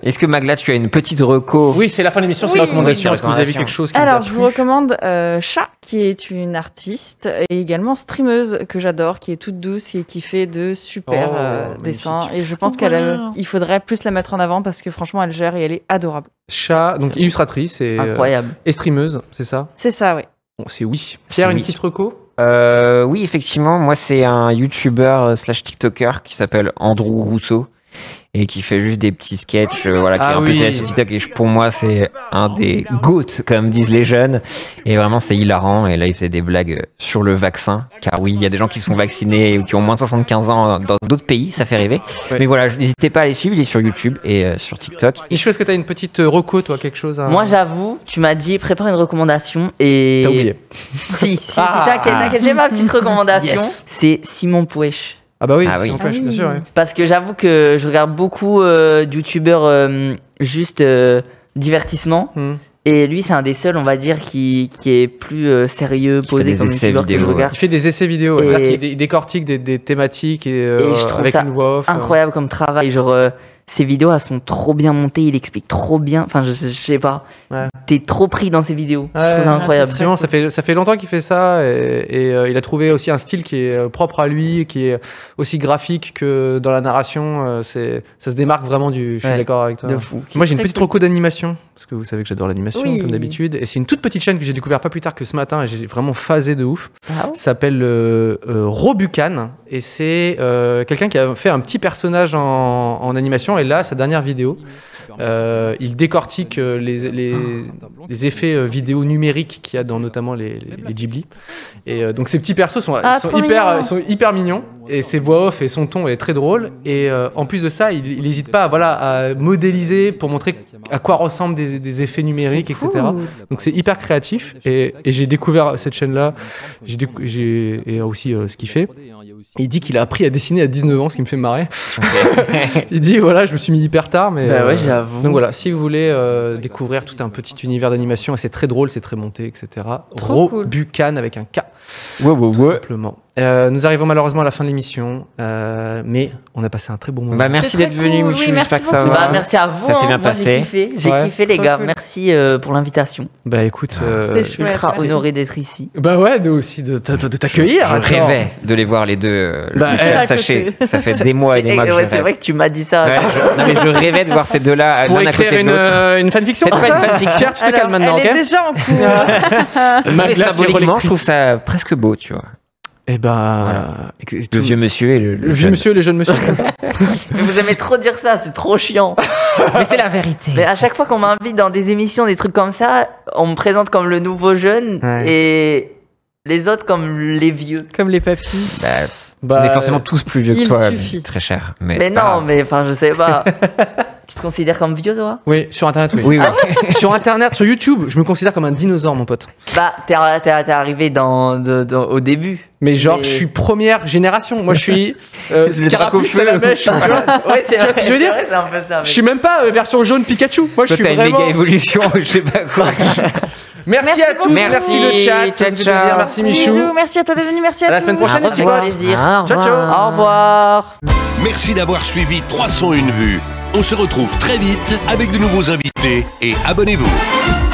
Est-ce que Magla, tu as une petite reco? Oui, c'est la fin de l'émission, c'est la recommandation. Est-ce que vous avez vu quelque chose qui vous a Alors, plu? je vous recommande Chat, qui est une artiste et également streameuse que j'adore, qui est toute douce et qui fait de super dessins. Et je pense qu'il faudrait plus la mettre en avant parce que franchement, elle gère et elle est adorable. Chat, donc illustratrice et incroyable. Et streameuse, c'est ça? C'est ça, oui. Bon, c'est oui. Pierre, une petite reco? Oui, effectivement. Moi, c'est un YouTuber / TikToker qui s'appelle Andrew Rousseau et qui fait juste des petits sketchs, qui est un peu célèbre sur TikTok. Et pour moi, c'est un des GOAT, comme disent les jeunes. Et vraiment, c'est hilarant. Et là, il faisait des blagues sur le vaccin. Car oui, il y a des gens qui sont vaccinés ou qui ont moins de 75 ans dans d'autres pays. Ça fait rêver. Ouais. Mais voilà, n'hésitez pas à les suivre. Il est sur YouTube et sur TikTok. Est-ce que tu as une petite reco, toi, quelque chose Moi, j'avoue, tu m'as dit prépare une recommandation et... T'as oublié. Si, t'inquiète, j'ai ma petite recommandation. Yes. C'est Simon Pouèche. Ah bah oui, bien sûr. Ouais. Parce que j'avoue que je regarde beaucoup d'youtubeurs juste divertissement. Et lui, c'est un des seuls, on va dire, qui est plus sérieux, posé comme youtubeur que je regarde. Il fait des essais vidéo, c'est-à-dire qu'il décortique des thématiques et je trouve avec ça une voix off. Incroyable comme travail, genre... Ses vidéos, elles sont trop bien montées, il explique trop bien. Enfin, je sais pas. Ouais. T'es trop pris dans ses vidéos. Je trouve ça incroyable. Ça fait longtemps qu'il fait ça et il a trouvé aussi un style qui est propre à lui, qui est aussi graphique que dans la narration. Ça se démarque vraiment du. Je suis d'accord avec toi. De fou. Moi, j'ai une petite reco d'animation parce que vous savez que j'adore l'animation comme d'habitude. Et c'est une toute petite chaîne que j'ai découvert pas plus tard que ce matin et j'ai vraiment phasé de ouf. Ça s'appelle Robucan et c'est quelqu'un qui a fait un petit personnage en animation. Et là, sa dernière vidéo, il décortique les effets vidéo numériques qu'il y a dans notamment les Ghibli. Et donc ces petits persos sont hyper mignons. et ses voix off et son ton est très drôle. Et en plus de ça, il n'hésite pas à modéliser pour montrer à quoi ressemblent des effets numériques, etc. Donc c'est hyper créatif. Et j'ai découvert cette chaîne-là, et aussi ce qu'il fait. Il dit qu'il a appris à dessiner à 19 ans, ce qui me fait marrer. Il dit voilà, je me suis mis hyper tard, mais ouais, j'avoue. donc voilà, si vous voulez découvrir tout un petit univers d'animation, et c'est très drôle, c'est très monté, etc. Robucan avec un K. Tout simplement. Nous arrivons malheureusement à la fin de l'émission, mais on a passé un très bon moment. Bah, merci d'être venu, cool. Michou. Oui, J'espère que ça beaucoup. va. Merci à vous. Ça s'est bien Moi, passé. J'ai kiffé les gars. cool. Merci pour l'invitation. Bah écoute, C'était chouette. Ultra merci. honoré d'être ici. bah ouais, nous aussi de t'accueillir. Je Attends. rêvais de les voir les deux. Bah, Lucas, à sachez, côté. ça fait des mois et des mois que je Ouais, c'est rêve. vrai que tu m'as dit ça. Ouais, non mais je rêvais de voir ces deux-là Pour l'un à écrire côté de l'autre. une fanfiction, C'est c'est pas ça une fanfiction. Pierre, tu te calmes maintenant, Elle est ok. déjà en cours. Mais symboliquement, je trouve ça presque beau, tu vois. Et ben, Voilà. Le vieux monsieur et le vieux jeune. monsieur et le jeune monsieur. c'est ça. Mais vous aimez trop dire ça, c'est trop chiant. Mais c'est la vérité. Mais à chaque fois qu'on m'invite dans des émissions, des trucs comme ça, on me présente comme le nouveau jeune Ouais. et les autres comme les vieux. Comme les papis. Bah, on est forcément tous plus vieux que il toi, suffit. très cher. Mais Mais c'est pas non, grave. mais enfin, je sais pas. Tu te considères comme vieux, toi? Oui, sur internet, oui. Oui, oui. Sur internet, sur YouTube, je me considère comme un dinosaure, mon pote. Bah, t'es arrivé au début. Mais genre, Mais- je suis première génération. Moi, je suis Les carapuce à dracos la mèche, tu vois. Ouais, c'est Tu vois ce que je veux c'est dire vrai, c'est un peu ça. Je suis même pas version jaune Pikachu. Moi, je Toi, suis t'as une vraiment. méga évolution, je sais pas quoi. Merci à tous, Merci. merci le chat, ça me fait Ciao, ciao. plaisir, merci Michou. Bisous, merci à toi d'être venu, merci à À la tous. semaine prochaine, les petits potes. plaisir. Ciao, ciao. Au revoir. Merci d'avoir suivi 301 vues. On se retrouve très vite avec de nouveaux invités et abonnez-vous.